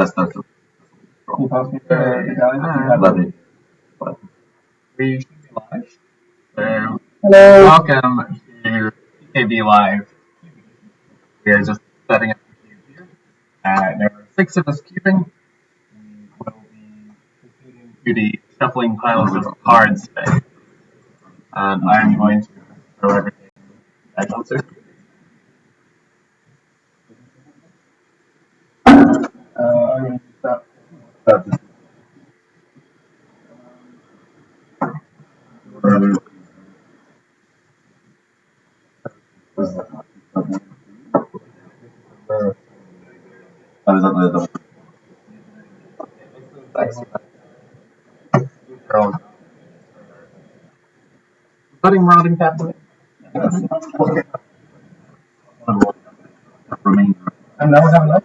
That's not true. You pass me the guide? Let me. We should be live. So, Hello. welcome to TKB Live. We are just setting up the cube here. There are 6 of us cubing. We will be proceeding to the shuffling piles of cards today. And I'm going to throw everything back on the I'm going to use that. Budding rotting captain. And now we have enough.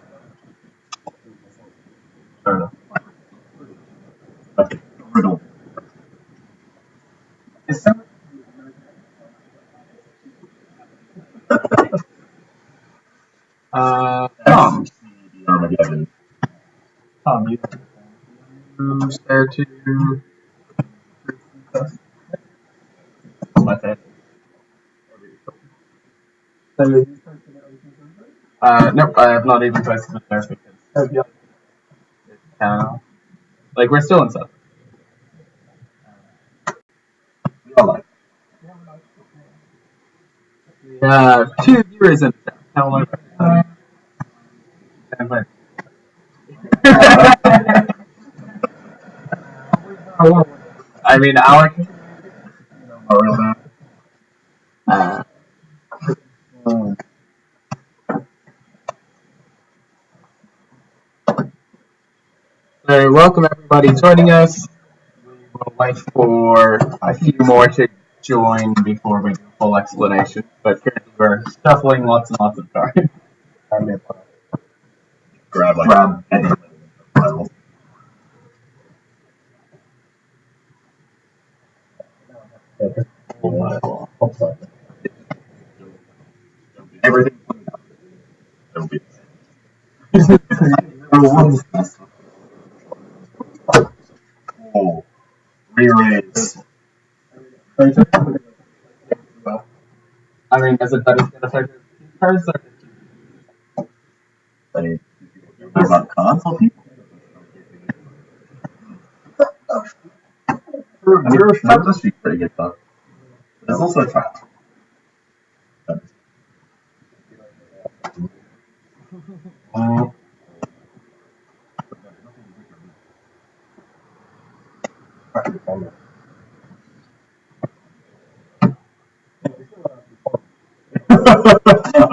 Is that? Tom, you spare to. What's that? Nope, I have not even posted it there because like we're still in stuff. Yeah, 2 viewers in chat. Hello. I mean, Alec. So, welcome everybody joining us. We will wait for a few more to join before we do a full explanation. But currently we're shuffling lots and lots of cards. Grab any. Everything. Don't be. Oh, re-raise. I mean, is it better to get effective cards or? They're not console people. That must be pretty good though. There's also a trap.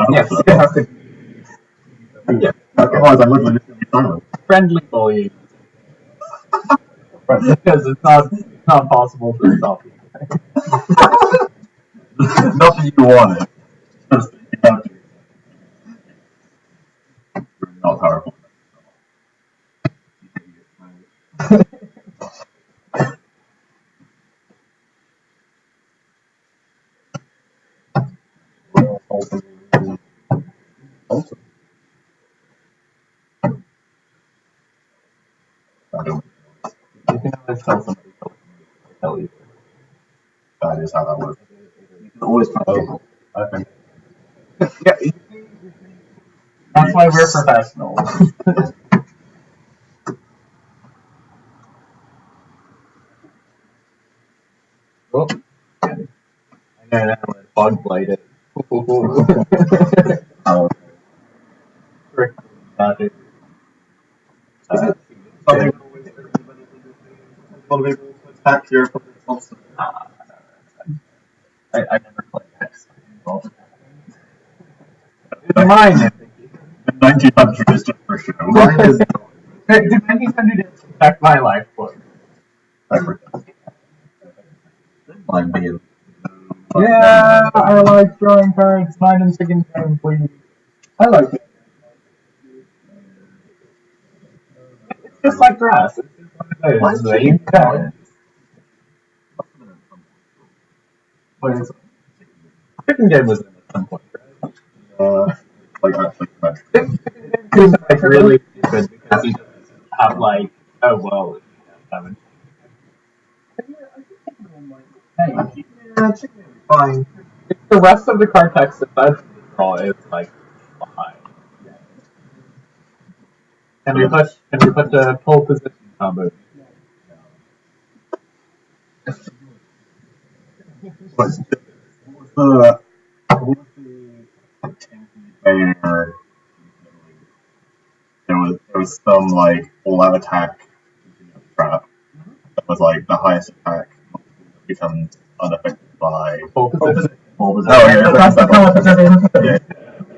Yes, it has to be. Yeah. Otherwise, I'm literally just going to be silent. Friendly bullying. Because it's not possible to stop you. Not that you want it. Just that you have to. You're not powerful. You can always tell somebody to tell you. That is how that works. You can always try to. I think. Yeah. That's why we're professionals. Oh. And then I went bug blighted. Oh. Magic. Something always attack your I never played X. Mine. The 1900 is just for show. Mine is. Did 1900 affect my life for? Mine being. Yeah, I like drawing cards. Mine and chicken game, please. I like it. It's just like grass. It's just one of those. You can. What is it? Chicken game was in at some point, right? Like actually, Chicken game seems like really stupid because he have like, oh well, haven't. Yeah, fine. If the rest of the card text besides draw is like fine. Can we put the pole position combo? What's the where there was some like all-out attack trap that was like the highest attack becomes unaffected by Pole position. Oh yeah, that's the color. Yeah.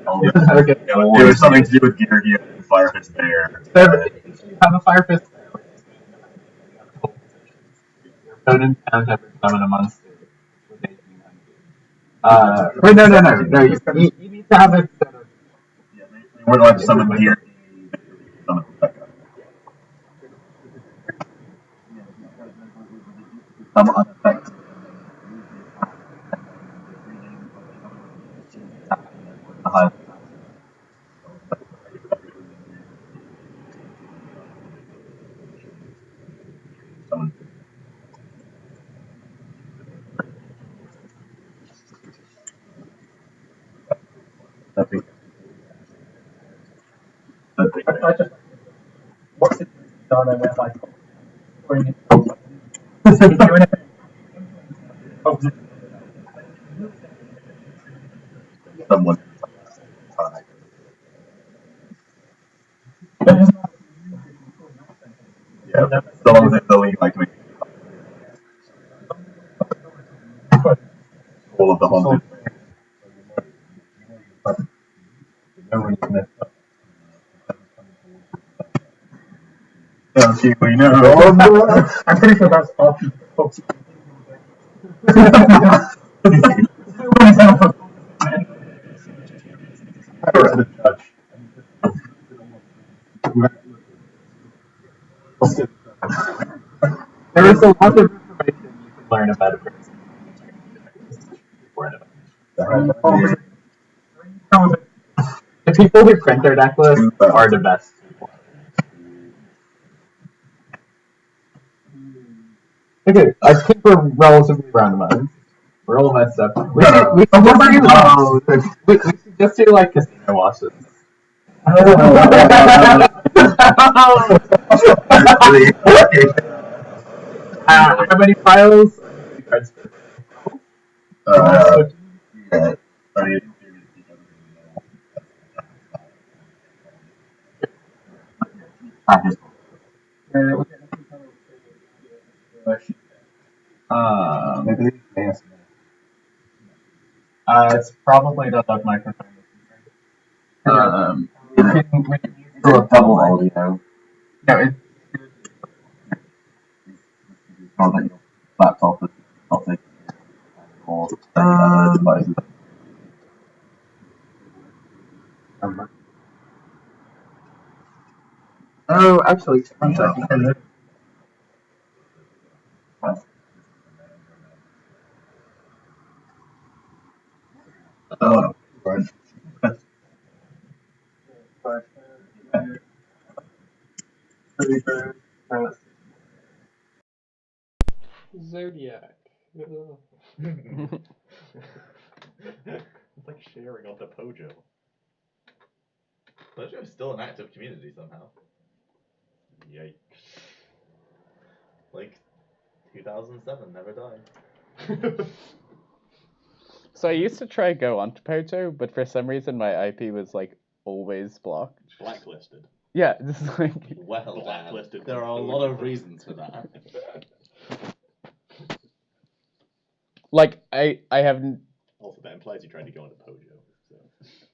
Okay. It was something to do with Gear Gear and Fire Fist Bear. So if you have a fire fist, your opponent can't ever summon a monster. Wait, no. You need to have it set up. Yeah, they weren't allowed to summon Gear. Summon Rebecca. Some unaffected. The highest. Summon. What's it done and we're like, Someone. Yeah, so long as it's the league like me. All of the haunted. Don't you know? I'm pretty sure that's all folks. There is a lot of information you can learn about a person. The people who print their deck list are the best. Okay, I think we're relatively randomized. We're all messed up. We should just do like casino watches. How many files? Yeah. It's probably the bug microphone. We can do a double audio. No, it's Not that your laptop is not taking or other devices. Oh, actually, one second. Oh, right. Zodiac. It's like sharing off the Pojo. Pojo is still an active community somehow. Yikes. Like 2007, never died. So I used to try go onto Pojo, but for some reason my IP was like always blocked. Blacklisted. Yeah, this is like Well, blacklisted. There are a lot of reasons for that. like I haven't. Also, that implies you tried to go into Pojo. So.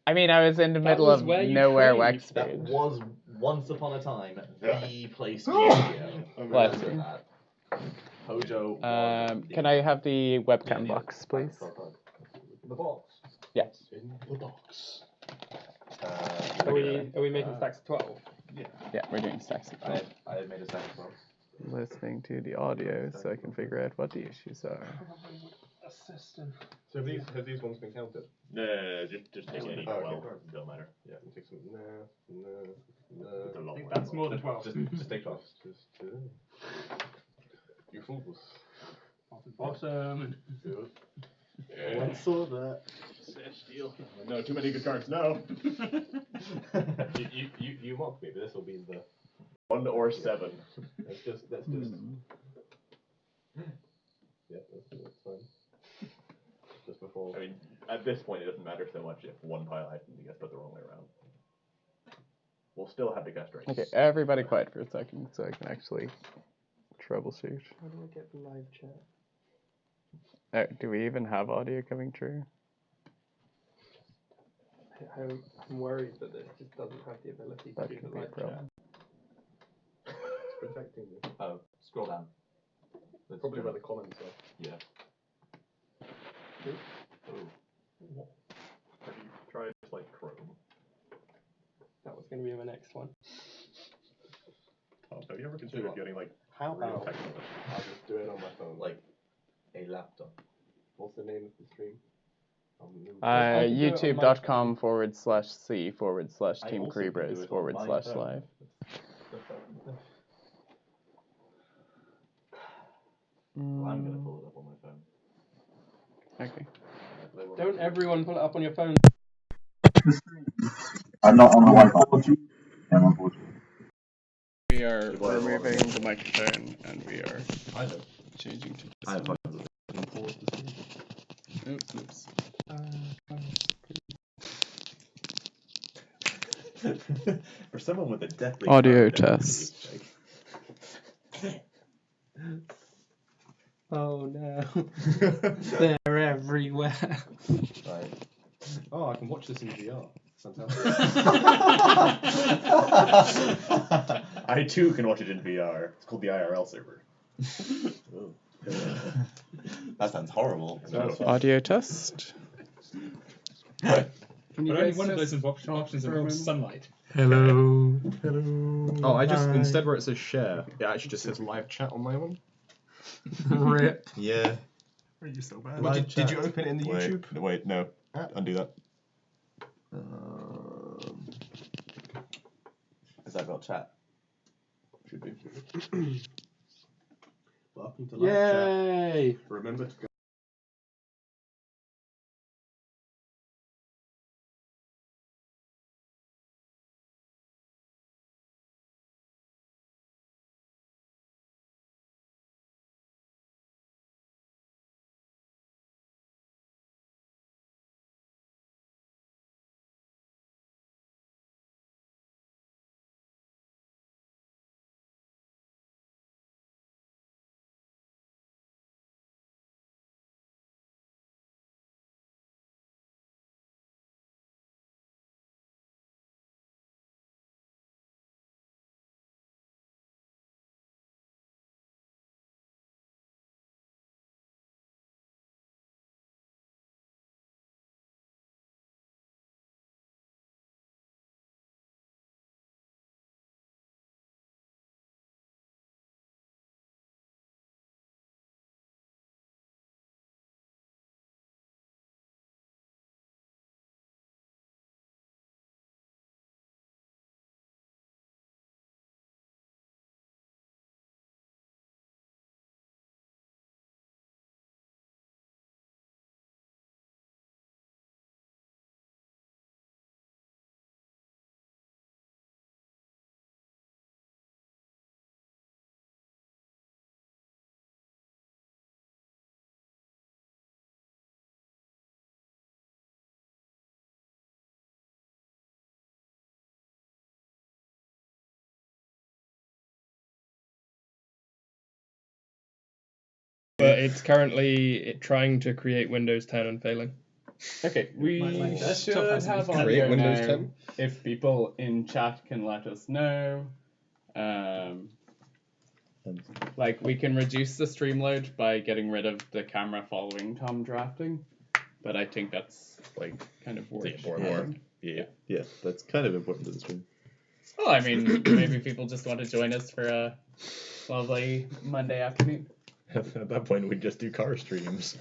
I mean, I was in the middle of nowhere Wax That Page. was once upon a time the place to be. Bless you. That. Pojo. Can I have the webcam box, please? The box. Yes. In the box. Are we making stacks of 12? Yeah, we're doing stacks of 12. I made a stack of 12. Listening to the audio so I can figure out what the issues are. Assistant. So have these ones been counted? No, just take any 12. Okay. Don't matter. there. Yeah, and take some. No. It's a long way. That's more than 12. Just take 12. You fools. Bottom. Good. I saw that. No, too many good cards. No. You mock me, but this will be the 1 or 7. Let's just. Yeah, that's fine. Just before. I mean, at this point, it doesn't matter so much if one pile item gets put the wrong way around. We'll still have to cast right. Okay, everybody quiet for a second so I can actually troubleshoot. How do I get the live chat? Do we even have audio coming through? I'm worried that this just doesn't have the ability to That do could the be a live chat. problem. It's protecting me. Oh, scroll down. That's Probably where the comments are. Yeah. Oh. Have you tried like Chrome? That was going to be my next one. Tom, have you ever considered getting like How real about technical? I'll just do it on my phone? Like a laptop? What's the name of the stream? youtube.com/c/team Kuribrohs /live. Well, I'm gonna pull it up on my phone. Okay. Don't everyone pull it up on your phone. I'm not on the Wi-Fi. I'm on board. We are removing the microphone and we are changing to this one. Oops. For someone with a deathly Audio hard death, test. Oh no. They're everywhere. Right. Oh, I can watch this in VR. Fantastic. I too can watch it in VR. It's called the IRL server. That sounds horrible. Audio test. Can you But only guys one of just those options involves sunlight. Hello. Hello. Oh, I just instead where it says share, it actually just says live chat on my one. Rip. Yeah. Are you so bad? Live Did you chat. open it in the YouTube? Wait, no. Undo that. Has that got chat? Should be. Welcome to live chat. Yay! Remember to go. But it's currently trying to create Windows 10 and failing. Okay, we should have Create audio Windows now 10? if people in chat can let us know. Like, we can reduce the stream load by getting rid of the camera following Tom drafting, but I think that's, like, kind of work. Yeah, that's kind of important to the stream. Well, I mean, maybe people just want to join us for a lovely Monday afternoon. At that point, we'd just do car streams.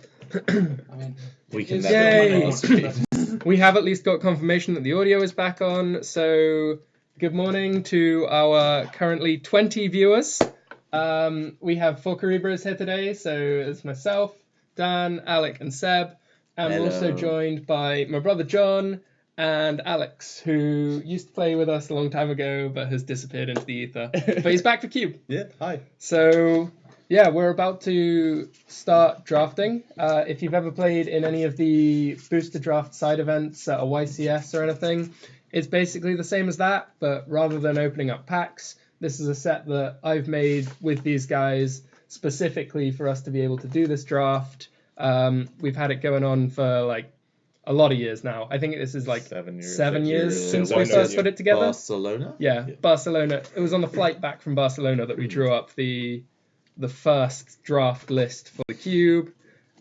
I mean, We can Yay! never stream. we have at least got confirmation that the audio is back on. So good morning to our currently 20 viewers. We have 4 Kuribrohs here today. So it's myself, Dan, Alec, and Seb. And we're also joined by my brother John and Alex, who used to play with us a long time ago but has disappeared into the ether. But he's back for Cube. Yeah, hi. So, yeah, we're about to start drafting. If you've ever played in any of the booster draft side events at a YCS or anything, it's basically the same as that, but rather than opening up packs, this is a set that I've made with these guys specifically for us to be able to do this draft. We've had it going on for like a lot of years now. I think this is like 7 years. 7 years since Yeah, we why first not? put it together. Barcelona? Yeah, Barcelona. It was on the flight back from Barcelona that we drew up the first draft list for the Cube.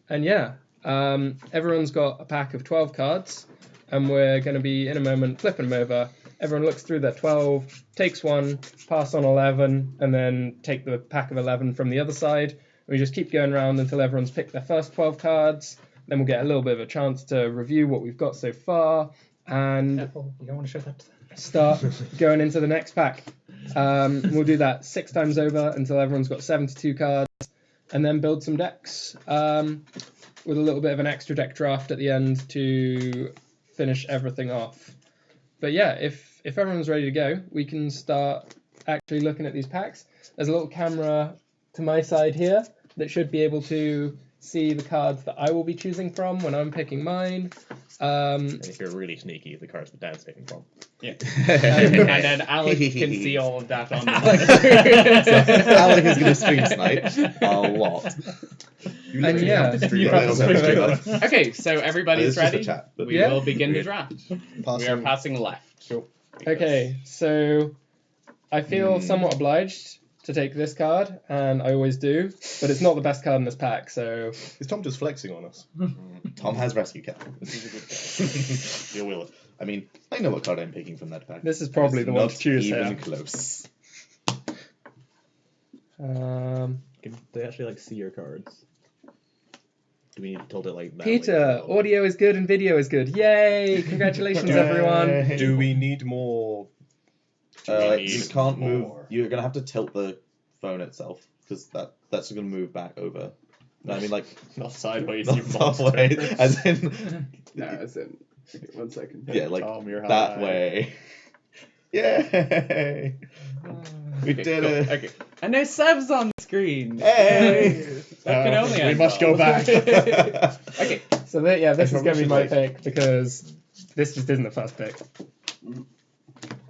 And yeah, everyone's got a pack of 12 cards, and we're going to be in a moment flipping them over. Everyone looks through their 12, takes one, pass on 11, and then take the pack of 11 from the other side. We just keep going around until everyone's picked their first 12 cards. Then we'll get a little bit of a chance to review what we've got so far and Careful, you don't want to show that to them. start going into the next pack. We'll do that 6 times over until everyone's got 72 cards, and then build some decks with a little bit of an extra deck draft at the end to finish everything off. But yeah, if everyone's ready to go, we can start actually looking at these packs. There's a little camera to my side here that should be able to see the cards that I will be choosing from when I'm picking mine. And if you're really sneaky, the cards that Dan's picking from. Yeah. And then Alec can see all of that on the Alec is going to stream tonight a lot. And yeah, Okay, so everybody's ready. We Yeah. will begin the draft. We are passing left. okay, so I feel somewhat obliged to take this card, and I always do, but it's not the best card in this pack, so... Is Tom just flexing on us? Tom has rescue cat. He's a good guy. Deal with it. I mean, I know what card I'm picking from that pack. This is probably It's the one not to choose even here. close. Can they actually like see your cards? Do we need to tilt it like that? Peter, audio is good and video is good. Yay! Congratulations, everyone. Do we need more? You can't move. You're gonna have to tilt the phone itself because that's gonna move back over. No, I mean like Not sideways. not You halfway, monster. as in No, as in... Okay, 1 second. yeah, like Tom, you're that high. way. Yay! We did it. Okay. And now Seb's on the screen. Hey! That can only we end must well. go back. Okay. So this is probably going to be should my wait. pick, because this just isn't the first pick.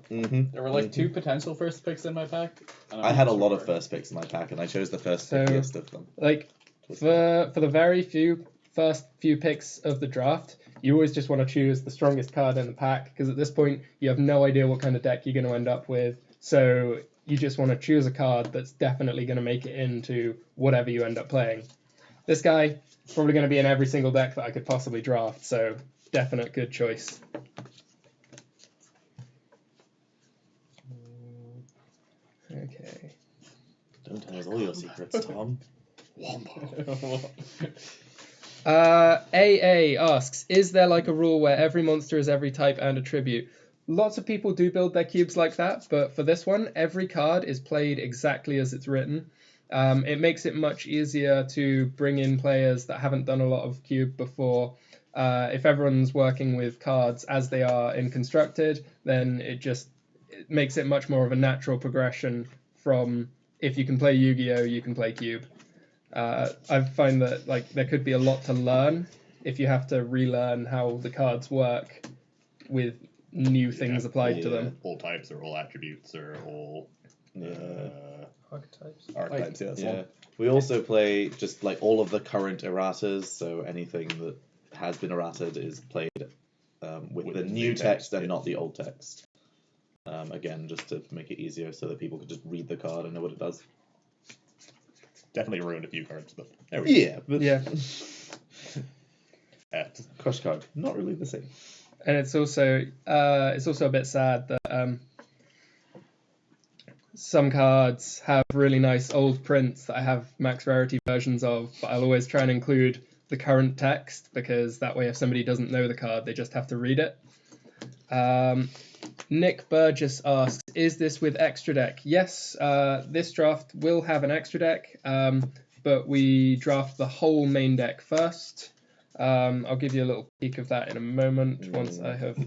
There were like 2 potential first picks in my pack. And I'm I had a not lot sure. of first picks in my pack, and I chose the first So- pickiest of them. Like, for the very first few picks of the draft, you always just want to choose the strongest card in the pack, because at this point you have no idea what kind of deck you're going to end up with. So you just want to choose a card that's definitely going to make it into whatever you end up playing. This guy is probably going to be in every single deck that I could possibly draft, so definite good choice. Okay. Don't tell us all your secrets, Tom. AA asks, is there like a rule where every monster is every type and a tribute? Lots of people do build their cubes like that, but for this one, every card is played exactly as it's written. It makes it much easier to bring in players that haven't done a lot of cube before. If everyone's working with cards as they are in constructed, then it makes it much more of a natural progression from if you can play Yu-Gi-Oh, you can play cube. I find that like there could be a lot to learn if you have to relearn how the cards work with new things applied to them. All types or all attributes or all Archetypes. archetypes. Yeah, that's Yeah. one. We also play just like all of the current erratas, so anything that has been errated is played with the new text and not the old text. Again, just to make it easier so that people can just read the card and know what it does. Definitely ruined a few cards, but there we Yeah, but Yeah. Crush card, not really the same. And it's also a bit sad that some cards have really nice old prints that I have max rarity versions of, but I'll always try and include the current text, because that way if somebody doesn't know the card, they just have to read it. Nick Burgess asks, is this with extra deck? Yes, this draft will have an extra deck, but we draft the whole main deck first. I'll give you a little peek of that in a moment once I have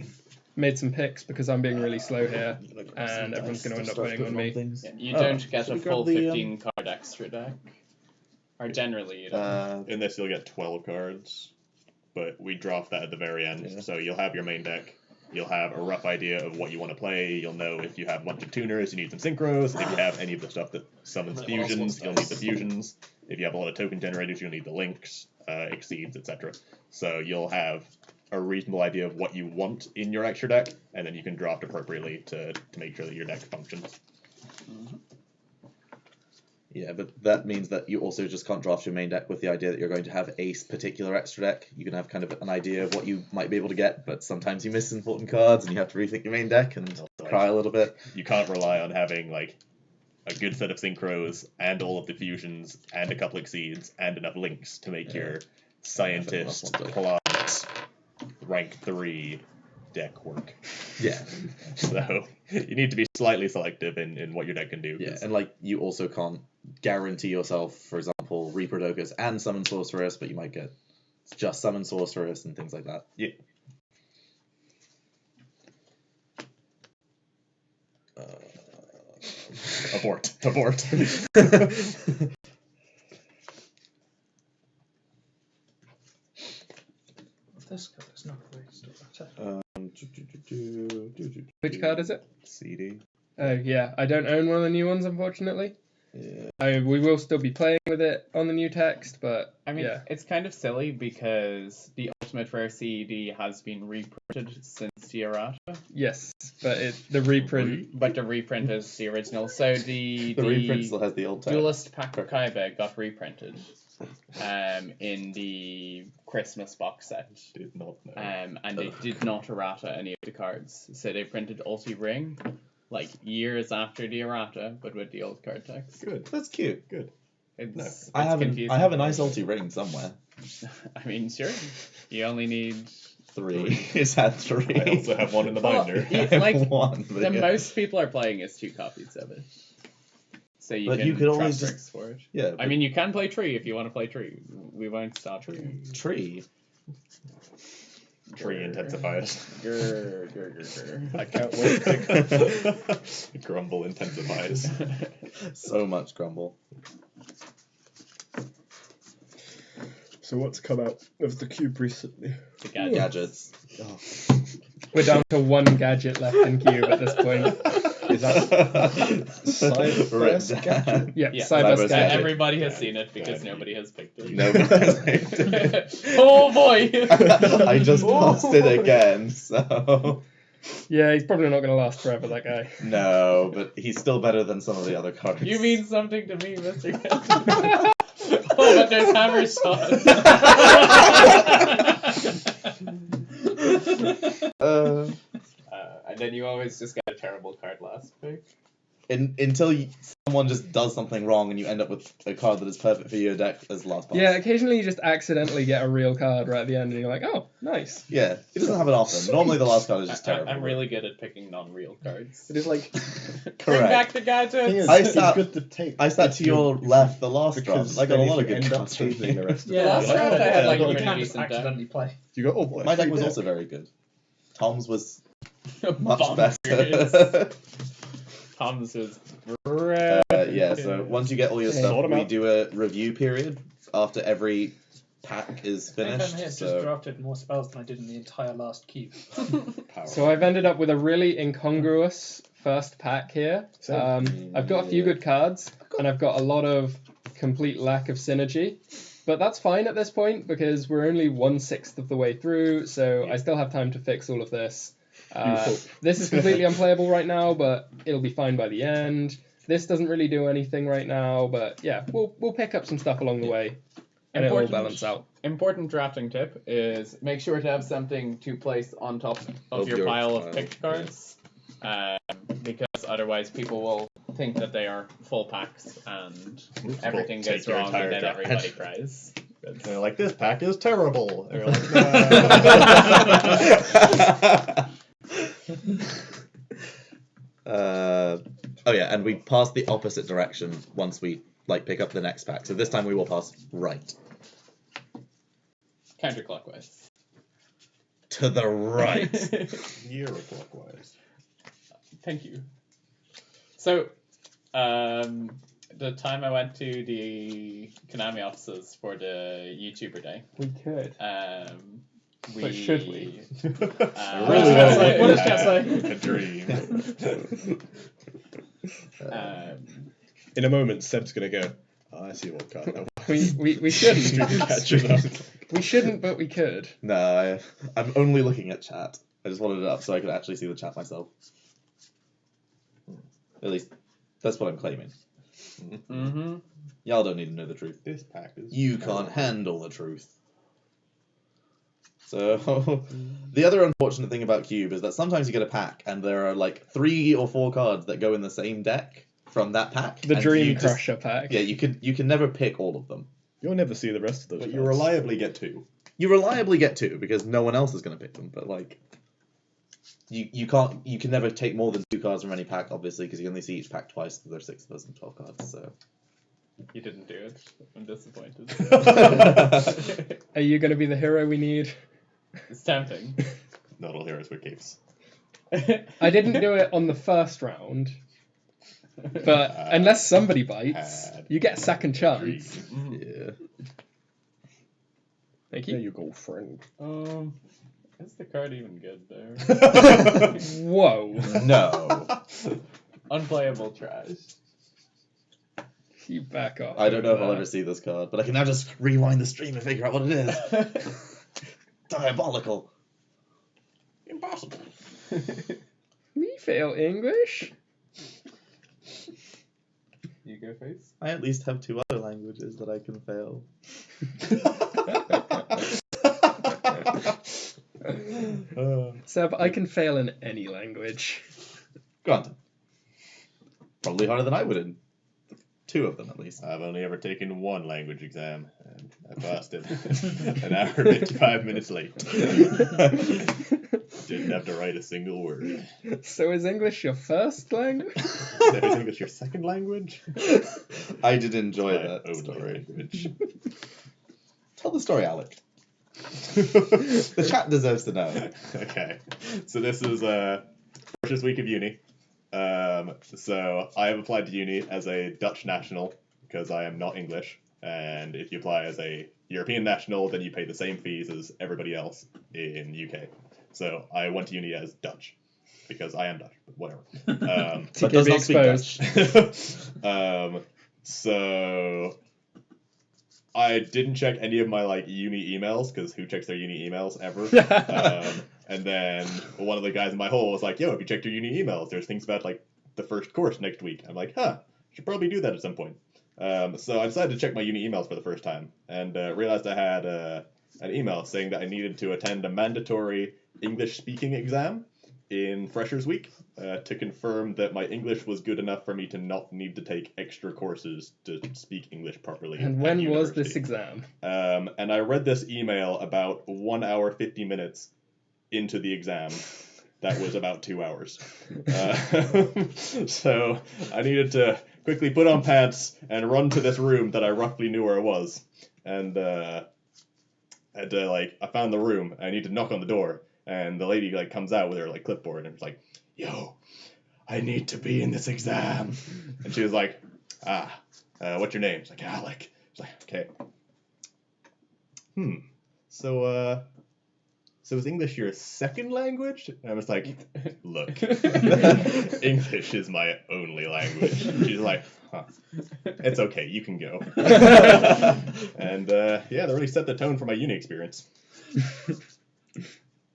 made some picks, because I'm being really slow here and everyone's going to end up waiting on me. Yeah, you don't get a full 15 card extra deck. Or generally you don't. In this you'll get 12 cards, but we draft that at the very end. Yeah. So you'll have your main deck, you'll have a rough idea of what you want to play, you'll know if you have a bunch of tuners, you need some synchros, if you have any of the stuff that summons fusions, you'll need the fusions, if you have a lot of token generators, you'll need the links, exceeds, etc. So you'll have a reasonable idea of what you want in your extra deck, and then you can draft appropriately to make sure that your deck functions. Yeah, but that means that you also just can't draft your main deck with the idea that you're going to have a particular extra deck. You can have kind of an idea of what you might be able to get, but sometimes you miss important cards and you have to rethink your main deck and cry a little bit. You can't rely on having like a good set of synchros and all of the fusions and a couple exceeds and enough links to make your scientist plus rank 3 deck work. Yeah. So you need to be slightly selective in what your deck can do. Yeah, and like you also can't guarantee yourself, for example, Reproducus and Summon Sorceress, but you might get just Summon Sorceress and things like that. Yeah. Abort. This card is not very still attack. Which card is it? CD. Oh, yeah, I don't own one of the new ones, unfortunately. Yeah. I mean, we will still be playing with it on the new text, but I mean, yeah. it's kind of silly because the Ultimate Rare CED has been reprinted since the errata. Yes, but the reprint... But the reprint is the original. So the reprint still has the old text. Duelist TKB got reprinted in the Christmas box set. Did not know. And they did not errata any of the cards. So they printed Ulti Ring like years after the errata, but with the old card text. Good. That's cute. Good. It's I have confusing. I have a nice ulti ring somewhere. I mean, sure. You only need 3. Is that 3? I also have one in the binder. I have like one, but the yeah. most people are playing is 2 copies of it. So you But can you could always trust just- for it. Yeah. I mean, you can play Tree if you want to play Tree. We won't stop you. Tree. Tree intensifies. Grr, grr, grr, grr. I can't wait. Grumble intensifies. So much grumble. So what's come out of the cube recently? The gadget. Gadgets. We're down to 1 gadget left in cube at this point. Is that Cyber's gadget? Yeah, Yeah. Cyber's Cyber's gadget. Everybody has seen it because Gadget. nobody has picked it. Nobody has picked it. Oh boy! I just passed it again, so... Yeah, he's probably not going to last forever, that guy. No, but he's still better than some of the other cards. You mean something to me, Mr. Gadget. Oh, but there's Hammer Shot. And then you always just get a terrible card last pick. Until someone just does something wrong and you end up with a card that is perfect for your deck as last pass. Yeah, occasionally you just accidentally get a real card right at the end and you're like, oh, nice. Yeah, it doesn't happen often. Normally the last card is just terrible. I'm really good at picking non-real cards. It is like Bring back the thing gadgets! is, I it's sat- good to take. I sat to your left the last because draft. I got a then lot if of you good end up cards from changing the you. rest of Yeah, the last card. round I had like a You pretty can't just decent deck. accidentally play. You go, oh boy. My deck was free also very good. Tom's was much Bonkers. better. Tom's is Yeah, so once you get all your Sort stuff, 'em we out. do a review period after every pack is I think I may finished. have just So drafted more spells than I did in the entire last cube. So I've ended up with a really incongruous first pack here. I've got a few good cards, and I've got a lot of complete lack of synergy. But that's fine at this point, because we're only 1/6 of the way through, so I still have time to fix all of this. This is completely unplayable right now, but it'll be fine by the end. This doesn't really do anything right now, but yeah, we'll pick up some stuff along the way, and it'll all balance out. Important drafting tip is make sure to have something to place on top of your pile of picked cards, because otherwise people will think that they are full packs and everything take goes your wrong and entire then draft. everybody cries. And they're like, this pack is terrible. And you're like, no. Oh yeah, and we pass the opposite direction once we pick up the next pack. So this time we will pass right. Counterclockwise. To the right. Euroclockwise. Thank you. So, the time I went to the Konami offices for the YouTuber day, We could. but should we? I really don't don't want like to that. have a dream. In a moment, Seb's gonna go. Oh, I see what card. Now. We shouldn't. Catches up. We shouldn't, but we could. No, I'm only looking at chat. I just wanted it up so I could actually see the chat myself. At least, that's what I'm claiming. Mm-hmm. Y'all don't need to know the truth. This pack is. You can't handle the truth. So, the other unfortunate thing about Cube is that sometimes you get a pack and there are like 3 or 4 cards that go in the same deck from that pack. The and Dream you just- Crusher pack. Yeah, you can never pick all of them. You'll never see the rest of those. But you cards. reliably get 2. You reliably get 2 because no one else is going to pick them. But like, you can never take more than 2 cards from any pack, obviously, because you only see each pack twice. So there's 6 of us and 12 cards. So You didn't do it. I'm disappointed. Are you going to be the hero we need? It's tempting. Not all heroes wear capes. I didn't do it on the first round, but unless somebody bites, you get a second chance. yeah. Thank There you. you go, friend. Is the card even good there? Whoa. No. Unplayable trash. You back off. I don't know if over I'll there. ever see this card, but I can now just rewind the stream and figure out what it is. Diabolical. Impossible. We fail English. You go face. I at least have 2 other languages that I can fail. Seb, I can fail in any language. Granted. Probably harder than I would in 2 of them, at least. I've only ever taken 1 language exam, and I passed it an hour and 55 minutes late. Didn't have to write a single word. So is English your first language? So is English your second language? I did enjoy My that only story. language. Tell the story, Alec. The chat deserves to know. Okay, so this is first week of uni. So I have applied to uni as a Dutch national because I am not English, and if you apply as a European national, then you pay the same fees as everybody else in UK. So I went to uni as Dutch because I am Dutch, but whatever. But does TKB not speak exposed. Dutch. So I didn't check any of my uni emails because who checks their uni emails ever? And then one of the guys in my hole was like, "Yo, have you checked your uni emails? There's things about the first course next week." I'm like, "Huh, should probably do that at some point." So I decided to check my uni emails for the first time and realized I had an email saying that I needed to attend a mandatory English speaking exam in Freshers Week to confirm that my English was good enough for me to not need to take extra courses to speak English properly. And at when was university. this exam? And I read this email about 1 hour 50 minutes into the exam. That was about 2 hours. So I needed to quickly put on pants and run to this room that I roughly knew where it was. And I found the room. I need to knock on the door. And the lady comes out with her clipboard and it's like, "Yo, I need to be in this exam." And she was like, "What's your name?" It's like, "Alec." She's like, "Okay. So is English your second language?" And I was like, "Look, English is my only language." She's like, "Huh, it's okay, you can go." And that really set the tone for my uni experience.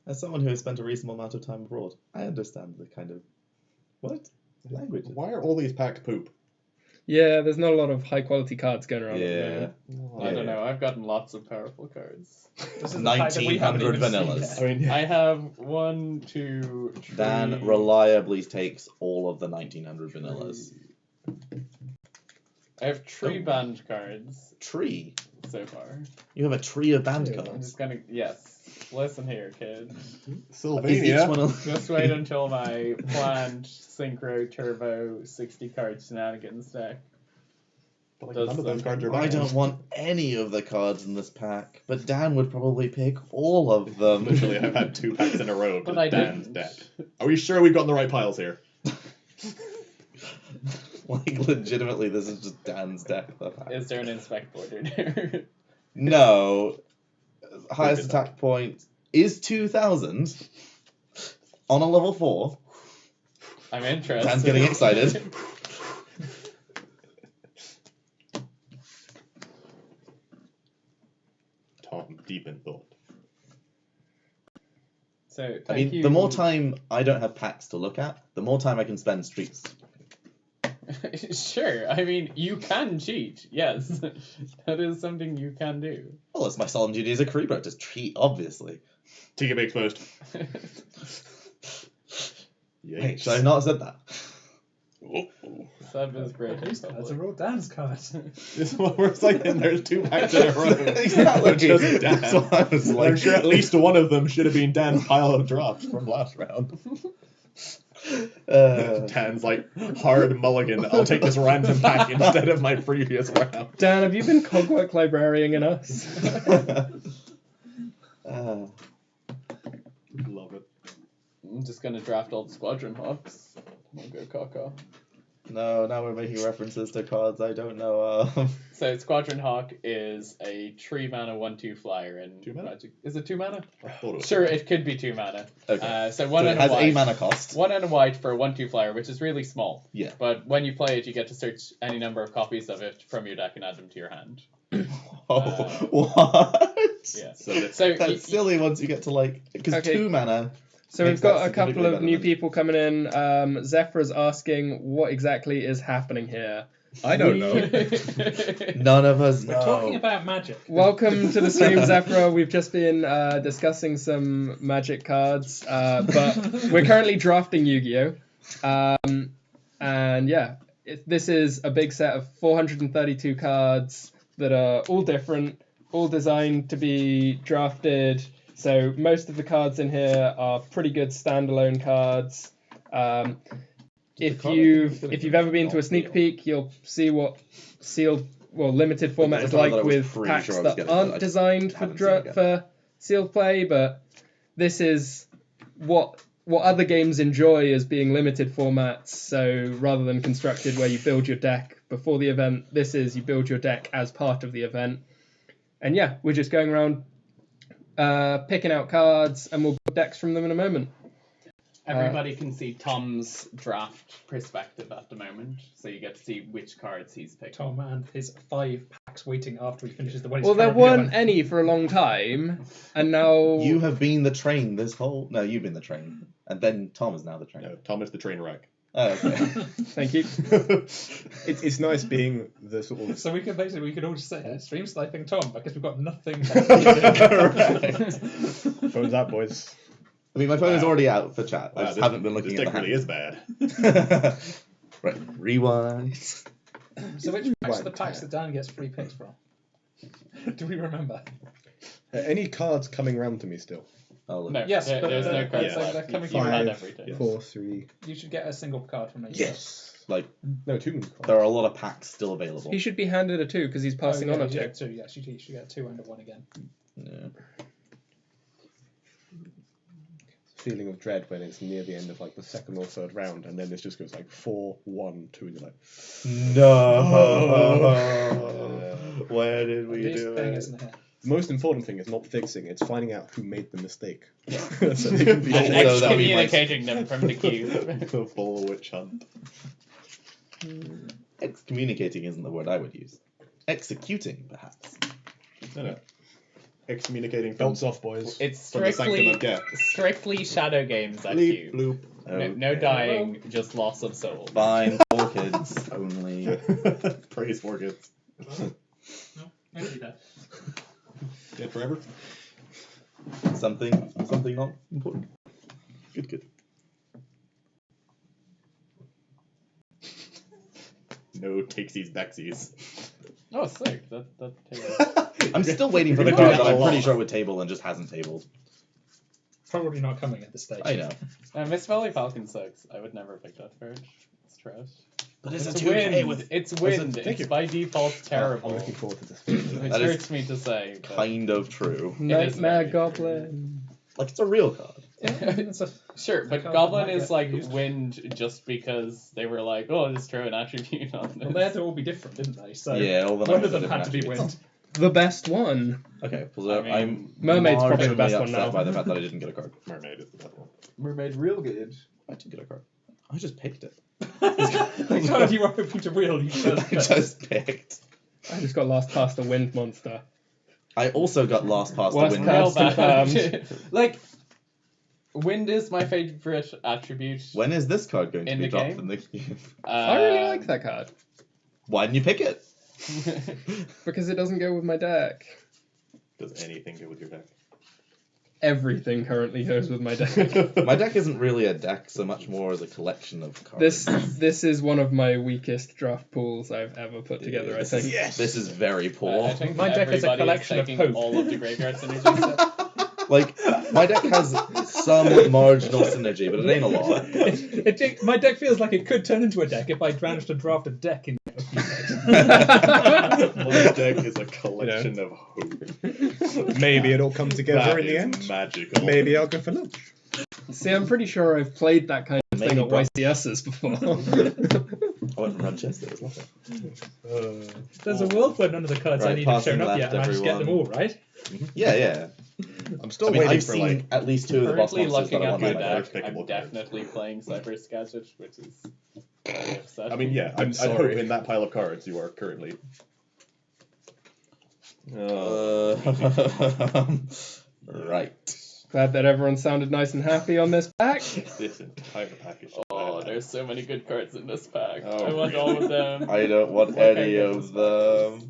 As someone who has spent a reasonable amount of time abroad, I understand the kind of language. Why are all these packs poop? Yeah, there's not a lot of high quality cards going around. at the Yeah. moment. I don't know. I've gotten lots of powerful cards. This is the fact that we haven't 1900 even seen vanillas. yet. I mean, I have 1, 2, 3. Dan reliably takes all of the 1900 vanillas. I have tree band cards. Tree. so far. You have a tree of band Yeah, I'm cards. just gonna listen here, kid. Is Sylvania. each one a- Just wait until my planned synchro turbo 60 card shenanigans deck. But like, Does none of those cards are I bad. don't want any of the cards in this pack, but Dan would probably pick all of them. Literally, I've had 2 packs in a row of But just I Dan's didn't. deck. Are we sure we've gotten the right piles here? Like, legitimately, this is just Dan's deck. The pack. Is there an inspect border there? No. Highest Good attack point is 2,000 on a level 4. I'm interested. Dan's getting excited. Tom, deep in thought. So, I thank mean, you. the more time I don't have packs to look at, the more time I can spend streets. Sure, I mean, you can cheat, yes. That is something you can do. Well, it's my solemn duty as a Kuribrohs to cheat, obviously. TKB exposed. Wait, should I not have said that? Sub is great. in These cards public. are all Dan's cards. This one where it's like, there's 2 packs in a row. Exactly. Just Dan. That's what I was I'm like. sure at least one of them should have been Dan's pile of drops from last round. Dan's like, hard mulligan, I'll take this random pack instead of my previous round. Dan, have you been cogwork librarian in us? Love it. I'm just gonna draft all the Squadron Hawks. I'll go caca. No, now we're making references to cards I don't know of. So Squadron Hawk is a 3 mana 1/2 flyer in 2 mana? Magic. Is it 2 mana? I thought it was Sure, it could be 2 mana. Okay. So one So it and a has white. a mana cost. 1 and a white for a 1/2 flyer, which is really small. Yeah. But when you play it, you get to search any number of copies of it from your deck and add them to your hand. Oh, what? Yeah. So So That's silly once you get to like, because Okay. 2 mana. So Makes we've got that a couple significantly of better new than- people coming in. Zephyr's asking what exactly is happening here. I don't know. None of us know. We're talking about magic. Welcome to the stream, Zephyr. We've just been discussing some magic cards, but we're currently drafting Yu-Gi-Oh! And yeah, this is a big set of 432 cards that are all different, all designed to be drafted. So most of the cards in here are pretty good standalone cards. If you've ever been to a sneak peek, you'll see what limited format There's is a card that I like was with pretty packs sure I was that getting, but I aren't designed haven't seen it yet. for sealed play. But this is what other games enjoy as being limited formats. So rather than constructed where you build your deck before the event, this is you build your deck as part of the event. And yeah, we're just going around picking out cards, and we'll build decks from them in a moment. Everybody can see Tom's draft perspective at the moment, so you get to see which cards he's picked. Tom and his 5 packs waiting after he finishes the one. Well, there weren't any for a long time, and now You have been the train this whole... No, you've been the train. And then Tom is now the train. No, Tom is the train wreck. Oh, okay. Thank you. It's nice being the sort of. So we could all just say stream sniping Tom because we've got nothing. Phones out, boys. I mean, my phone is already out for chat. I Wow, just this- haven't been looking this at deck the really is bad. hand. Right, rewind. So which packs are the packs that Dan gets free picks from? Do we remember? Any cards coming round to me still? Oh, look. No, Yes, there's no yeah. cards So left. they're coming You from had Five, everything. 4, 3. You should get a single card from each. Yes. Like, No, 2 cards. there are a lot of packs still available. He should be handed a 2 because he's passing on a 2. Two. Yes, you should get a 2 and a 1 again. Yeah. Feeling of dread when it's near the end of like the second or third round, and then this just goes like 4, 1, 2, and you're like, No. Where did we This do thing it? isn't here. the most important thing is not fixing; it's finding out who made the mistake. So they can be And Also, that would be my- excommunicating them from the cube. The full witch hunt. Excommunicating isn't the word I would use. Executing, perhaps. No. Excommunicating from Bounce off, boys. It's From the sanctum strictly of death. strictly shadow games at Bleep, cube. bloop. No dying, just loss of soul. Fine, for kids only. Praise for kids. No, I see that. Dead forever. Something not important. Good. No takesies backsies. Oh, sick. That takes I'm still waiting for the You're card doing that that a I'm pretty lot. sure would table and just hasn't tabled. Probably not coming at this stage. I know. Miss Valley Falcon sucks. I would never pick that card. It's trash. But It's it's a 2K wind. with It's wind. thank It's you. by default terrible. I'm looking forward to this. Which That is hurts me to say. But kind of true. Nightmare very Goblin. Like, it's a real card. Sure, but card Goblin might is get like used. wind just because they were like, oh, let's throw an attribute on Well, this. they had to all be different, didn't they? So Yeah, all the one numbers of are them had to be different wind. The best one. Okay, so I mean, I'm Mermaid's probably the marginally best one upset now. by the fact that I didn't get a card. Mermaid is the best one. Mermaid real good. I didn't get a card. I just picked it. The card you were hoping to wheel, you I just picked. I just got lost past the wind monster. I also got lost past the Worst wind. card. Real bad. confirmed. Like, wind is my favorite attribute. When is this card going to In be the dropped game? in the game? I really like that card Why didn't you pick it? because it doesn't go with my deck. Does anything go with your deck? Everything currently goes with my deck. My deck isn't really a deck so much more as a collection of cards. This is one of my weakest draft pools I've ever put together. I This think. is- This is very poor. I think My deck is a everybody collection of taking hope. all of the graveyard synergies. Like, my deck has some marginal synergy, but it ain't a lot. My deck feels like it could turn into a deck if I managed to draft a deck in a few days. My deck is a collection of hope. Maybe it'll come together That in the is end. magical. Maybe I'll go for lunch. See, I'm pretty sure I've played that kind of thing Maybe at bro- YCSs before. I went from Manchester, it was lovely. There's a world where none of the cards I Right, need have passing shown up left, yet, and I just get them all, everyone. right? Yeah, yeah. I'm still I mean, waiting I've for seen like. at least two of the boss Currently monsters looking that I at want my on my deck, deck. pickable I'm cards. definitely playing Cyber Gadget, which is very upsetting. I mean, yeah, I'm I'd sorry. hope in that pile of cards you are currently. Right. Glad that everyone sounded nice and happy on this pack. This entire package. Oh, there's so many good cards in this pack. Oh, I want all of them. I don't want Why can't I any get of this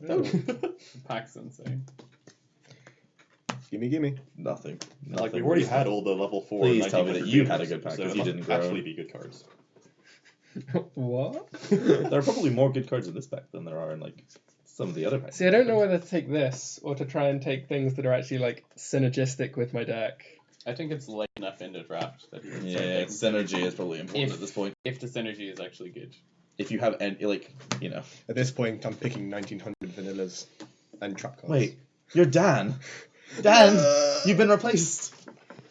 them. Pack's insane. Gimme. Nothing. Like, we've already had all the level 4. Please tell me 1900 that you had a units, good pack, so 'cause it you must didn't grow. actually be good cards. What? There are probably more good cards in this pack than there are in like some of the other packs. See, I don't know whether to take this or to try and take things that are actually like synergistic with my deck. I think it's late enough in the draft that you can Yeah, start taking synergy is probably important If- at this point. if the synergy is actually good. If you have any, like, you know. At this point, I'm picking 1900 vanillas and trap cards. Wait, you're Dan. Dan, you've been replaced.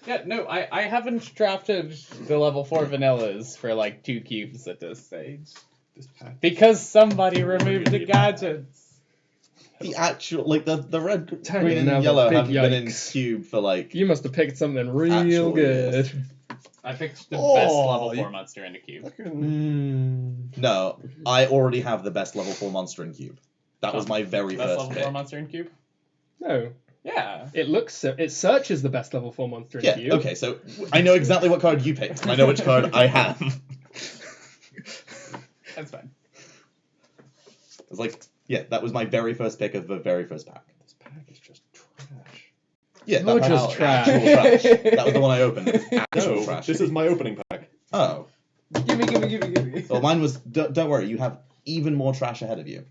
Yeah, no, I haven't drafted the level 4 vanillas for like 2 cubes at this stage. This pack. Because somebody removed the Really gadgets. The actual, like, the red, Tiny green, and Neville, yellow big haven't been in yikes. cube for like. You must have picked something real Actually, good. I picked the Oh, best level you- 4 monster in the cube. No, I already have the best level 4 monster in cube. That was my very Best first level pick. 4 monster in cube? No, Yeah. it searches the best level 4 monster in Yeah, cube. okay, so I know exactly what card you picked, and I know which card I have. That's fine. It's like, yeah, that was my very first pick of the very first pack. This pack is just trash. Yeah, You're that just was trash. actual trash. That was the one I opened. It was actual No, trash. this is my opening pack. Oh. Gimme. Well, mine was. Don't worry, you have even more trash ahead of you.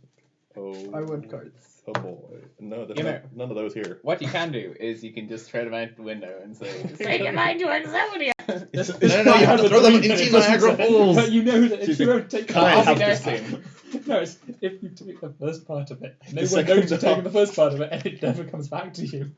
Oh. I want cards. Oh boy. No, there's You know- none of those here. What you can do is you can just throw them out the window and say, say goodbye to Exodia! No, you have to throw them into Niagara Falls. But you know that if you don't take I'll part be there of it, soon. no, it's if you take the first part of it, no one second knows you've taken half. the first part of it, and it never comes back to you.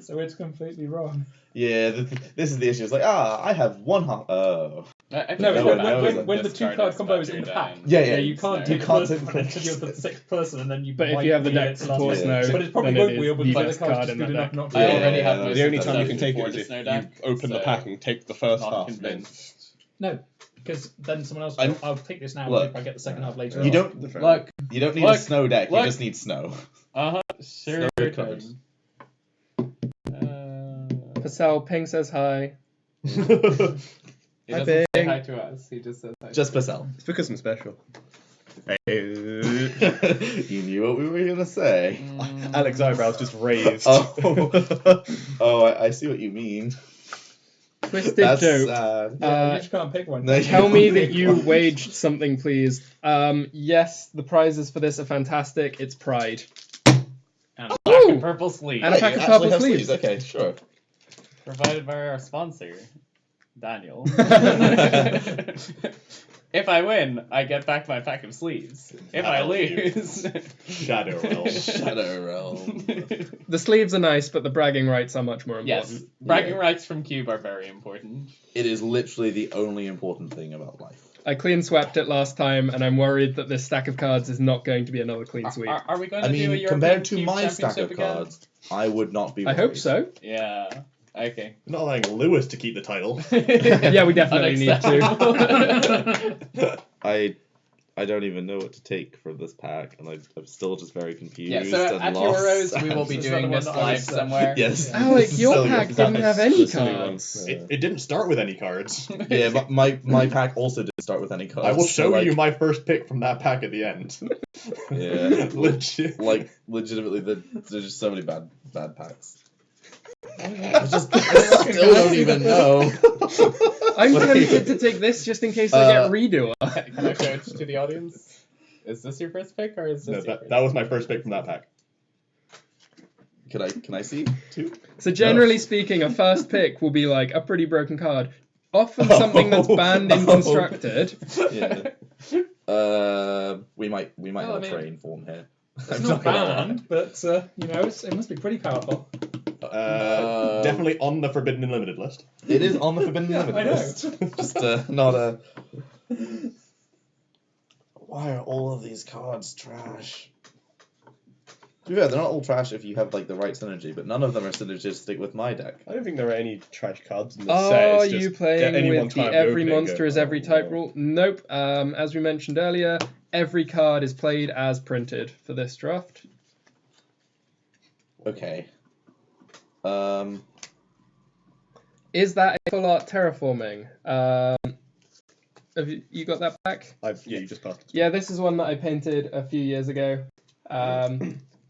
So it's completely wrong. Yeah, this is the issue. It's like, I have one half. Oh. I think No, No it's one bad knows. to when the two discard card it combo is after in the you're pack. done. Yeah, You can't No. do You the can't first take one until the you're the sixth person, and then you. But if wipe you have the the deck units to last force one. no, But it probably then won't it wheel is because the the best card's card just in good that enough deck. not to. I already Yeah, have that's most The only of time you can stuff take it before is the if snow you deck, open the so pack and take the first not half. Then convinced. No, because then someone else. I'm- I'll take this now. Look, if I get the second half later. You on. don't. Look, You don't need Look, a snow deck. look. You just need snow. sure. Good cards. Pascal Ping says hi. He Hi, doesn't say Bing. hi to us. He just says hi. Just Pacell. it's because I'm special. You knew what we were gonna say. Alex's eyebrows just raised. Oh, I see what you mean. Twisted That's joke. sad. Yeah, you just can't pick one. No, you Tell me can't that pick you one. waged something, please. Yes, the prizes for this are fantastic. It's Pride. and purple sleeves. And a pack of actually purple have sleeves. Okay, sure. Provided by our sponsor, Daniel. If I win, I get back my pack of sleeves. If I lose... Shadow Realm. Shadow Realm. The sleeves are nice, but the bragging rights are much more important. Yes, bragging rights from Cube are very important. It is literally the only important thing about life. I clean swept it last time, and I'm worried that this stack of cards is not going to be another clean sweep. Are we going to I do a mean, European compared to Cube my stack Championship of again? cards, I would not be I worried. hope so. Yeah. Okay. Not allowing Lewis to keep the title. Yeah, we definitely need to. I don't even know what to take from this pack, and I'm still just very confused. Yeah, so and at lost. Euros, we will be This is doing another this one that I live was, somewhere. Yes. Alec, your Silly pack ones. didn't have any Silly cards. ones. It didn't start with any cards. Yeah, but my pack also didn't start with any cards. I will so, show like, you my first pick from that pack at the end. Yeah. Legit. Like, legitimately, there's just so many bad packs. I still don't even know. I'm tempted to take this just in case I get redo. Can I show it to the audience? Is this your first pick, or is this No, your that, first? that was my first pick from that pack. Can I see too? So generally speaking, a first pick will be like a pretty broken card. Often something that's banned in constructed. Yeah. We might Well, have I a mean, train form here. It's I'm not gonna lie. banned, but it must be pretty powerful. Definitely on the Forbidden Unlimited list. It is on the Forbidden Yeah, Limited I know. list. Just not a. Why are all of these cards trash? To be fair, they're not all trash if you have like the right synergy, but none of them are synergistic with my deck. I don't think there are any trash cards in this set. Are It's just you playing any one with the time every opening monster go, is every "Oh, type no." rule? Nope. As we mentioned earlier, every card is played as printed for this draft. Okay. Is that a full art terraforming? Have you got that back? Yeah, you just passed it. Yeah, this is one that I painted a few years ago.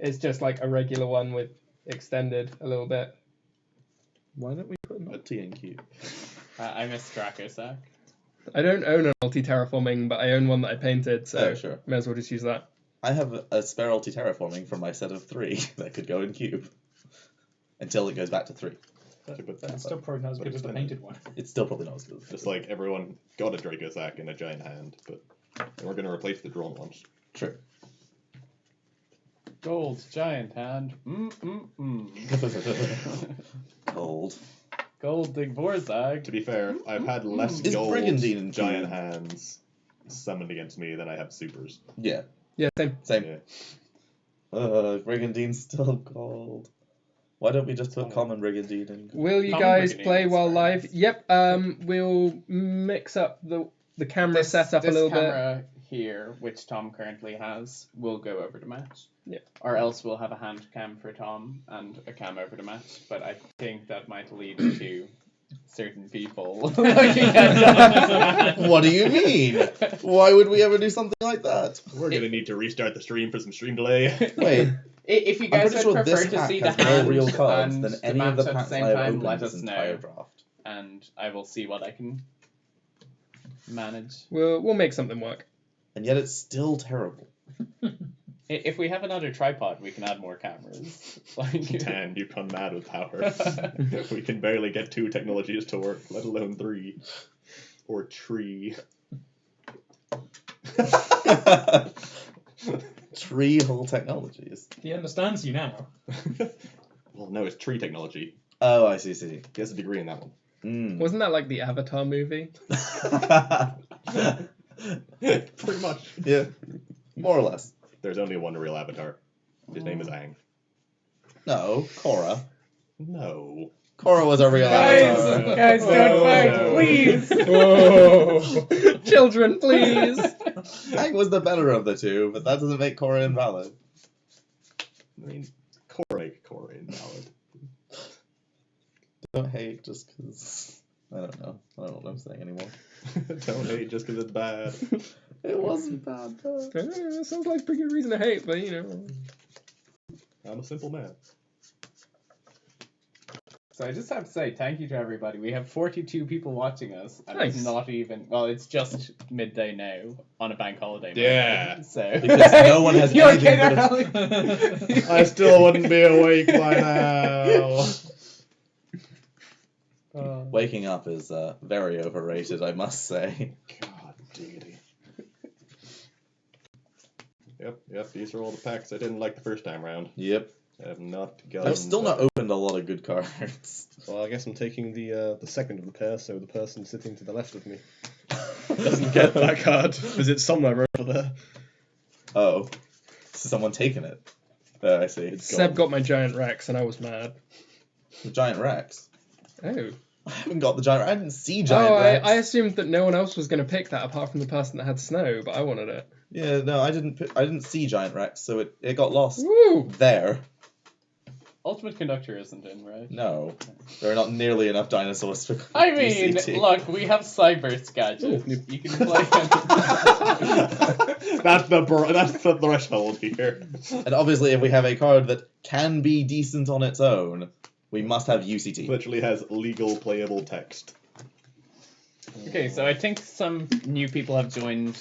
It's just like a regular one with extended a little bit. Why don't we put a TNQ? I missed Dracosac. I don't own an multi terraforming, but I own one that I painted, so Oh, sure. may as well just use that. I have a spare ulti terraforming from my set of 3 that could go in cube until it goes back to 3. That's still probably not as good as the painted one. It's still probably not as good. Just like everyone got a Dracosac in a giant hand, but we're going to replace the drawn ones. True. Gold giant hand. Gold. Gold Digvorzag. To be fair, I've had less Is gold Brigandine in giant cube? hands summoned against me than I have supers. Yeah. Yeah, same. Same. Yeah. Brigandine's still gold. Why don't we just put common Brigandine in? Will you Common guys Brigandine play is while very live? nice. Yep. We'll mix up the camera setup a little bit. This camera here, which Tom currently has, will go over to Matt. Yeah. Or else we'll have a hand cam for Tom and a cam over to Matt. But I think that might lead to certain people looking at Tom. What do you mean? Why would we ever do something like that? We're going to need to restart the stream for some stream delay. Wait, If you I'm guys pretty would sure prefer this to pack see the has more hand real cards and than the any of the match at packs the I same have time, opened let this us entire know, draft. and I will see what I can manage. We'll make something work. And yet it's still terrible. If we have another tripod, we can add more cameras. Like, Dan, you've gone mad with power. We can barely get 2 technologies to work, let alone 3. Or tree. Tree hole technologies. He understands you now. Well, no, it's tree technology. Oh, I see. He has a degree in that one. Mm. Wasn't that like the Avatar movie? Pretty much. Yeah, more or less. There's only one real avatar. His name is Aang. No, Korra. No. Korra was a real avatar. Guys, don't fight, no. please. Whoa. Children, please. Aang was the better of the two, but that doesn't make Korra invalid. I mean, Korra invalid. Don't hate just because. I don't know. I don't know what I'm saying anymore. Don't hate just because it's bad. It wasn't bad though. Sounds like a pretty good reason to hate, but you know. I'm a simple man. So I just have to say thank you to everybody. We have 42 people watching us, and Nice. it's not even, well, it's just midday now on a bank holiday. Yeah. Monday, so Because no one has You're anything kidding, but Ellie. I still wouldn't be awake by now. Waking up is very overrated, I must say. God diggity. Yep, these are all the packs I didn't like the first time round. Yep. I have not got. I've still not opened a lot of good cards. Well, I guess I'm taking the second of the pair, so the person sitting to the left of me doesn't get that card because it's somewhere over there. Oh. Someone taken it. Oh, I see. It's Seb gone. got my giant Rex and I was mad. The Giant Rex. Oh. I haven't got the Giant Rex. I didn't see Giant Rex. I assumed that no one else was going to pick that apart from the person that had snow, but I wanted it. Yeah, no, I didn't see Giant Rex, so it got lost Woo! there. Ultimate Conductor isn't in, right? No, there are not nearly enough dinosaurs for I mean, DCT. look, we have Cyber's gadgets. You can play. That's the threshold here. And obviously, if we have a card that can be decent on its own, we must have UCT. Literally has legal playable text. Okay, so I think some new people have joined.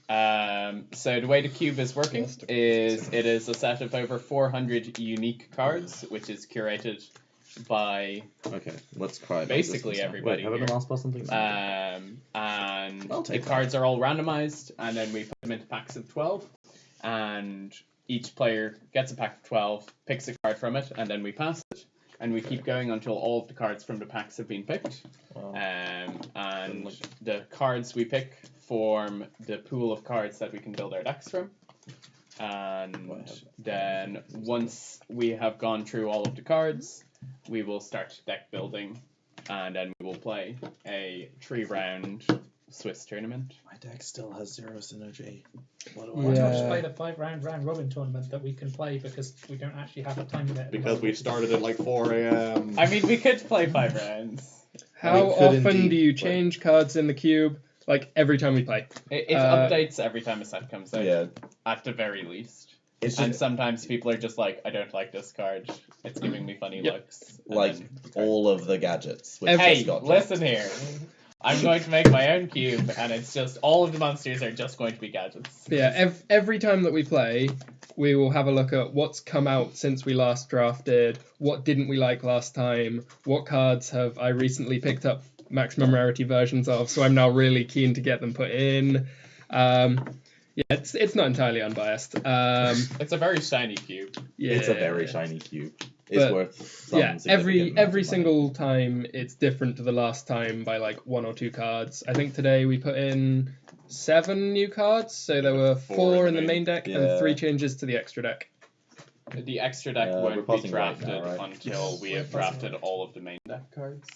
So the way the cube is working is it is a set of over 400 unique cards, which is curated by Okay, let's cry. basically everybody. Wait, have I been asked about something? And I'll the take that. cards are all randomized, and then we put them into packs of 12, and each player gets a pack of 12, picks a card from it, and then we pass it, and we keep going until all of the cards from the packs have been picked. And the cards we pick form the pool of cards that we can build our decks from. And then once we have gone through all of the cards, we will start deck building, and then we will play a 3-round Swiss tournament. My deck still has 0 synergy. What do Why not just Yeah. play the 5-round robin tournament that we can play because we don't actually have a time limit? Because we started at like 4 a.m. I mean, we could play 5 rounds. How We could often indeed do you play. change cards in the cube? Like, every time we play. It Uh, updates every time a set comes out, Yeah, at the very least. it's And just sometimes people are just like, I don't like this card. It's giving me funny Yep. looks. And like then the card- all of the gadgets. Which Hey, just got listen here. I'm going to make my own cube, and it's just all of the monsters are just going to be gadgets. But yeah, every time that we play, we will have a look at what's come out since we last drafted, what didn't we like last time, what cards have I recently picked up maximum rarity versions of, so I'm now really keen to get them put in. Yeah, it's not entirely unbiased. It's a very shiny cube. Yeah. It's a very shiny cube. It's But, worth some Yeah, significant amount of every money. single time it's different to the last time by like 1 or 2 cards. I think today we put in 7 new cards, so there were 4 in the main deck Yeah. and 3 changes to the extra deck. The extra deck we're won't be passing right drafted now, right? until we have drafted all of the main deck cards.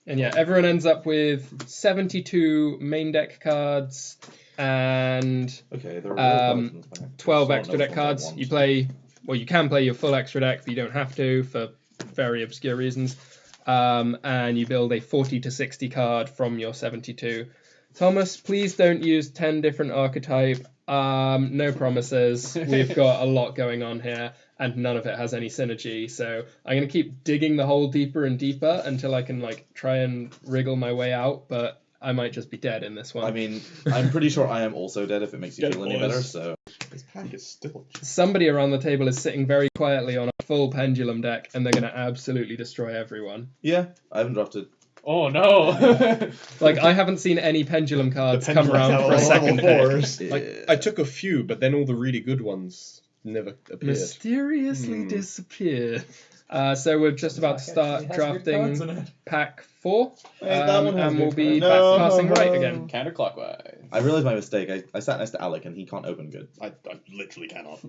And yeah, everyone ends up with 72 main deck cards and Okay, there are 12 extra deck cards. You can play your full extra deck, but you don't have to for very obscure reasons. And you build a 40 to 60 card from your 72. Thomas, please don't use 10 different archetype. No promises. We've got a lot going on here, and none of it has any synergy. So I'm gonna keep digging the hole deeper and deeper until I can like try and wriggle my way out. But I might just be dead in this one. I mean, I'm pretty sure I am also dead if it makes you Dead feel any boys. better, so... This pack is still. Somebody around the table is sitting very quietly on a full pendulum deck, and they're gonna absolutely destroy everyone. Yeah, I haven't drafted. Oh no! Like, I haven't seen any pendulum cards come pendulums around have for a all second level deck. 4s. Like, I took a few, but then all the really good ones never appeared. Mysteriously disappeared. So we're just about to start drafting pack 4, that one has and we'll good be cards. back passing right No. again. Counterclockwise. I realized my mistake. I sat next to Alec and he can't open good. I literally cannot.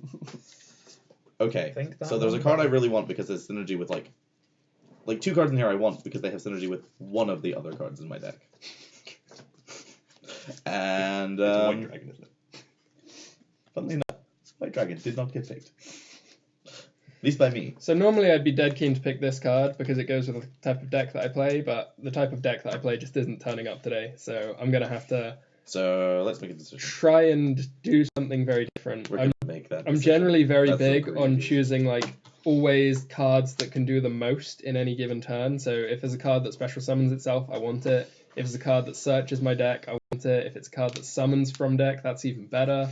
Okay, Think that so there's a one card I better. really want because there's synergy with like 2 cards in here I want because they have synergy with one of the other cards in my deck. And It's a white dragon, isn't it? funnily enough, White Dragon did not get picked. At least by me. So normally I'd be dead keen to pick this card because it goes with the type of deck that I play, but the type of deck that I play just isn't turning up today. So I'm going to have to So let's make a decision. try and do something very different. We're gonna make that. I'm decision. generally very That's big so on creepy. choosing like always cards that can do the most in any given turn. So if there's a card that special summons itself, I want it. If it's a card that searches my deck, I want it. If it's a card that summons from deck, that's even better.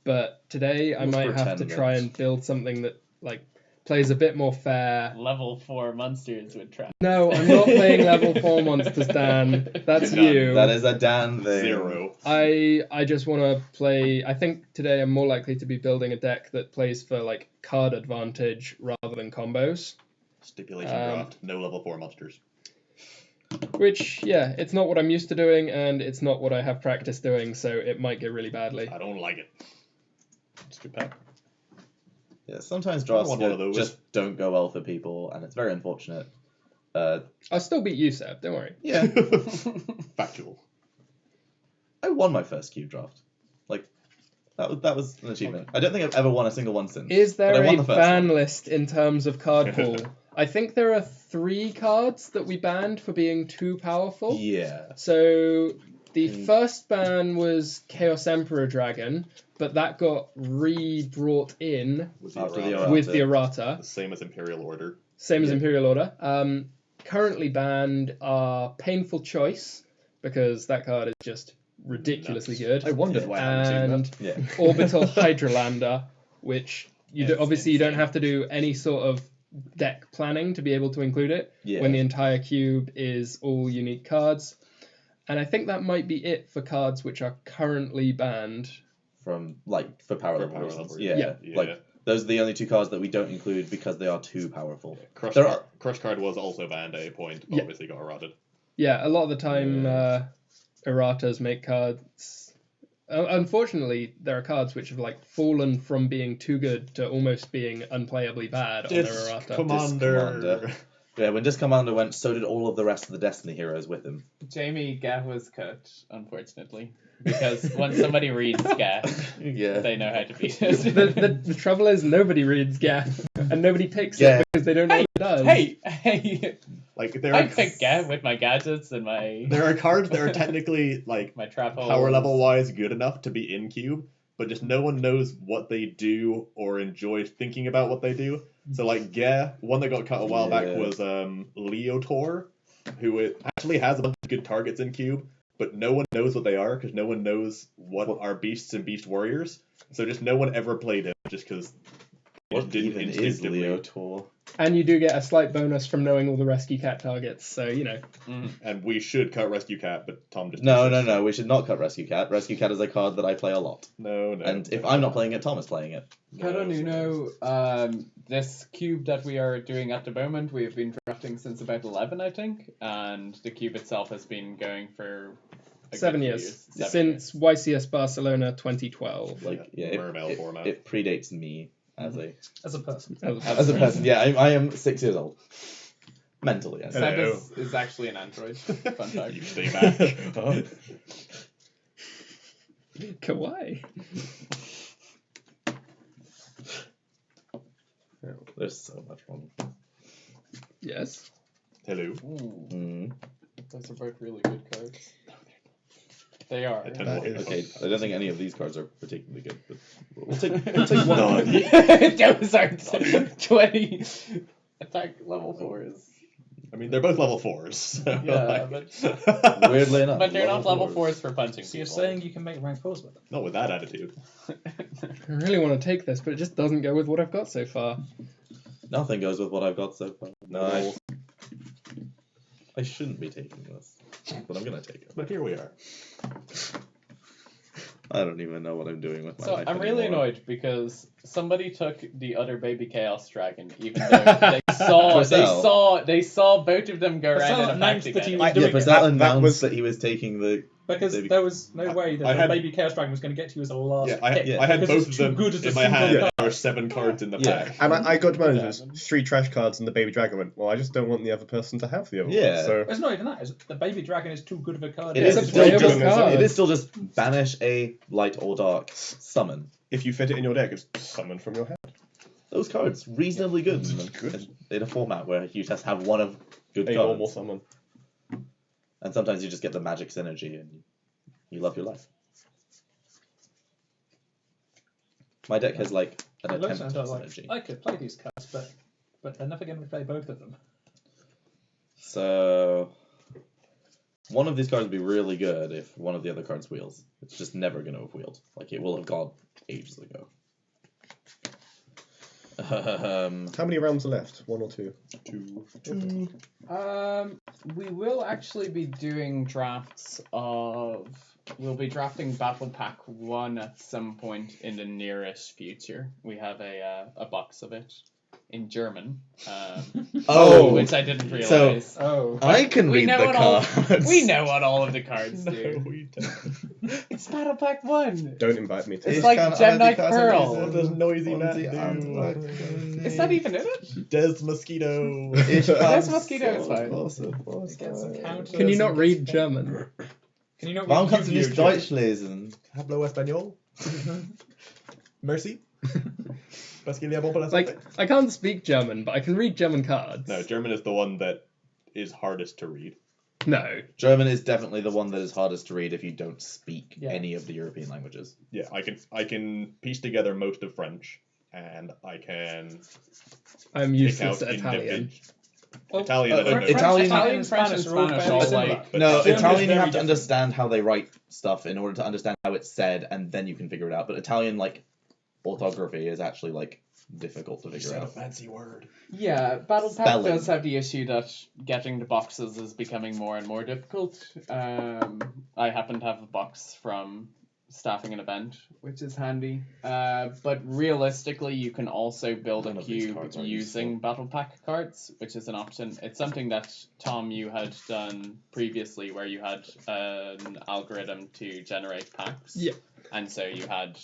But today I Let's might have to pretend try that- and build something that like plays a bit more fair. Level 4 monsters with trap. No, I'm not playing level 4 monsters, Dan. That's None. you. That is a Dan thing. 0. I just want to play. I think today I'm more likely to be building a deck that plays for like card advantage rather than combos. Stipulation draft. No level 4 monsters. Which, yeah, it's not what I'm used to doing, and it's not what I have practice doing, so it might go really badly. I don't like it. It's a good pack. Yeah, sometimes I drafts want one of those. just don't go well for people, and it's very unfortunate. I'll still beat you, Seb. Don't worry. Yeah, Factual. I won my first cube draft. Like, that was an achievement. I don't think I've ever won a single one since. Is but I there won a the first ban one. list in terms of card pool? I think there are 3 cards that we banned for being too powerful. Yeah. So the first ban was Chaos Emperor Dragon, but that got re-brought in After the errata. with the errata. The same as Imperial Order. Same as Yeah. Imperial Order. Currently banned are Painful Choice, because that card is just ridiculously Nuts. good. I wondered why I hadn't seen And that. Yeah. Orbital Hydrolander, which It's obviously you don't insane. have to do any sort of deck planning to be able to include it Yeah. when the entire cube is all unique cards. And I think that might be it for cards which are currently banned. From, like, for power For level power reasons. level, Yeah. yeah. Like, those are the only 2 cards that we don't include because they are too powerful. Crush, There card, are- Crush card was also banned at a point, but Yeah. obviously got errated. Yeah, a lot of the time Yeah. erratas make cards. Unfortunately, there are cards which have like fallen from being too good to almost being unplayably bad on their errata. Commander. Yeah, when Disc Commander went, so did all of the rest of the Destiny heroes with him. Jamie Gav was cut, unfortunately. Because when somebody reads Gav, Yeah. they know how to beat it. The trouble is nobody reads Gaff and nobody picks Yeah. it because they don't know what it does. Hey! Like there I are pick Gav with my gadgets and my there are cards that are technically like my trap holes. power level wise good enough to be in cube, but just no one knows what they do or enjoys thinking about what they do. So like one that got cut a while back Yeah. was Leotor, who actually has a bunch of good targets in cube, but no one knows what they are because no one knows what are beasts and beast warriors. So just no one ever played him just because What didn't even is instinctively. Leotor? And you do get a slight bonus from knowing all the rescue cat targets, so you know. And we should cut Rescue Cat, but Tom just No, we should not cut Rescue Cat. Rescue Cat is a card that I play a lot. No. And if I'm not playing it, Tom is playing it. This cube that we are doing at the moment, we've been drafting since about 11, I think, and the cube itself has been going for a 7 good few years. 7 Since YCS Barcelona 2012. Like, yeah, Mermail format. it predates me as a person. as a person. Yeah, I am 6 years old. Mentally, I Seb say. Hello. is actually an android. Fun fact. You stay back. Kawaii. There's so much wrong. Yes. Hello. Ooh, Mm. those are both really good cards. They are. I tend to like Okay, I don't think any of these cards are particularly good, but we'll take one. Those are 20 attack level 4s. I mean, they're both level 4s. So Yeah, like- Weirdly enough. But they're not level fours. 4s for punching So you're people. saying you can make rank 4s with them? Not with that attitude. I really want to take this, but it just doesn't go with what I've got so far. Nothing goes with what I've got so far. No. I shouldn't be taking this, but I'm gonna take it. But here we are. I don't even know what I'm doing with my So life I'm really anymore. annoyed because somebody took the other baby chaos dragon, even though they saw both of them go around Priscilla in a pack announced that he together. was Yeah, doing Priscilla that announced was- that he was taking the. Because Baby- there was no way that I the had- baby Chaos Dragon was going to get to you as a last Yeah, I pick. had because both it's of too them good as a in my single hand. card. There are 7 cards in the Yeah. pack. And I got to my there's 3 trash cards and the baby dragon went, well, I just don't want the other person to have the other Yeah. one. So It's not even that. It's the baby dragon is too good of a card. It It's is a still playable just. card. It is still just banish a light or dark summon. if you fit it in your deck, it's summoned from your hand. Those cards reasonably good. Good. In a format where you just have one of good A cards, normal summon. and sometimes you just get the magic synergy and you love your life. My deck has like an I looked attempt at it and I was synergy. like, I could play these cards, but they're never going to play both of them. So one of these cards would be really good if one of the other cards wheels. It's just never going to have wheeled. Like it will have gone ages ago. How many rounds are left? 1 or 2? 2. We will actually be doing drafts of. We'll be drafting Battle Pack 1 at some point in the nearest future. We have a box of it in German. Oh, which I didn't realize. Oh. I can we read know the what all cards. we know what all of the cards do. we don't. It's Battle Pack 1. Don't invite me to It's it. like Gem Knight Pearl. What does Noisy Matt do? Is that even in it? Des Mosquito. This mosquito is fine. Get some counters Can you not and read get- German? Can you not Warum read kannst du Yu-Gi-Oh! nicht Deutsch lesen? Hablo español. Merci. Parce qu'il y a bon pour la Like, santé. I can't speak German, but I can read German cards. No, German is the one that is hardest to read. No. German is definitely the one that is hardest to read if you don't speak Yeah. any of the European languages. Yeah, I can piece together most of French, and I can I'm pick useless out at Italian. Italian, I don't know. Italian- French, and Spanish all like. But No, German is Italian you very have to different. understand how they write stuff in order to understand how it's said, and then you can figure it out. But Italian, like, orthography is actually, like, difficult to figure out. fancy word. Yeah, Battle Pack Spelling. does have the issue that getting the boxes is becoming more and more difficult. I happen to have a box from staffing an event, which is handy. But realistically, you can also build None a of these cube cards are using useful. Battle Pack cards, which is an option. It's something that, Tom, you had done previously, where you had an algorithm to generate packs. Yeah. And so you had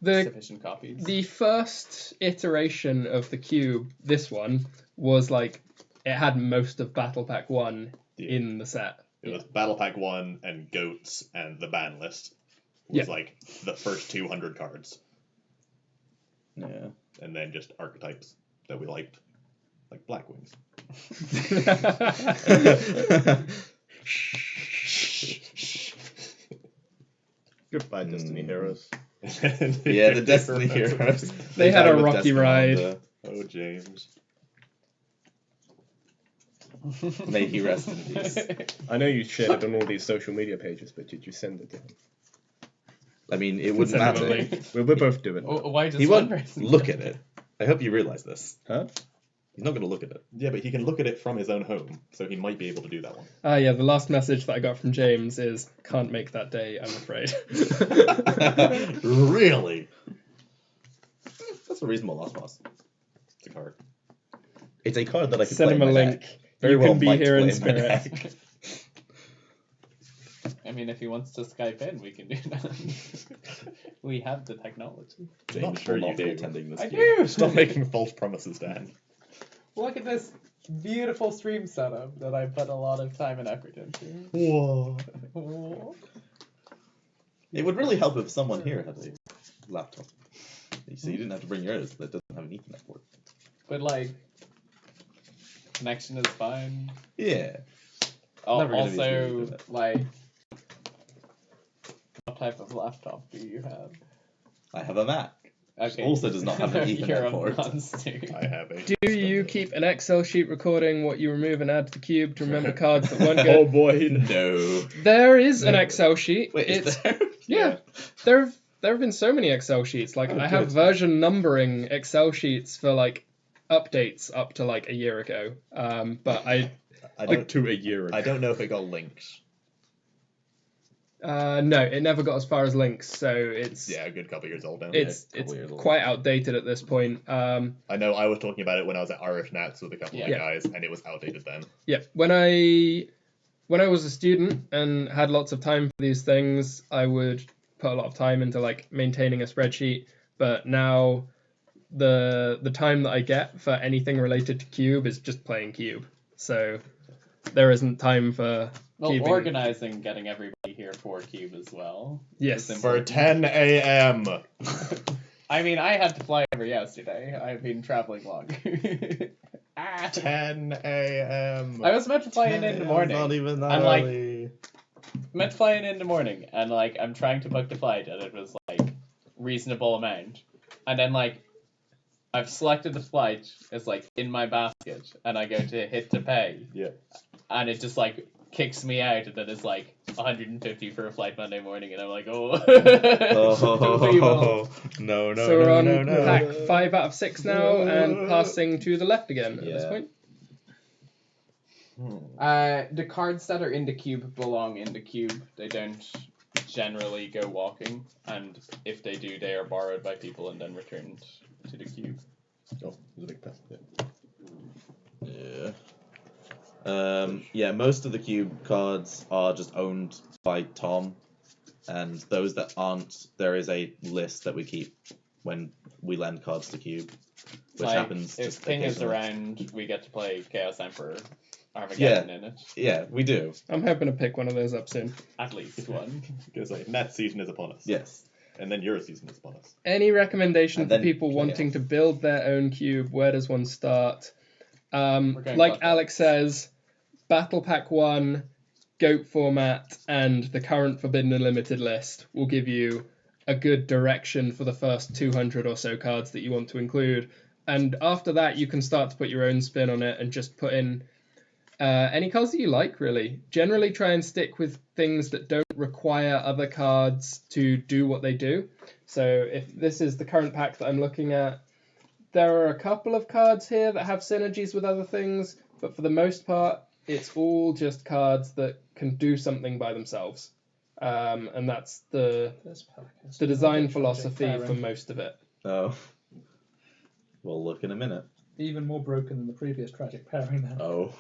The sufficient copies. the first iteration of the cube, this one, was like it had most of Battle Pack 1 Yeah. in the set. It was Battle Pack 1 and Goats and the ban list was Yeah. like the first 200 cards. Yeah. And then just archetypes that we liked, like Blackwings. Goodbye, Destiny Heroes. Yeah, the Destiny Heroes. They had died a with rocky Destiny ride. on Oh, James. May he rest in peace. I know you shared it on all these social media pages, but did you send it to him? I mean, it wouldn't Send him a matter. link. We're both doing it. Oh, why does He one won't person look at it. I hope you realize this. Huh? He's not going to look at it. Yeah, but he can look at it from his own home, so he might be able to do that one. Yeah, the last message that I got from James is, can't make that day, I'm afraid. Really? That's a reasonable last pass. It's a card. It's a card that I could Send play him in a my link. deck. Very You well can be might here in play my spirit. deck. I mean, if he wants to Skype in, we can do that. We have the technology. James Not sure will not you be do. attending this I game. do! Stop making false promises, Dan. Look at this beautiful stream setup that I put a lot of time and effort into. Whoa. It would really help if someone here had a laptop. So you didn't have to bring yours that doesn't have an Ethernet port. But, like, connection is fine. Yeah. Oh, Never gonna be also, smooth, like, what type of laptop do you have? I have a Mac. Okay. Also does not have an You're Ethernet a port. monster. I have a. Do you keep an Excel sheet recording what you remove and add to the cube to remember cards that weren't Oh good? boy. No. There is an Excel sheet. Wait, it's is there? Yeah, there have been so many Excel sheets. Like, Oh, I have good. version numbering Excel sheets for like updates up to like a year ago. But I Like don't. to a year ago. I don't know if it got linked. no, it never got as far as links, so it's Yeah, a good couple years old now. it's Yeah, couple years old. quite outdated at this point. I know I was talking about it when I was at Irish Nats with a couple of Yeah. guys, and it was outdated then. Yeah, when I was a student and had lots of time for these things, I would put a lot of time into like maintaining a spreadsheet. But now, the time that I get for anything related to Cube is just playing Cube. So there isn't time for Well, keeping... organizing, getting everybody here for Cube as well. Yes. is For important. 10 a.m. I mean, I had to fly over yesterday. I've been traveling long. 10 a.m. I was meant to fly in the morning. Not even that I'm like- early. Meant to fly in the morning, and like I'm trying to book the flight, and it was like reasonable amount. and then like I've selected the flight. It's like in my basket, and I go to hit to pay. Yeah. And it just like kicks me out, and then it's like 150 for a flight Monday morning, and I'm like, oh. Oh, no, no, So we're no, on no, no. pack 5 out of 6 now, and passing to the left again at this Yeah. point. The cards that are in the cube belong in the cube. They don't generally go walking, and if they do, they are borrowed by people and then returned to the cube. Oh, there's a big pass. Yeah. Yeah, most of the cube cards are just owned by Tom, and those that aren't, there is a list that we keep when we lend cards to cube, which Like, happens if just King is occasionally. around, we get to play Chaos Emperor Armageddon in it. Yeah, we do. I'm hoping to pick one of those up soon. At least one. Because like Nat's season is upon us. Yes. And then your season is upon us. Any recommendation And for then people wanting to build their own cube? Where does one start? going Like back Alex says, Battle Pack 1, GOAT format, and the current Forbidden Unlimited list will give you a good direction for the first 200 or so cards that you want to include. And after that, you can start to put your own spin on it and just put in any cards that you like, really. Generally try and stick with things that don't require other cards to do what they do. So if this is the current pack that I'm looking at, there are a couple of cards here that have synergies with other things, but for the most part, it's all just cards that can do something by themselves. And that's the design philosophy for most of it. Oh. We'll look in a minute. Even more broken than the previous tragic pairing then. Oh.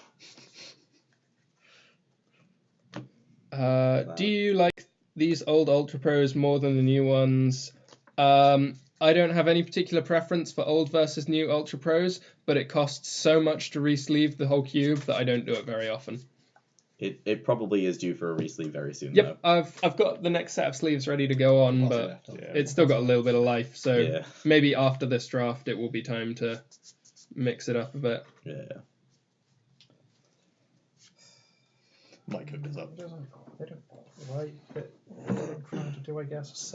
Do you like these old Ultra Pros more than the new ones? I don't have any particular preference for old versus new Ultra Pros, but it costs so much to re-sleeve the whole cube that I don't do it very often. It probably is due for a re-sleeve very soon, Yep, though. I've got the next set of sleeves ready to go on, but it's still got a little bit of life, so Yeah. maybe after this draft it will be time to mix it up a bit. Yeah. Mike hooked us up. They don't right, but what I'm trying to do, I guess.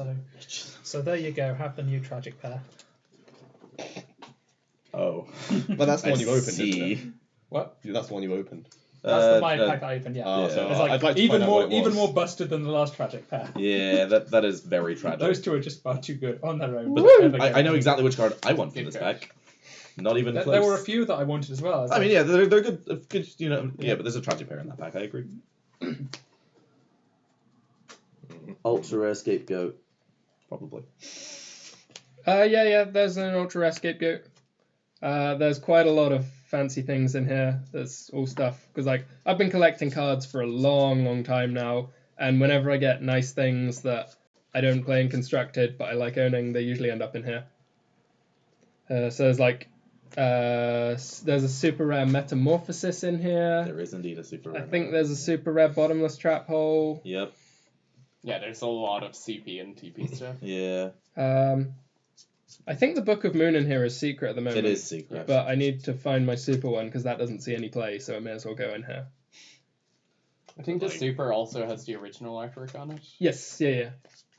So there you go. Have the new tragic pair. Oh. But that's the one you've opened, see. isn't it? What? Yeah, that's the one you opened. That's the my pack that I opened. Yeah. So It's like, I'd like to even find out more, what it even was. more busted than the last tragic pair. Yeah, that is very tragic. Those two are just far too good on their own. But But I know exactly which card I want from Good this card. pack. Not even close. There were a few that I wanted as well. I mean, yeah, they're good, you know. Yeah, but there's a tragic pair in that pack. I agree. Ultra rare scapegoat, probably. Yeah, there's an Ultra Rare Scapegoat. There's quite a lot of fancy things in here. There's all stuff, because like I've been collecting cards for a long time now, and whenever I get nice things that I don't play in Constructed, but I like owning, they usually end up in here. So there's like, there's a super rare Metamorphosis in here. There is indeed a super rare. I think there's a super rare Bottomless Trap Hole. Yep. Yeah, there's a lot of CP and TP stuff. Yeah. I think the Book of Moon in here is secret at the moment. It is secret. But I need to find my super one because that doesn't see any play, so I may as well go in here. I think the super also has the original artwork on it. Yes, yeah.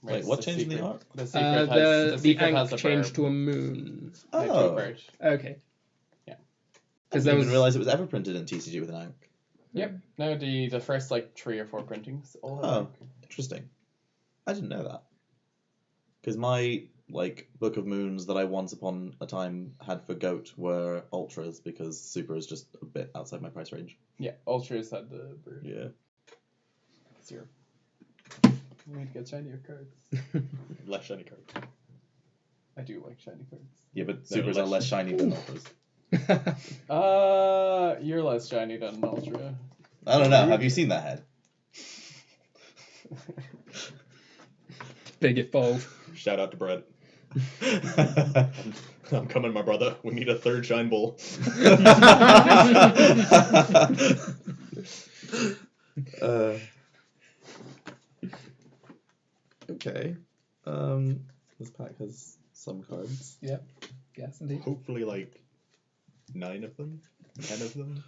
Wait, what changed in the art? The secret has, The secret has Ankh a changed bird. to a moon. No, to a Oh. bird. Okay. Yeah. I Because didn't there even was realize it was ever printed in TCG with an Ankh. Yep. No, the first like 3 or 4 printings. All of Oh, them. interesting. I didn't know that. Because my Book of Moons that I once upon a time had for Goat were ultras because super is just a bit outside my price range. Yeah, Ultras had the bird. Yeah. Zero. We need to get shinier cards. Less shiny cards. I do like shiny cards. Yeah, but They're supers are less shiny than ultras. You're less shiny than an Ultra. I don't know. Have you seen that head? big if bold. Shout out to Brett. I'm coming, my brother. We need a third shine bull. Okay. This pack has some cards. Yep. Yes, indeed. Hopefully, like 9 of them, 10 of them.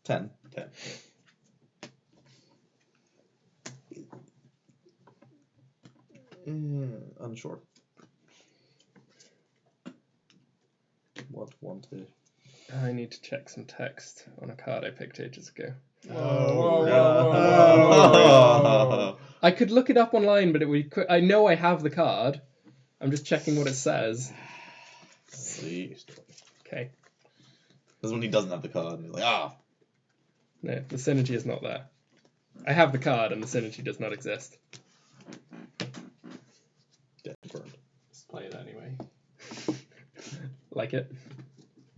10. 10. Unsure. wanted. I need to check some text on a card I picked ages ago. I could look it up online, but it would. I know I have the card. I'm just checking what it says. See? Okay. Because when he doesn't have the card, he's like, ah! No, the synergy is not there. I have the card, and the synergy does not exist. Dead confirmed. Just play it anyway. Like it?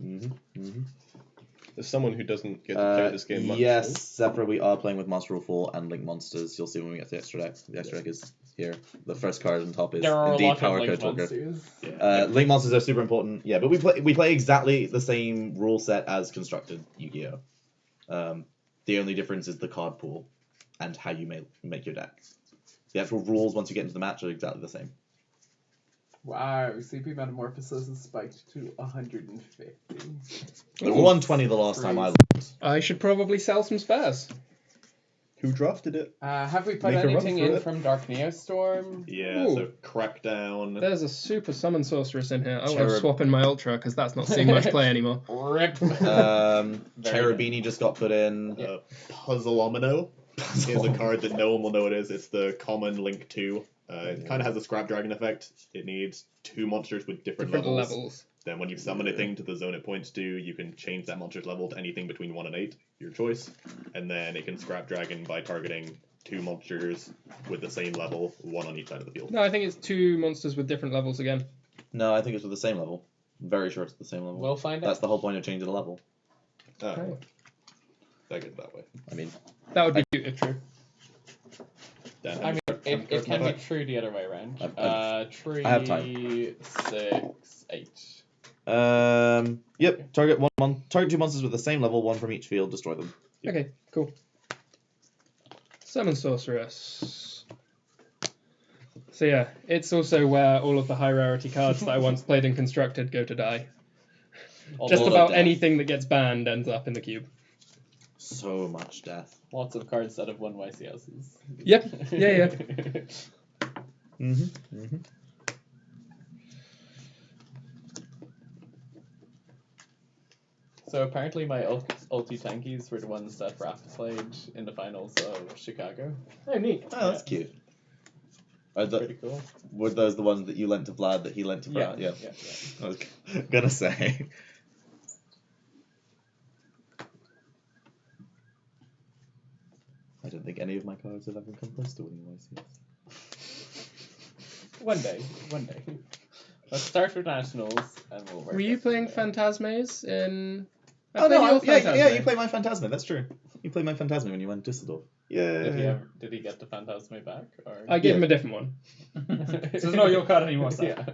There's someone who doesn't get to play this game much. Yes, separate. We are playing with Monster Rule 4 and Link Monsters. You'll see when we get to the extra deck. The extra deck is here. The first card on top is There are a indeed lot Power of Code Link Talker. monsters. Link Monsters are super important. Yeah, but we play exactly the same rule set as constructed Yu-Gi-Oh. The only difference is the card pool and how you make your deck. The actual rules once you get into the match are exactly the same. Wow, CP Metamorphosis is spiked to 150. They were 120 the last time I looked. I should probably sell some spares. Who drafted it? Have we put Make a run anything for in it. from Dark Neostorm? Yeah, Ooh. so Crackdown. There's a super summon sorceress in here. I want to Cherub. swap in my ultra because that's not seeing much play anymore. Rip. Cherubini just got put in. Puzzleomino is a card that no one will know it is. It's the common Link 2. It kind of has a Scrap Dragon effect. It needs 2 monsters with different levels. Then when you summon a thing to the zone it points to, you can change that monster's level to anything between 1 and 8, your choice. And then it can Scrap Dragon by targeting 2 monsters with the same level, 1 on each side of the field. No, I think it's 2 monsters with different levels again. No, I think it's with the same level. I'm very sure it's the same level. We'll find That's out. the whole point of changing the level. Oh, Okay. I get it that way. I mean, That would be cute if true. Dan, I mean, it cards can in my be back? true the other way around. I have time. 6, 8. Yep. Target target 2 monsters with the same level, 1 from each field. Destroy them. Okay, cool. Summon sorceress. So yeah, it's also where all of the high rarity cards that I once played in Constructed go to die. Just All about of death. anything that gets banned ends up in the cube. So much death. Lots of cards that have won YCSs. Yep. Yeah. So apparently my ulti tankies were the ones that Raph played in the finals of Chicago. Oh, neat. Oh, that's cute. Pretty cool. Were those the ones that you lent to Vlad that he lent to Vlad? Yeah. I was gonna say. I don't think any of my cards have ever come close to winning YCS. One day. Let's start with nationals and we'll work. Were you up playing from there. Phantasmes in... Oh no! played your Yeah, you Phantasme. played my Phantasma. That's true. You played my Phantasma when you went to Düsseldorf. Yeah. Did he get the Phantasme back? Or? I gave him a different one. So it's not your card anymore, so. Yeah.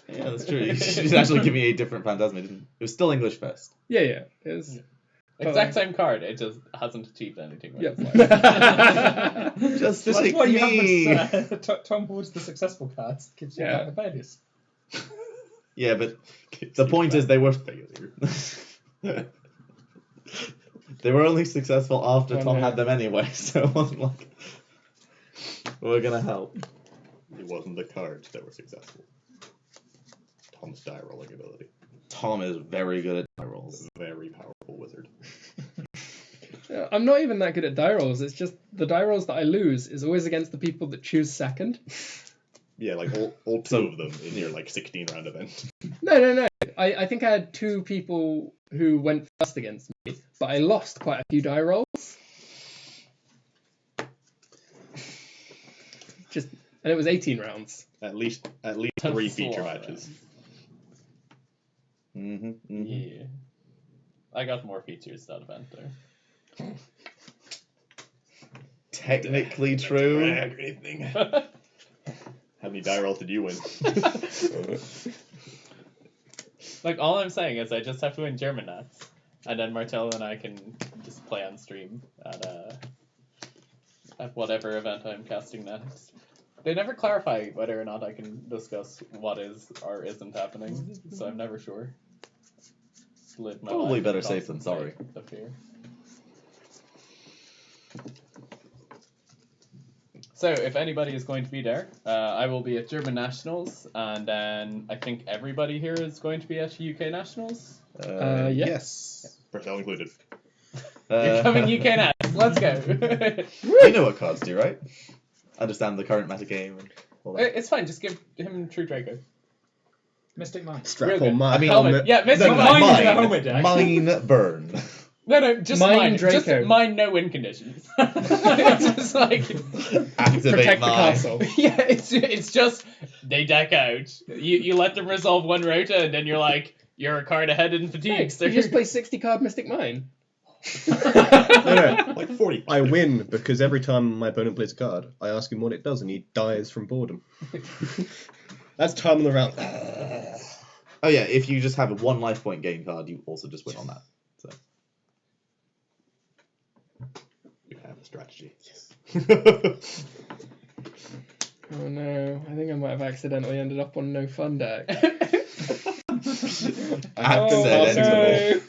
Yeah, that's true. You should actually give me a different Phantasma, didn't you? It was still English Fest. Yeah. It was... Exact same card, it just hasn't achieved anything. With Yep. it. Just This like is why you me. have Tom Ward's the successful cards. Gives you Yeah. the failures. Yeah, but the point is they were they were only successful after Tom had them anyway, so it wasn't like we're gonna help. It wasn't the cards that were successful. Tom's die rolling ability. Tom is very good at die rolls. Very powerful wizard. I'm not even that good at die rolls. It's just the die rolls that I lose is always against the people that choose second. Yeah, like all 2 of them in your like 16 round event. No. I think I had 2 people who went first against me, but I lost quite a few die rolls. And it was 18 rounds. At least 3 feature matches. Yeah. I got more features that event though. Technically true. Anything. How many die rolls did you win? Like all I'm saying is I just have to win German Nats, and then Martello and I can just play on stream at whatever event I'm casting next. They never clarify whether or not I can discuss what is or isn't happening, so I'm never sure. Live my Probably life better in safe than constant sorry. state of fear. So, if anybody is going to be there, I will be at German Nationals, and then I think everybody here is going to be at UK Nationals, Yes. Personnel included. You're coming, you can ask. Let's go. You know what cards do, right? Understand the current metagame and all that. It's fine. Just give him True Draco. Mystic Mind. Strap Real good. on my Helmet. helmet. Yeah, Mystic No, Mine is mine. the helmet deck. Mine burn. No, just Mine mine. Draco. Just mine, no win conditions. It's just like, Activate Protect the mine. castle. yeah, it's just they deck out. You let them resolve one rota, and then you're like, you're a card ahead in fatigue. Hey, So you just play 60 card Mystic Mine. No, Like 40. I win because every time my opponent plays a card, I ask him what it does, and he dies from boredom. That's time on the round. Oh yeah, if you just have a 1 life point gain card, you also just win on that. So You have a strategy. Oh no, I think I might have accidentally ended up on no fun deck. Accidentally.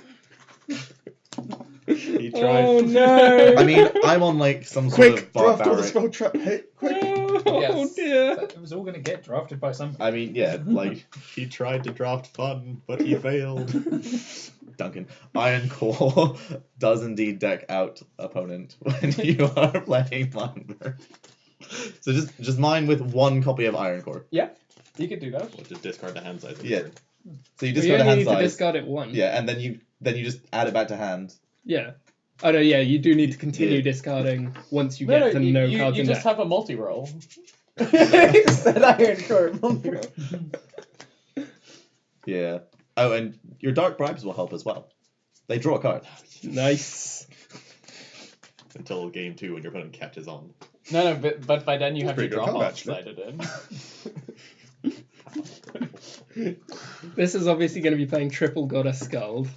He tried. Oh no! I mean, I'm on like some sort Quick, of draft all the barbaric. spell trap. Hey, quick. Oh Yes. dear. It was all going to get drafted by somebody. I mean, yeah, like He tried to draft fun, but he failed. Duncan, Iron Core does indeed deck out opponent when you are playing Mineburn. So just mine with 1 copy of Iron Core. yeah, you could do that. Well, just discard the hand size. Yeah. So you Well, just you go to only hand need to size. discard it once. Yeah, and then you just add it back to hand. Yeah. Oh no, yeah, you do need to continue Yeah. discarding once you get to no cards you in just deck. have a multi-roll. Said Iron Core multi-roll. Yeah. Oh, and your Dark Bribes will help as well. They draw a card. Nice. Until game 2 when your opponent catches on. No, but by then you have your pretty good drop combat, off slided in. This is obviously going to be playing triple Goddess Skald.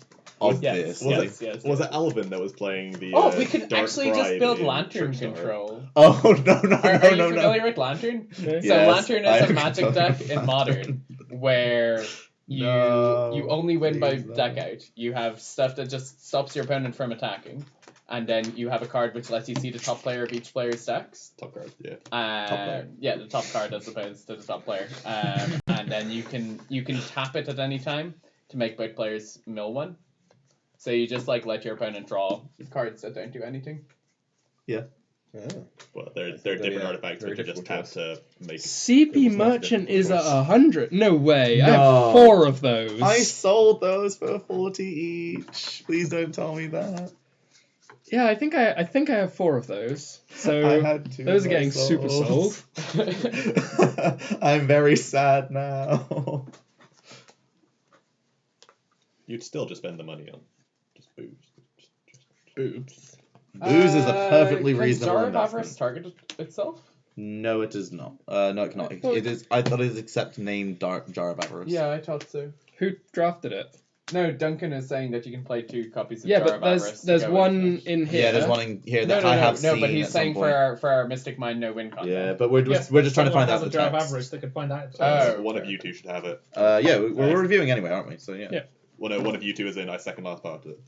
Obvious. Yes. Was it Alvin that was playing the? Oh, we could Dark actually just Bribe build in Lantern Trickstar? Control. Oh no Are you familiar with Lantern? Okay. So Yes, Lantern is a Iron magic Core. deck in Modern where you No, you only win by please no. deck out. You have stuff that just stops your opponent from attacking, and then you have a card which lets you see the top player of each player's decks. Top card, yeah. player. Yeah, the top card as opposed to the top player. And then you can tap it at any time to make both players mill 1. So you just like let your opponent draw cards that don't do anything. Well, they're different artifacts, very but you just difficult have to make. CP It was not Merchant difficult is at choice. 100. No way. I No. have 4 of those. I sold those for 40 each. Please don't tell me that. Yeah, I think I have 4 of those. So I had 2. those are getting super sold. I'm very sad now. You'd still just spend the money on just booze. Boobs. Booze is a perfectly can reasonable Jar of Avarice investment. target itself? No, it is not. No, it cannot. I thought- It is. I thought it is except named Dark Jar of Avarice. Yeah, I thought so. Who drafted it? No, Duncan is saying that you can play 2 copies of Yeah, Jar but of Avarice. there's to go one with it. in here. Yeah, there's one in here that No, I have no, seen but he's at saying some for point. our Mystic Mind no win content. Yeah, but we're just Yes, we're just trying to someone find out has the a Jar of text. Avarice that could find out. Oh. One of you two should have it. Yeah, we're reviewing anyway, aren't we? So yeah. Yeah. Well, no, one of you two is in our second last part of it.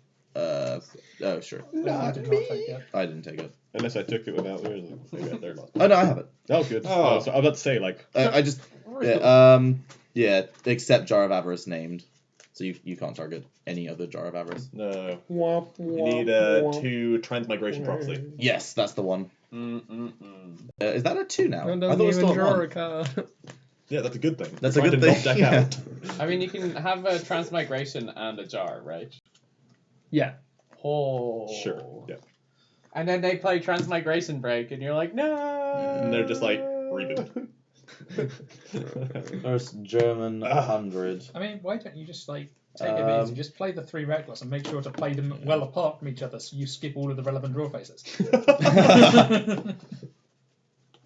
Oh sure. I did not take it. I didn't take it. Unless I took it without maybe at their last. Oh no, I have it. Oh, good. Oh. So I was about to say, like, I just yeah, except Jar of Avarice named, so you can't target any other Jar of Avarice. no. Womp, You need womp, 2 transmigration prophecy. Yes, that's the one. Is that a 2 now? One I doesn't thought it was even still a draw 1. a card. Yeah, that's a good thing. That's You're a good trying thing. to not deck Yeah. out. I mean, you can have a transmigration and a jar, right? Yeah. Oh. Sure. Yeah. And then they play transmigration break, and you're like, no. And they're just like reboot. First German 100. I mean, why don't you just like take it easy? Just play the 3 reckless and make sure to play them well apart from each other, so you skip all of the relevant draw phases.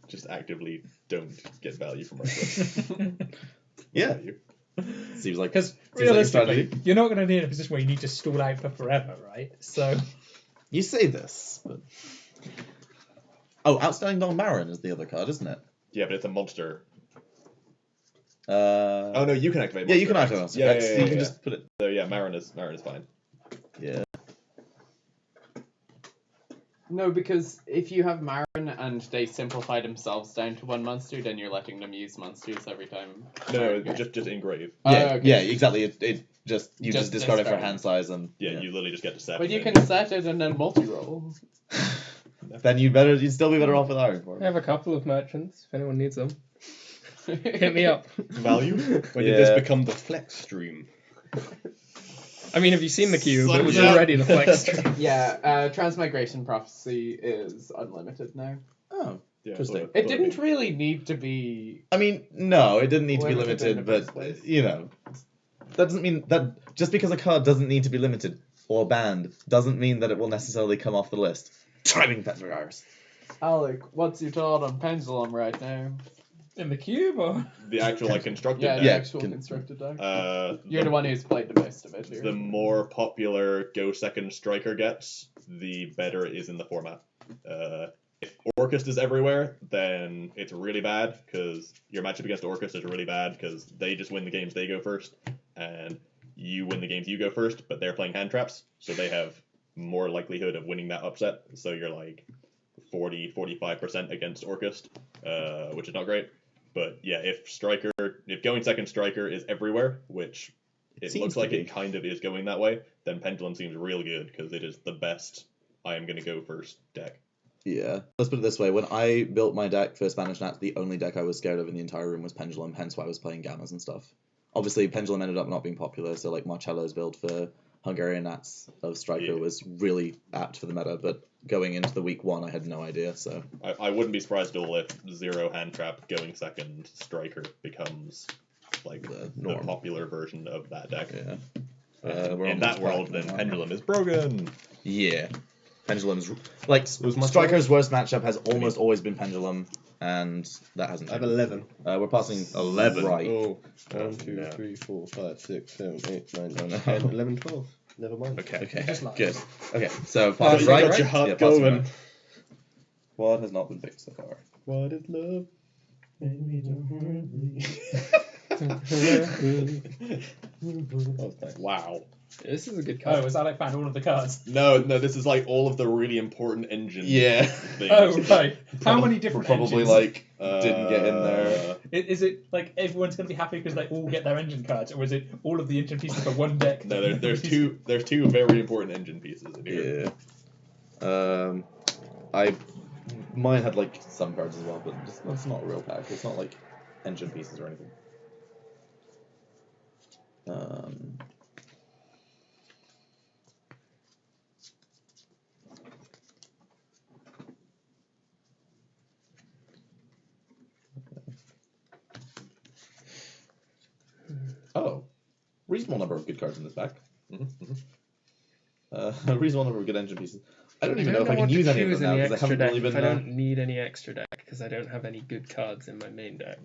Just actively don't get value from reckless. Yeah. Value. Seems like Because seems like a realistically, strategy. you're not going to be in a position where you need to stall out for forever, right? So You say this, but Outstanding Don Marin is the other card, isn't it? Yeah, but it's a monster. Oh no, you can activate. Yeah, you can monster activate. effects. Monster Yeah, effects. yeah, You can yeah. just put it. So yeah, Marin is fine. Yeah. No, because if you have Marin and they simplify themselves down to one monster, then you're letting them use monsters every time. No, just engrave. Yeah, okay. yeah, exactly. It just you just discard it for discard it. hand size and Yeah, you literally just get to set. But you and can set it and then multi-roll. then you'd still be better off with Iron I Form. have a couple of merchants if anyone needs them. Hit me up. value. When did this become the flex stream? I mean, have you seen the cube? Son, It was yeah. already the flex stream. Yeah, Transmigration Prophecy is unlimited now. Oh, Yeah, interesting. sort of. It didn't really need to be. I mean, no, it didn't need to be Limited in limited, the first but place. you know, that doesn't mean that just because a card doesn't need to be limited or banned doesn't mean that it will necessarily come off the list. Timing Petrifiers. Alec, what's your thought on Pendulum right now? In the cube, or? The actual like constructed Yeah, deck. the Yeah, actual can- constructed deck. The You're the one who's played the most of it here. The more popular Go Second Striker gets, the better it is in the format. If Orcust is everywhere, then it's really bad, because your matchup against Orcust is really bad, because they just win the games they go first, and you win the games you go first, but they're playing hand traps, so they have more likelihood of winning that upset, so you're like 40-45% against Orcust, which is not great. But yeah, if Going Second Striker is everywhere, which it Seems looks to like be. it kind of is going that way, then Pendulum seems real good, because it is the best I am going to go first deck. Yeah. Let's put it this way. When I built my deck for Spanish Nats, the only deck I was scared of in the entire room was Pendulum, hence why I was playing Gammas and stuff. Obviously, Pendulum ended up not being popular, so like Marcello's build for Hungarian Nats of Striker Yeah. was really apt for the meta, but going into the week one, I had no idea, so... I wouldn't be surprised at all if zero hand trap Going Second Striker becomes like The the norm. popular version of that deck. Yeah. And we're in that almost world, back then now. Pendulum is broken. Yeah. Pendulum's... Like, Was my Striker's worst matchup has almost always been Pendulum, and that hasn't I have changed. 11. We're passing 11. Right. Oh, 1, 2, No. 3, 4, 5, 6, 7, 8, 9, Oh, no. 10, 11, 12. Never mind. Okay, Just like- good. Okay, so Pass passing right, right. right? Your heart Yeah, passing going. right. What has not been picked so far? What is love? Baby, don't hurt me. That was nice. Wow. This is a good Oh, card. was Alec found all of the cards? No, this is like all of the really important engine Yeah. things. Oh, right. How many different Probably engines? like didn't get in there. Is it like everyone's going to be happy because they all get their engine cards, or is it all of the engine pieces for one deck? No, there's two very important engine pieces in here. Yeah. Mine had like some cards as well, but it's not a real pack. It's not like engine pieces or anything. Oh, reasonable number of good cards in this pack. A reasonable number of good engine pieces. I don't even know if I can use any of them now because I haven't really been. I don't need any extra deck because I don't have any good cards in my main deck.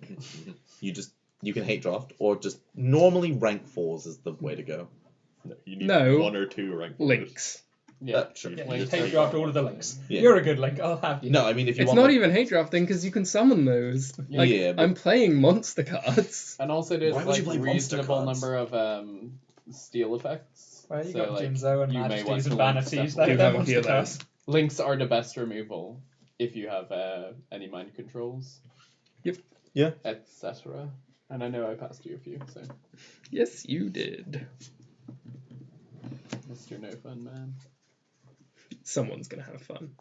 You can hate draft or just normally rank 4s is the way to go. No, you need No. 1 or 2 rank fours. Links. Yeah. Sure. Yeah, You you just take take you after one. all of the links. Yeah. You're a good link. I'll have you. No, I mean if you It's want not like, even hate drafting because you can summon those. Like, Yeah, but- I'm playing monster cards. And also there's Why would you like play monster reasonable cards? number of steel effects. Well, you So, got like, Jinzo and you may want Majesties and to link Vanities. stuff. Do They're have a few monster of cards. those. Links are the best removal if you have any mind controls. Yep. Yeah. Etc. And I know I passed you a few, so Yes, you did. Mr. No Fun Man. Someone's gonna have fun.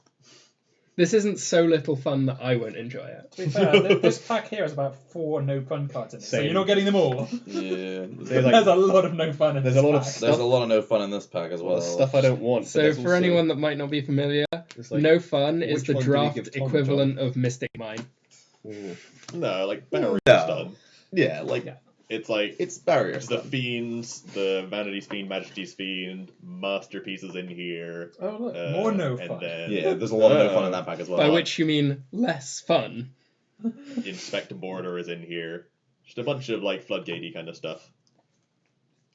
This isn't so little fun that I won't enjoy it. To be fair, this pack here has about 4 no fun cards in it, so Same. you're not getting them all. Yeah. They're like- There's a lot of no fun in There's this a lot of pack. There's a lot of no fun in this pack as well. Stuff I don't want. but So there's for also- anyone that might not be familiar, it's like, No Fun is which the one do we draft give Tom, equivalent of Mystic Mine. Ooh. No, like barrier No. stun. Yeah, like Yeah. It's like it's barrier the stuff. Fiends, the Vanity's Fiend, Majesty's Fiend, Masterpieces in here. Oh, look, more no and fun. then Yeah, there's a lot of no fun in that pack as well. By which you mean less fun. Inspect Border is in here. Just a bunch of like floodgatey kind of stuff.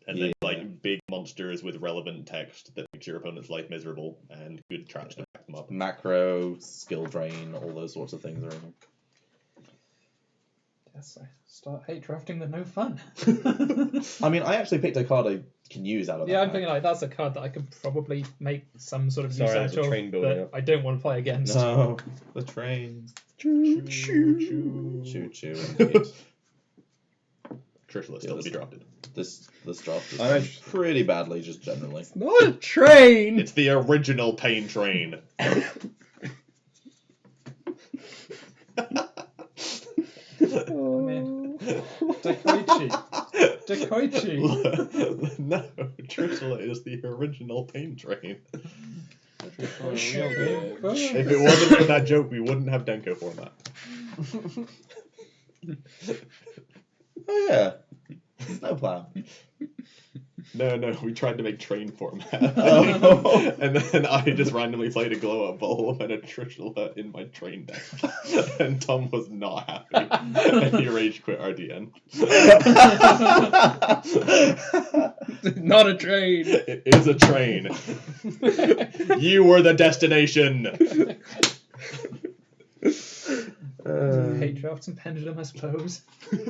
And then like big monsters with relevant text that makes your opponent's life miserable and good traps to back them up. macro, skill drain, all those sorts of things are in here. Guess I start hate drafting the no fun. I mean, I actually picked a card I can use out of that. Yeah, I'm pack. thinking like that's a card that I could probably make some sort of Sorry, use there's out a of train building that up. I don't want to play against. No, the train. Choo Choo choo. Indeed. Trish will Yeah, still this- be drafted. This draft is I know. going pretty badly, just generally. Not a train. It's the original pain train. Dekoichi. No, Trishula is the original pain train. If it wasn't for that joke, we wouldn't have Denko format. Oh yeah, Snowplow. No, we tried to make train format. Oh. And then I just randomly played a glow up bulb and a Trishula in my train deck. And Tom was not happy. And he rage quit RDN. Not a train. It is a train. You were the destination. Hate drafts and pendulum, I suppose.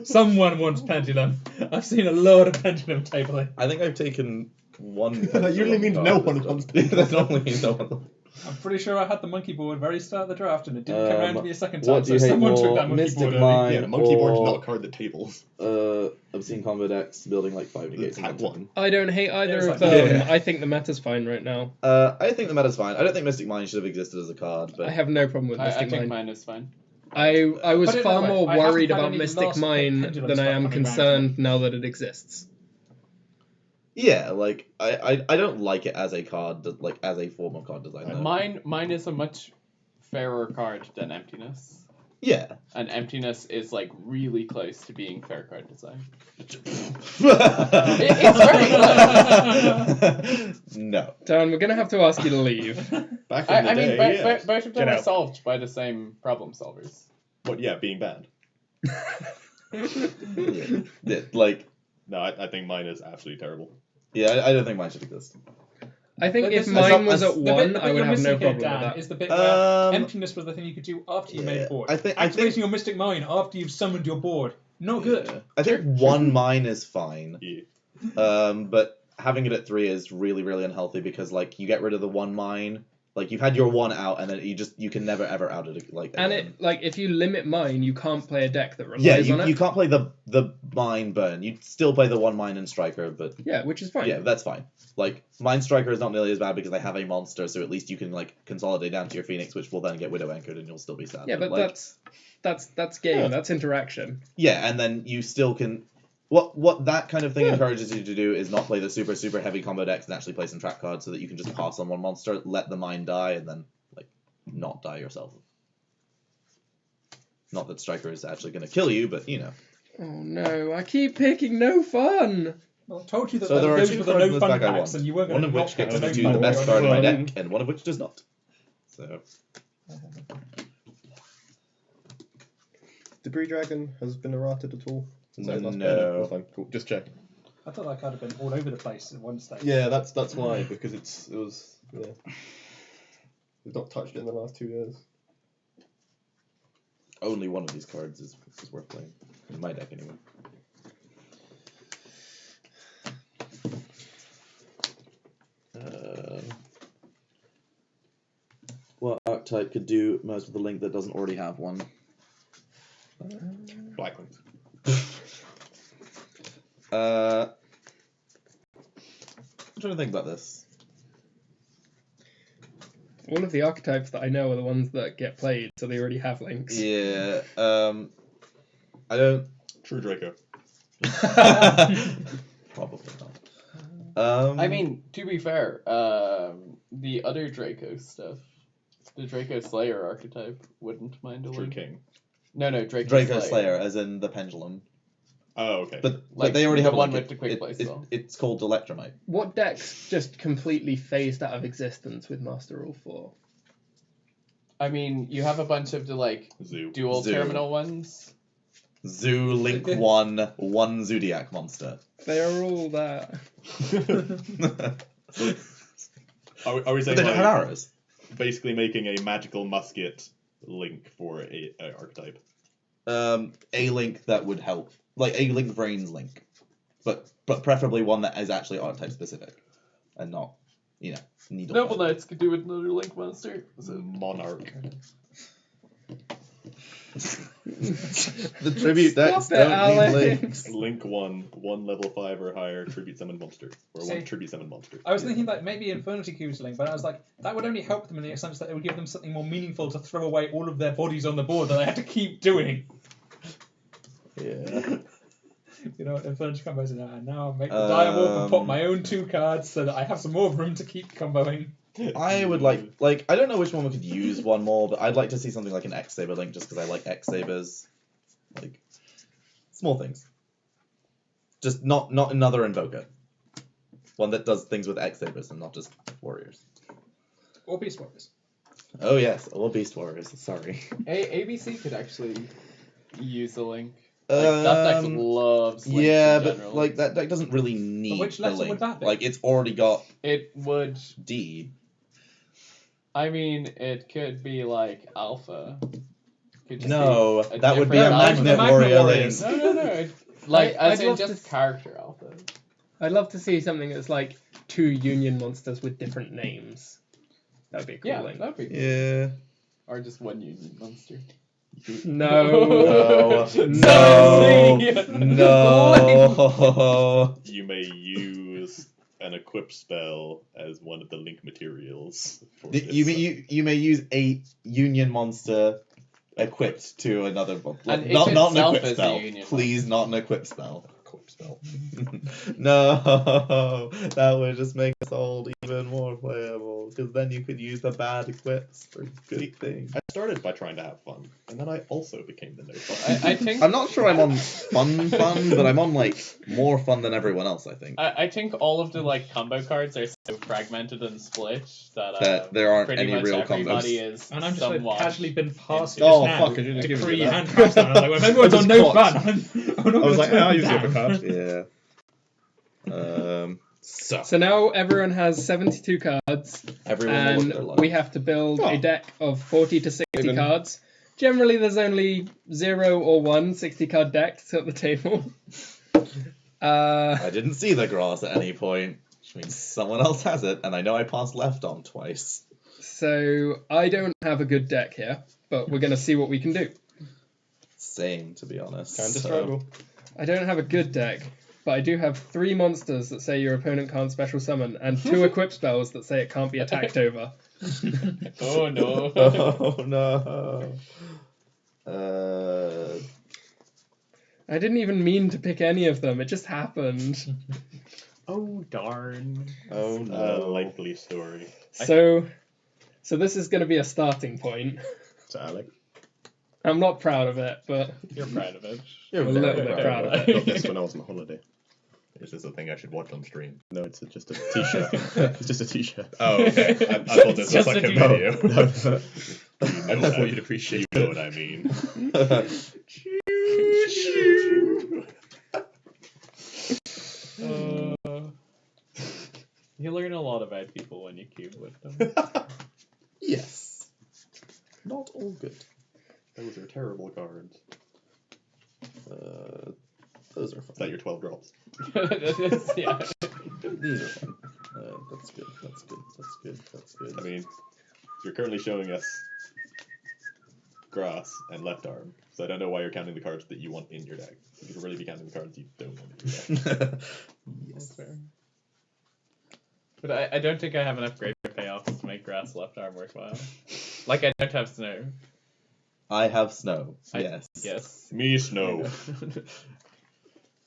Someone wants pendulum. I've seen a lot of pendulum tabling. I think I've taken one. That usually means no one wants That normally means no one. I'm pretty sure I had the monkey board very start of the draft and it didn't come around to me a second time. What do you so hate someone took more, that monkey Mystic board Mind Yeah, the monkey board's or not a card that tables. Obscene Combo decks building like 5 negates? It's had one. I don't hate either it's of like- them. Yeah. I think the meta's fine right now. I think the meta's fine. I don't think Mystic Mind should have existed as a card, but I have no problem with I Mystic think Mind. mine is fine. I was Put it far that way, more I haven't worried had about any Mystic last Mind pendulum than I stuff am coming round. concerned now that it exists. yeah, like I don't like it as a card, like as a form of card design. though. Mine is a much fairer card than Emptiness. Yeah. And Emptiness is like really close to being fair card design. It's very No. Dan, we're gonna have to ask you to leave. Back in the I mean, day, yeah. both of them Get are out. solved by the same problem solvers. But yeah, being bad. Yeah, like, No, I think mine is absolutely terrible. yeah, I don't think mine should exist. I think But if this- mine was the at bit- The 1, bit I would you're have missing no here, problem with Dan, that. is the bit where Um, emptiness was the thing you could do after you made a board. I think Activating your Mystic Mine after you've summoned your board. Not good. Yeah. I think one mine is fine. Yeah. But having it at 3 is really, really unhealthy because like you get rid of the one mine, like you've had your one out, and then you can never ever out it like. And again. it like if you limit mine, you can't play a deck that relies Yeah, on it. you can't play the mine burn. You still play the one mine and striker, but Yeah, which is fine. yeah, that's fine. Like mine striker is not nearly as bad because I have a monster, so at least you can like consolidate down to your Phoenix, which will then get widow anchored, and you'll still be sad. Yeah, but like, that's game. Yeah. That's interaction. yeah, and then you still can. What that kind of thing encourages you to do is not play the super heavy combo decks and actually play some trap cards so that you can just pass on one monster, let the mine die, and then like not die yourself. Not that striker is actually going to kill you, but you know. Oh no, I keep picking no fun. Well, I told you that So there are those 2 were the cards in no this fun pack I packs, want. and you weren't One going of to which not pick gets the no to fun the best ones. card in my Fun. deck, and one of which does not. So Debris Dragon has been errated at all? Since I last played it? No. Well, fine, cool. Just check. I thought that card had been all over the place at one stage. Yeah, that's why, because it's not touched it in the last 2 years. only one of these cards is worth playing in my deck anyway. What archetype could do most of the link that doesn't already have one? Blacklink. I'm trying to think about this. All of the archetypes that I know are the ones that get played, so they already have links. Yeah, I don't. True Draco. Probably not. I mean, to be fair, the other Draco stuff, the Draco Slayer archetype, wouldn't mind a True link. King. No, Draco, Draco Slayer, as in the pendulum. Oh, okay. But Like they already the have one like with the quick play spell. It's called Electromite. What decks just completely phased out of existence with Master Rule 4? I mean, you have a bunch of the like Zoo. dual Zoo. terminal ones. Zoo Link 1 Zodiac monster. They are all that. Are we But saying they don't have like, arrows. basically making a magical musket link for a archetype? a link that would help, like a link brains link, but preferably one that is actually archetype specific, and not, needle. Noble Knights could do with another Link monster. Monarch. The tribute decks Stop it, don't need Alex. links. Link 1 level 5 or higher tribute summon monster, or See, 1 tribute summon monster. I was thinking like maybe Infernity Cubes link, but I was like, that would only help them in the sense that it would give them something more meaningful to throw away all of their bodies on the board that they had to keep doing. Yeah. You know, Infernity combos are and now I'll make the Direwolf and put my own 2 cards so that I have some more room to keep comboing. I would like I don't know which one we could use one more, but I'd like to see something like an X-Saber link just because I like X-Sabers. Like, small things. Just not another Invoker. One that does things with X-Sabers and not just warriors. Or Beast Warriors. Oh yes, all Beast Warriors, sorry. ABC could actually use a Link. Like, that deck loves links yeah, in but general. like that deck doesn't really need which the letter link. would that be? Like it's already got It would. D. I mean, it could be like Alpha. Could just No, be that would be a different alpha. Magnet Magnet Warrior Warriors. link. No. Like, as I'd in love just to- character Alpha. I'd love to see something that's like 2 union monsters with different names. That would be a cool Yeah, link. that'd be cool. Yeah. Or just 1 union monster. No. No. No. You may use an equip spell as one of the link materials. For this. You may use a union monster equipped to another monster. And Not it an itself equip is a spell. union Please, not an equip spell. Equip spell. No, that would just make us all even more playable. Because then you could use the bad equips for good things. I started by trying to have fun, and then I also became the no fun. I think I'm not sure I'm on fun, but I'm on like more fun than everyone else. I think I think all of the like combo cards are so fragmented and split that there aren't pretty any much real everybody combos. is And I'm just like, somewhat casually been passed into just Oh, now fuck, I should've a given you Kree that. hand crash down. I was like, well, if everyone's I on just no caught. fun, I'm not I was going like, to I'll turn use the down. upper card. Yeah. So now everyone has 72 cards, Everyone will look and at their luck. we have to build Oh. a deck of 40 to 60 Even- cards. Generally, there's only 0 or 1 60-card decks at the table. I didn't see the grass at any point, which means someone else has it, and I know I passed left on twice. So I don't have a good deck here, but we're going to see what we can do. Same, to be honest. Time to so- struggle. I don't have a good deck, but I do have 3 monsters that say your opponent can't special summon, and 2 equip spells that say it can't be attacked over. Oh no. Oh no. I didn't even mean to pick any of them, it just happened. Oh darn. Oh A no. likely story. So this is going to be a starting point. So Alec, I'm not proud of it, but You're proud of it. You're I'm a very little bit proud of I it. got this when I was on holiday. Is this a thing I should watch on stream? No, it's just a t-shirt. It's just a t-shirt. Oh, okay. I thought this was Just like a a t-shirt. video. I just thought you'd appreciate You know what I mean. You learn a lot about people when you cube with them. Yes. Not all good. Those are terrible cards. Those are Is that fun. your 12 drops? Yeah. These are fun. That's good. That's good. That's good. That's good. I mean, you're currently showing us grass and left arm, so I don't know why you're counting the cards that you want in your deck. You could really be counting the cards you don't want in your deck. That's fair. But I don't think I have enough greater payoffs to make grass left arm worthwhile. Like, I don't have snow. I have snow. Yes. Yes. Me snow.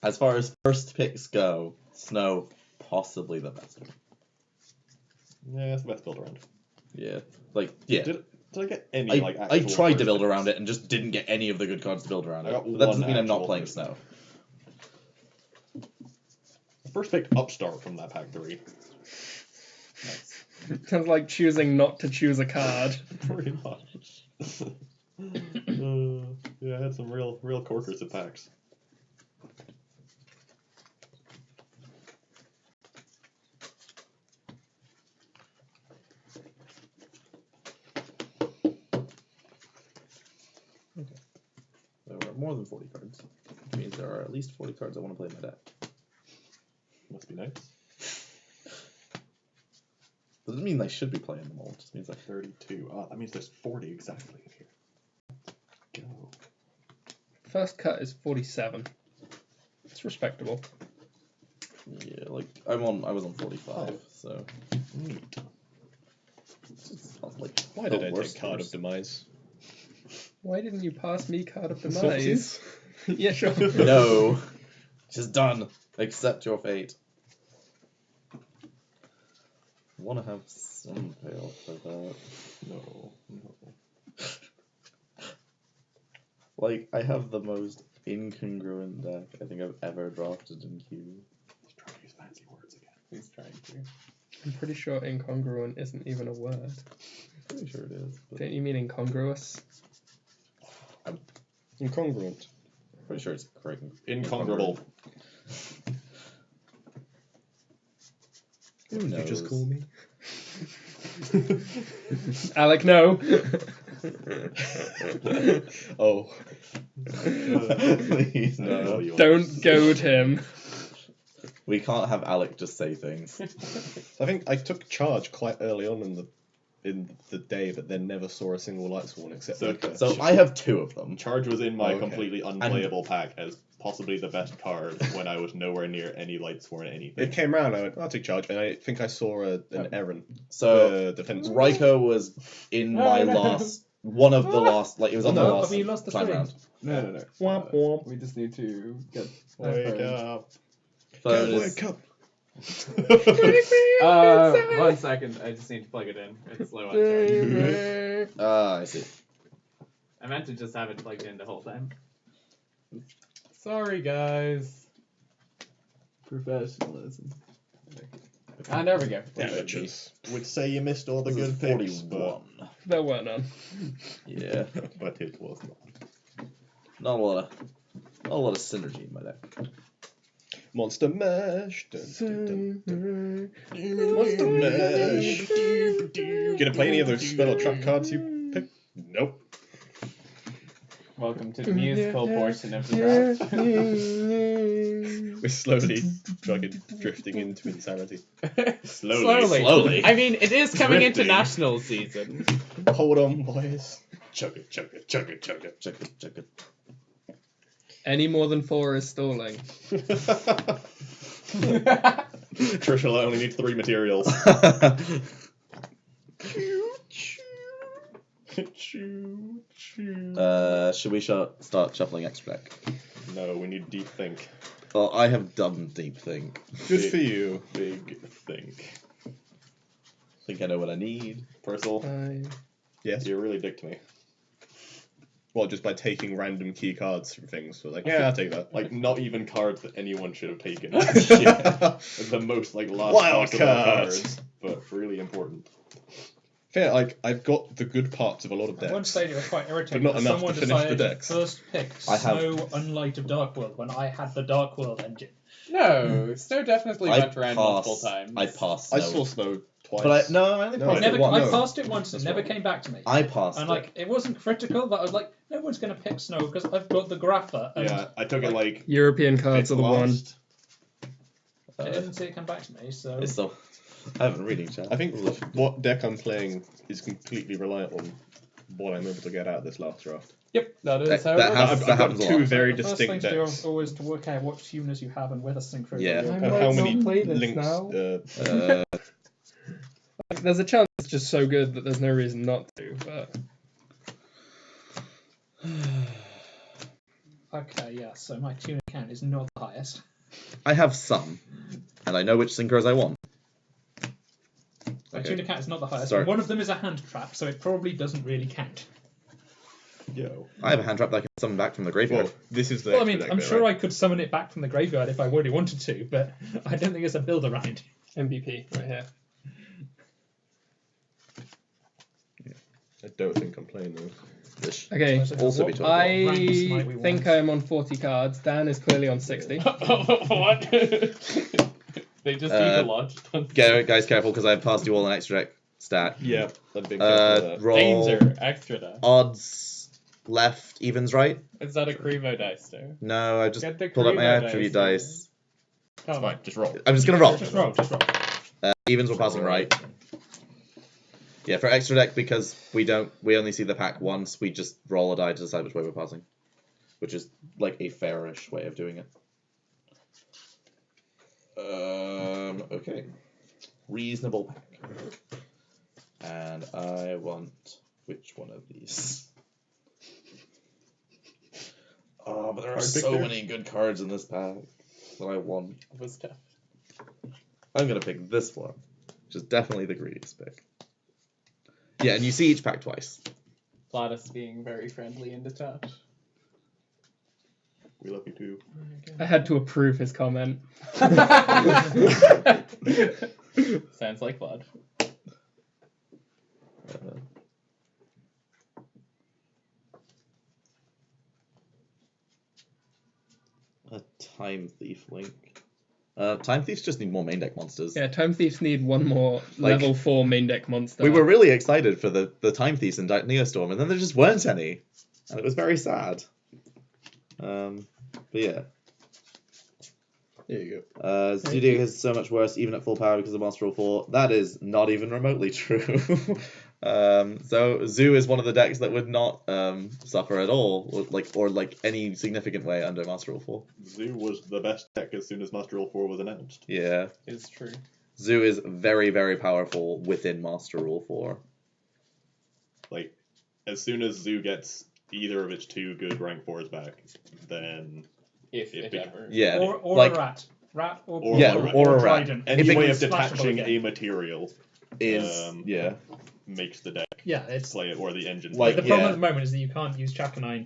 As far as first picks go, snow possibly the best. Yeah, that's the best build around. Yeah. Like yeah. Did I get any like I actual tried to first build picks? around it and just didn't get any of the good cards to build around I it. got But that doesn't one mean I'm not actual playing first. snow. The first pick upstart from that pack 3. Sounds like choosing not to choose a card. Pretty much. Yeah, I had some real corkers of packs. There are more than 40 cards. Which means there are at least 40 cards I want to play in my deck. Must be nice. Doesn't mean they should be playing them all. It just means that 32. Ah, that means there's 40 exactly in here. Go. First cut is 47. It's respectable. yeah, like I was on 45, so Neat. it's not like Why the did I worst take Card of worst. Demise? Why didn't you pass me Card of Swapsies? Demise? Yeah, sure. No, just done. Accept your fate. Want to have some payoff for that. No. Like, I have the most incongruent deck I think I've ever drafted in Q. He's trying to use fancy words again. He's trying to. I'm pretty sure incongruent isn't even a word. Pretty sure it is. But Don't you mean incongruous? Incongruent. pretty sure it's correct. Incongruable. Who Did knows? you just call me? Alec, no. Oh. Please, no. Don't goad him. We can't have Alec just say things. I think I took charge quite early on in the day, but then never saw a single light sworn except So- like a So I have 2 of them. Charge was in my Okay. completely unplayable pack as possibly the best card when I was nowhere near any light sworn anything. It came round, I went, I'll take charge, and I think I saw an Aaron. So Defense. Raiko was in my last, one of the last, like it was on the No, last have you lost the time string? round. No. Womp womp. We just need to get. Wake up. Third Can't is, wake up. 1 second. I just need to plug it in. It's low on charge. I see. I meant to just have it plugged in the whole time. Sorry, guys. Professionalism. Ah, there we go. Damages. Would say you missed all the This is good picks, 41. There were none. Yeah, but it was not. not a lot of synergy in my deck. Monster Mash. Dun, dun, dun, dun. Monster Mash. Gonna play any of those spell or trap cards you picked? Nope. Welcome to the musical portion of the draft. We're slowly fucking drifting into insanity. Slowly. I mean, it is coming into Drifting. national season. Hold on, boys. Chug it, chug it, chug it, chug it. Check it. Any more than 4 is stalling. Trisha only needs 3 materials. Should we start shuffling extra deck? No, we need deep think. Well, I have done deep think. Good for you. Big think. Think I know what I need. Purcell, Yes. you're really dick to me. Well, just by taking random key cards from things. So like, yeah, I'll take that. Like, not even cards that anyone should have taken. The most, like, last Wild possible card. cards, but really important. Fair, like, I've got the good parts of a lot of At one decks. stage it was quite irritating. But not because enough someone to finish the decided decks. First pick I have- Snow Unlight of Dark World when I had the Dark World engine. No, Snow definitely I went around multiple passed. times. I passed. I Snow. saw Snow twice. But I only No, passed I it Never, once. I No. passed it once and That's it never wrong. came back to me. I passed And it. like it wasn't critical, but I was like, no one's gonna pick Snow because I've got the Grappa. And Yeah, I took it, like, European cards are the one. last. I didn't see it come back to me, so It's still. I haven't reading chat. I think what deck I'm playing is completely reliant on what I'm able to get out of this last draft. Yep, that is That- how that it has- works. I've got happens a two lot. very the first distinct thing to do decks. is always to work out what tuners you have and whether synchro. Yeah. I And might how many not play this links? now. There's There's a chance it's just so good that there's no reason not to, but Okay, yeah. So my tuner count is not the highest. I have some, and I know which synchros I want. My Okay. tuner count is not the highest. Sorry. And one of them is a hand trap, so it probably doesn't really count. Yo. I have a hand trap that I can summon back from the graveyard. well, this is the. Well, I extra mean, deck I'm bit, sure right? I could summon it back from the graveyard if I really wanted to, but I don't think it's a build around. MVP right here. I don't think I'm playing those. This Okay, should also be What- told. I ranks might we think want? I'm on 40 cards. Dan is clearly on 60. What? They just eat a lot. Guys, careful because I've passed you all an extra deck stat. Yeah, I'd be careful with that. Roll Danger, extra that. odds left, evens right. Is that a Kuribrohs dice, though? No, I just Get the pulled up my Kuribrohs attribute dice, dice. It's fine. Just roll. I'm just gonna roll. Just roll. Evens were passing right. Yeah, for extra deck, because we only see the pack once, we just roll a die to decide which way we're passing. Which is like a fairish way of doing it. Okay. Reasonable pack. And I want which one of these? Oh, but there are so many good cards in this pack that I want. It was tough. I'm gonna pick this one, which is definitely the greediest pick. Yeah, and you see each pack twice. Gladys being very friendly in the chat. We love you too. I had to approve his comment. Sounds like Vlad. A Time Thief link. Time Thieves just need more main deck monsters. Yeah, Time Thieves need one more level 4 main deck monster. We were really excited for the Time Thieves in Neostorm, and then there just weren't any. And it was very sad. But yeah. There you go. Zodiac is so much worse even at full power because of Master Rule 4. That is not even remotely true. So Zoo is one of the decks that would not suffer at all, or any significant way under Master Rule 4. Zoo was the best deck as soon as Master Rule 4 was announced. Yeah. It's true. Zoo is very, very powerful within Master Rule 4. Like, as soon as Zoo gets either of its 2 good rank 4s back, then... If it ever. Yeah. Or like, a rat. Rat or or yeah, a rat. or a rat. trident. Any If it way can of detaching splashable a material is yeah. makes the deck Yeah, it's play it, or the engine. Like, the problem yeah. at the moment is that you can't use Chakanine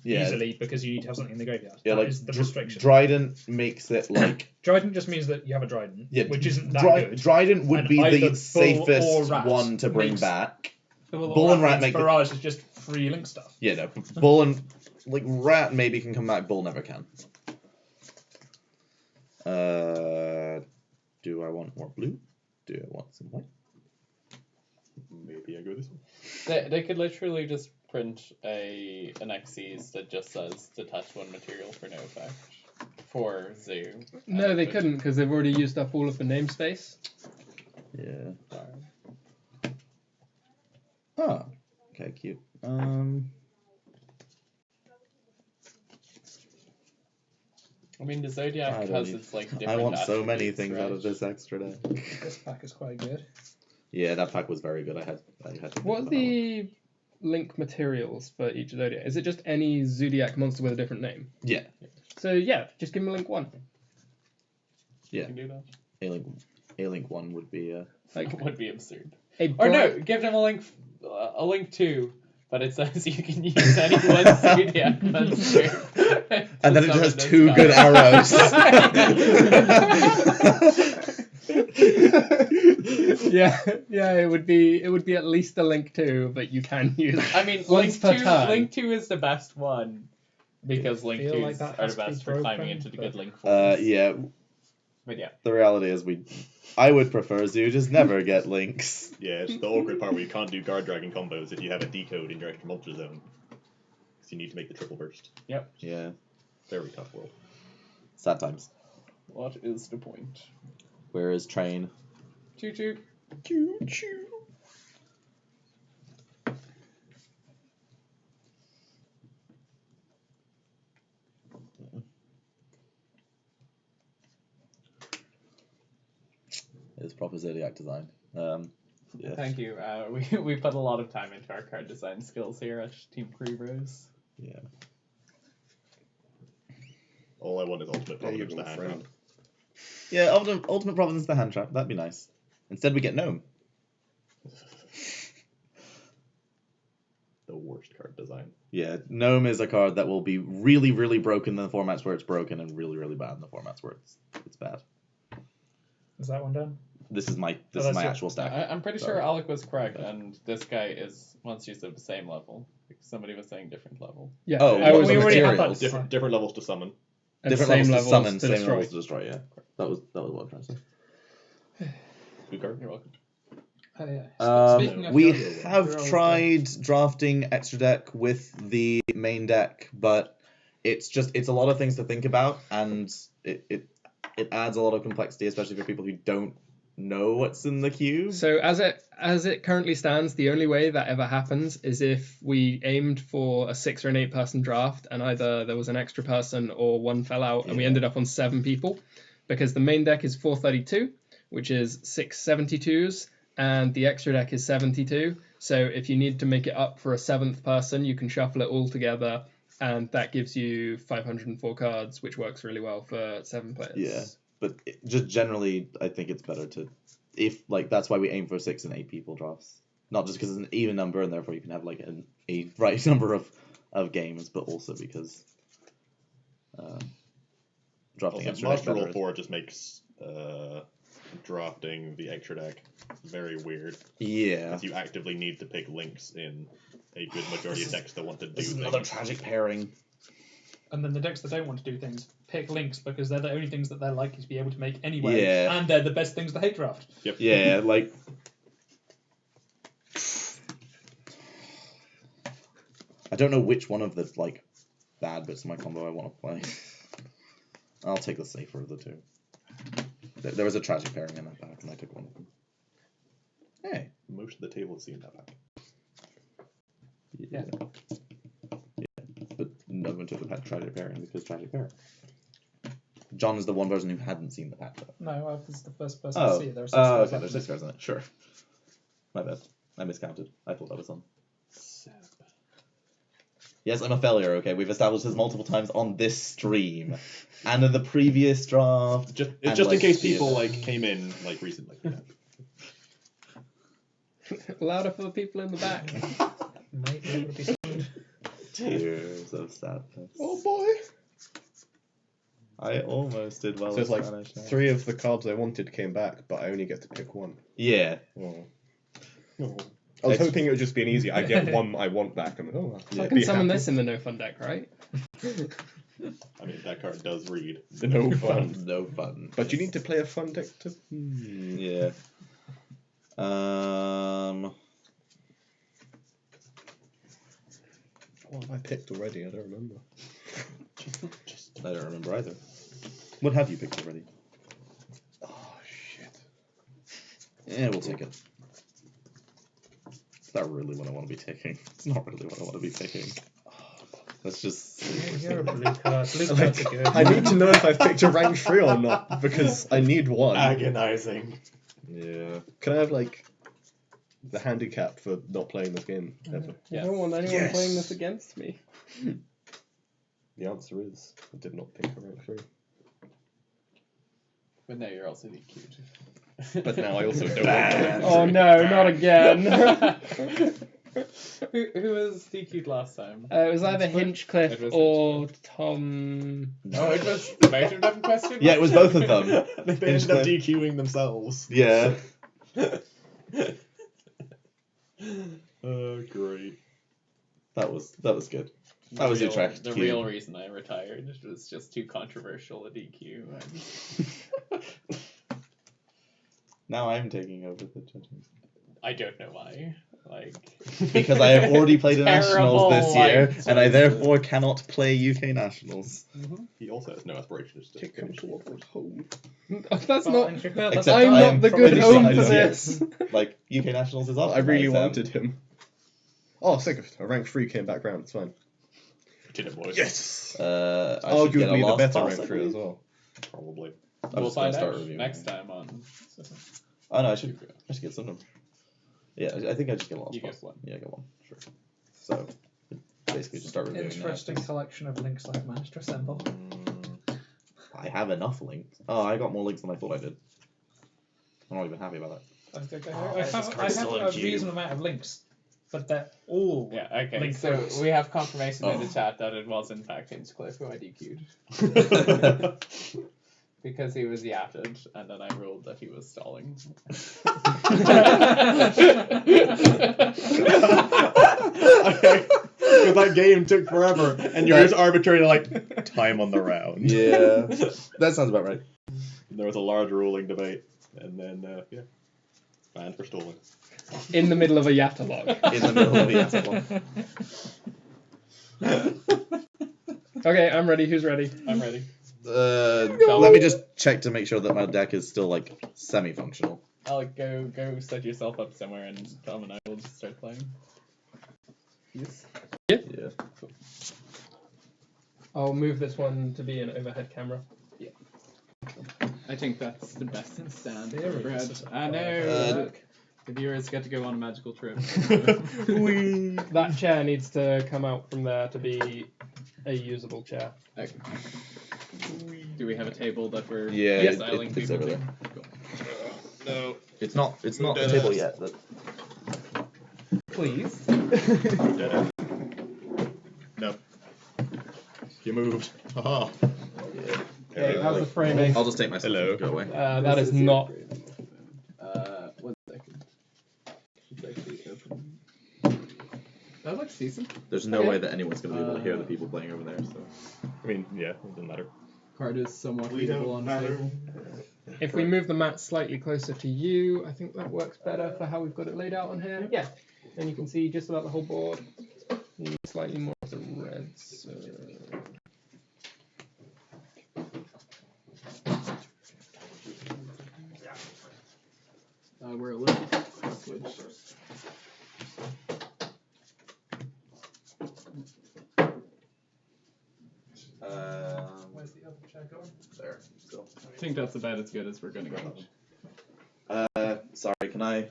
Yeah. easily because you need to have something in the graveyard. Yeah, That like is the restriction. Dryden makes it like Trident just means that you have a Trident, yeah, which isn't that good. Dryden would And be either the Bull or safest Rat one to bring makes- back. Well, Bull and Rat means make Barrage is just free link stuff. Yeah, no. Bull and Rat maybe can come back. Bull never can. Do I want more blue? Do I want some white? Maybe I go this one. They could literally just print an Xyz that just says detach one material for no effect for Zoo. No, they couldn't because they've already used up all of the namespace. Yeah. Oh. Okay, cute. I mean, the Zodiac has its different I want so many attributes, things right? out of this extra deck. This pack is quite good. Yeah, that pack was very good. I had to What are the link materials for each Zodiac? Is it just any Zodiac monster with a different name? Yeah. So yeah, just give him a link 1. Yeah. You can do that. A link 1 would be Like Would be absurd. a Or no, bright- give them a link 2, but it says you can use any one Zodiac monster. and then it summon has this 2 guy. good arrows. yeah, it would be at least a link 2, but you can use. I mean, once per turn. Link 2 is the best one because Link feel 2s like that are has the to be best for climbing broken, into the but- good Link 4s. Yeah. But yeah. The reality is I would prefer Zoo just never get links. Yeah, it's the awkward part where you can't do guard dragon combos if you have a decode in your extra monster zone. Because you need to make the triple burst. Yep. Yeah. Very tough world. Sad times. What is the point? Where is Train? Choo choo. Choo choo. It's proper Zodiac design. Yeah. Thank you. We put a lot of time into our card design skills here at Team Kuribrohs. Yeah. All I want is ultimate There you providence go, to hand friend. trap. Yeah, ultimate Providence the hand trap. That'd be nice. Instead, we get Gnome. The worst card design. Yeah, Gnome is a card that will be really, really broken in the formats where it's broken, and really, really bad in the formats where it's bad. Is that one done? This is my that's it. actual stack. I'm pretty sure Alec was correct, and this guy is monsters of the same level. Somebody was saying different level. Yeah, Oh, I was we on already had materials. that. Different levels to summon. And Different same levels to summon, to same destroy. levels to destroy. Yeah, that was what I'm trying to say. Good card. You're welcome. Oh, yeah. Speaking of We your have old tried drafting extra deck with the main deck, but it's a lot of things to think about, and it adds a lot of complexity, especially for people who don't know what's in the cube. So as it currently stands, the only way that ever happens is if we aimed for a 6 or an 8 person draft, and either there was an extra person or one fell out, and we ended up on 7 people, because the main deck is 432, which is 6 72s, and the extra deck is 72. So if you need to make it up for a 7th person, you can shuffle it all together, and that gives you 504 cards, which works really well for 7 players. Yeah, but just generally, I think it's better to, that's why we aim for 6 and 8 people drafts. Not just because it's an even number and therefore you can have like a right number of games, but also because drafting Also, extra Monster deck Roll 4 just makes drafting the extra deck very weird. Yeah. Because you actively need to pick links in a good majority of decks that want to do This is things. another tragic pairing. And then the decks that don't want to do things pick links because they're the only things that they're likely to be able to make anyway. Yeah. And they're the best things to hate draft. Yep. Yeah, like. I don't know which one of the bad bits of my combo I want to play. I'll take the safer of the two. There was a tragic pairing in that pack, and I took one of them. Hey. Most of the table has seen that pack. Yeah. But no one took the pack tragic pairing because tragic pairing. John is the one person who hadn't seen the pack though. No, I was the first person to see it. There are 6 cards okay, left. there's 6 cards in it. Sure. My bad. I miscounted. I thought that was on. Yes, I'm a failure, okay? We've established this multiple times on this stream. And in the previous draft. Just and, in case people came in recently. Louder for the people in the back. Might be able to be sound. Tears of sadness. Oh boy! I almost did well. So it's like Spanish now. 3 of the cards I wanted came back, but I only get to pick 1. Yeah. Oh. I was hoping it would just be an easy. I get 1 I want back. And I can summon this in the no fun deck, right? I mean, that card does read. No fun. No fun. But you need to play a fun deck to. Yeah. What have I picked already? I don't remember. I don't remember either. What have you picked already? Oh shit. Yeah, we'll take it. It's not really what I want to be taking. It's not really what I want to be taking. Let's just. You're a blue card. Blue cards are good. I need to know if I've picked a rank 3 or not because I need 1. Agonizing. Yeah. Can I have the handicap for not playing this game ever? I don't want anyone playing this against me. The answer is I did not pick a rank 3. But now you're also DQ'd. But now I also don't want to. Oh no, not again. Who was DQ'd last time? It was either Hinchcliffe It was or Tom. Oh, it was the Martyrdom question? Yeah, it was both of them. They ended up DQing themselves. Yeah. Oh, great. That was good. That was your track. The real reason I retired was just too controversial a DQ. And Now I'm taking over the judging. I don't know why. Because I have already played a Nationals this year, Terrible, and I therefore cannot play UK Nationals. He also has no aspirations to Take control of home. That's not. Except I'm I not am the good pretty home sure for I know. this. Like, UK Nationals is up. I really nice, wanted him. Oh, sick of it. A rank 3 came back round. It's fine. Did it, boys? Yes. I should get a Arguably the lost better pass, rank I 3 as believe. well. Probably. I'm We'll just gonna find start out reviewing next it. time on. Oh no, I should get some of them. Yeah, I think I just get a lost You pass. get one. Yeah, I get one. Sure. So basically, just start reviewing. Interesting that. collection of links I've managed to assemble. I have enough links. Oh, I got more links than I thought I did. I'm not even happy about that. I have a reasonable amount of links, but they're all Yeah, okay. linked So links. we have confirmation in Oh. the chat that it was in fact Hinchcliffe who I DQ'd. Because he was yatted, and then I ruled that he was stalling. Because that game took forever, and you're just arbitrarily time on the round. Yeah, that sounds about right. And there was a large ruling debate, and then, banned for stalling. In the middle of a Yatalog. In the middle of the Yatalog. Okay, I'm ready. Who's ready? I'm ready. Let me just check to make sure that my deck is still like semi-functional. I'll go set yourself up somewhere, and Tom and I will just start playing. Yes. Yeah. Yeah. I'll move this one to be an overhead camera. I think that's the best stand There ever it had. is. I know. The viewers get to go on a magical trip. That chair needs to come out from there to be a usable chair. Okay. Do we have a table that we're Yeah, styling it's people over to? there. Cool. No. It's not the table yet. But... Please. No. You moved. Haha. Yeah. Okay, how's the framing? I'll just take my stuff Hello. and go away. That is not. 1 second. Should actually open. That looks decent. There's no way that anyone's going to be able to hear the people playing over there. So. I mean, yeah, it doesn't matter. Card is somewhat readable on the table. If we move the mat slightly closer to you, I think that works better for how we've got it laid out on here. Yeah. And you can see just about the whole board. And slightly more of the reds. We're a little switch. Where's the other chair going? There. Go. I think that's about as good as we're gonna get. Sorry, can I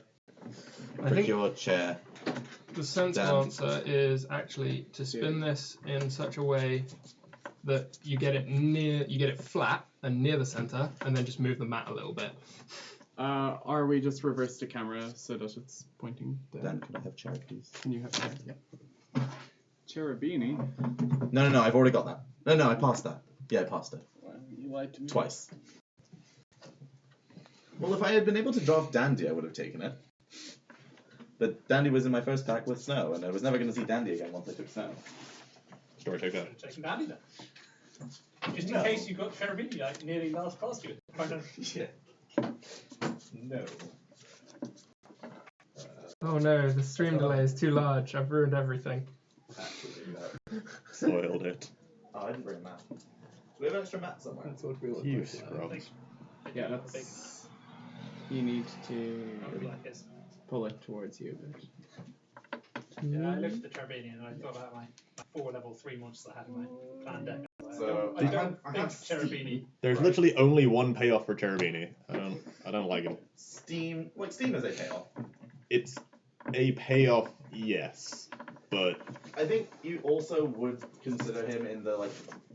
I think your chair? the sensible Dan. answer is actually to spin this in such a way that you get it flat and near the center, and then just move the mat a little bit. Are we just reverse to camera so that it's pointing down? Dan, can I have chair, please? Can you have that? Yeah. Cherubini. No, I've already got that. No, I passed that. Yeah, I passed it. Well, you lied to me. Twice. Well, if I had been able to draw Dandy, I would have taken it. But Dandy was in my first pack with Snow, and I was never going to see Dandy again once I took Snow. Story take that. Taking Dandy then. Just in case you got Cherubini like nearly last past you. Yeah. No. Oh no, the stream delay is too large. I've ruined everything. Soiled it. Oh, I didn't bring a map. Do we have extra map somewhere? That's what we look You like. scrubs. Yeah, that's. You need to Like this. pull it towards you a bit. Yeah, I looked at the Cherubini and I thought about my 4 level 3 monsters I had in my plan deck. So, I don't I think have Cherubini. There's literally only one payoff for Cherubini. I don't like it. Steam. Like, Steam is a payoff. It's a payoff, yes, but I think you also would consider him in the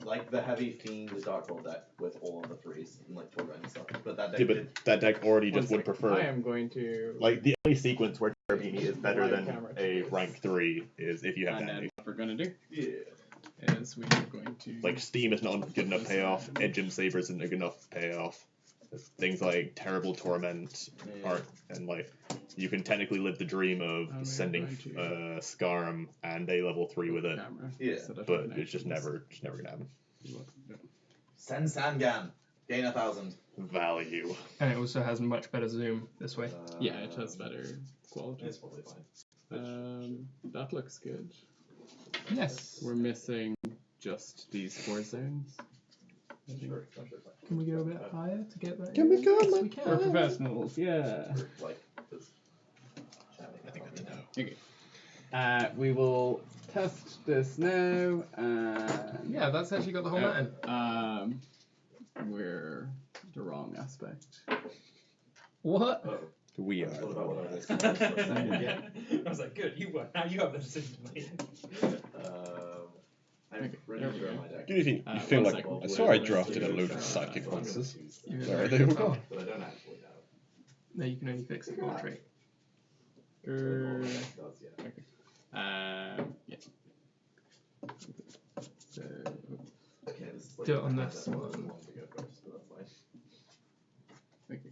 like the heavy themed Dark Hole deck with all of the 3s and like Torrent and stuff. But that deck yeah, but that deck already just One would second. prefer. I am going to. Like the only sequence where Cherubini is better Live than camera. a rank 3 is if you have And then Dandy. what we're gonna do Yeah. is we are going to. Like Steam is not a good enough payoff. Edge and Saber isn't a good enough payoff. Things like Terrible Torment aren't, and like you can technically live the dream of I'm sending going Scarm and a level 3 with it, camera, Yeah, so that but we can it's just actually never gonna happen. Send Sangan. Gain 1,000. Value. And it also has much better zoom this way. Yeah, it has better quality. It's probably fine. That looks good. Yes. We're missing just these 4 zones. Can we go a bit higher to get that? Can we go? Yes, we We're can. professionals, yeah. Like, this. I think that's a no. Okay. We will test this now. Yeah, that's actually got the whole mat in. We're the wrong aspect. What? We are. Yeah. I was like, good, you won. Now you have the decision to make. I'm ready to draw my deck. Do you think you feel 1 like second. I saw I drafted a load of psychic monsters? Where are they all gone? But I don't actually know. No, you can only fix it with one trait. Yeah. So, Okay, this is like Do it on I this had that one. to go first, but that's fine. thank you.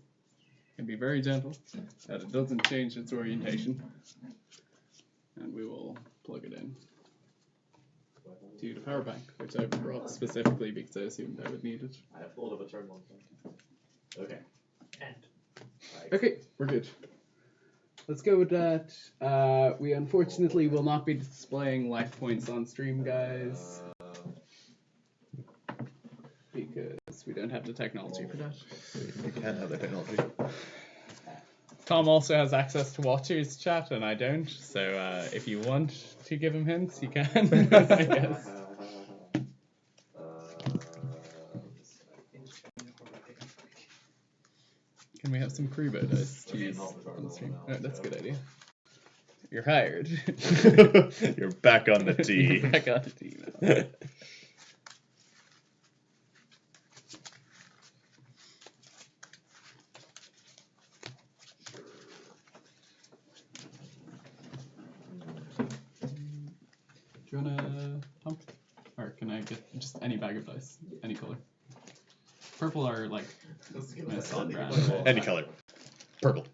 Can be very gentle, that it doesn't change its orientation. And we will plug it in to the power bank, which I brought specifically because I assumed I would need it. I have thought of a turn 1 thing. Okay. End. Okay, we're good. Let's go with that. We unfortunately will not be displaying life points on stream, guys. Because we don't have the technology for that. You can have the technology. Tom also has access to Watcher's chat, and I don't. So if you want to give him hints, you can. I guess. Can we have some Kuribrohs to use on the stream? Oh, that's a good idea. You're hired. You're back on the tee. You're back on the tee now. Do you wanna pump? Or can I get just any bag of dice? Any color? Purple are like a solid brand. Any color. Purple.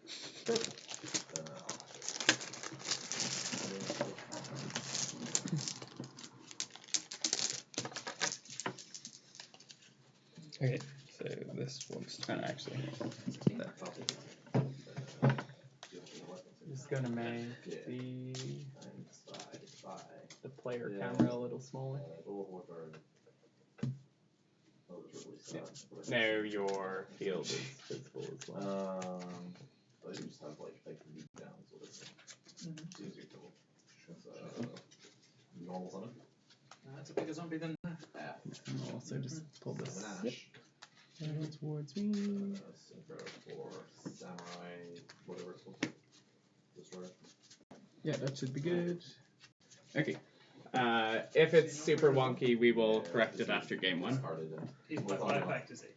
Okay, so this one's Actually, I'm just gonna make the player camera a little smaller. No, your field is visible as well. I just have like view down sort of thing. It's easier to normal on it. That's a bigger zombie than that. I'll also just pull this Nash. towards me. Synchro for samurai, whatever it's called. Destroyer. Yeah, that should be good. Okay. If it's super wonky, we will correct it after game one. He's my fire pack, is he?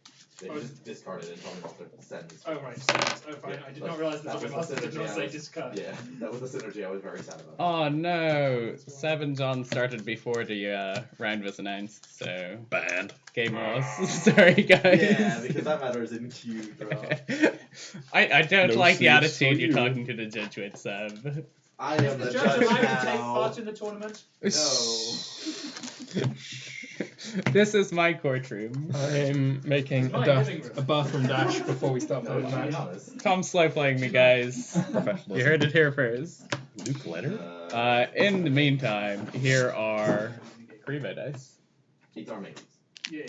They just discarded it and told me not to send this. Oh, right. Oh, fine. Yeah, I did not realise the zombie master did not say discard. Yeah, that was the synergy I was very sad about. Oh no! 7 John started before the round was announced, so Banned. game loss. Sorry, guys. Yeah, because that matters in queue draw. I don't No like the seats attitude for you're you. talking to the judge with, Seb. I Is am the the judge judge allowed to take now. part in the tournament? No. This is my courtroom. I'm making My a living room. bathroom dash before we start No, the to be match. honest. Tom's slow playing me, guys. Professionalism. You heard it here first. Luke Leonard? In the meantime, here are Kuribrohs dice, It's our mates. Yeah.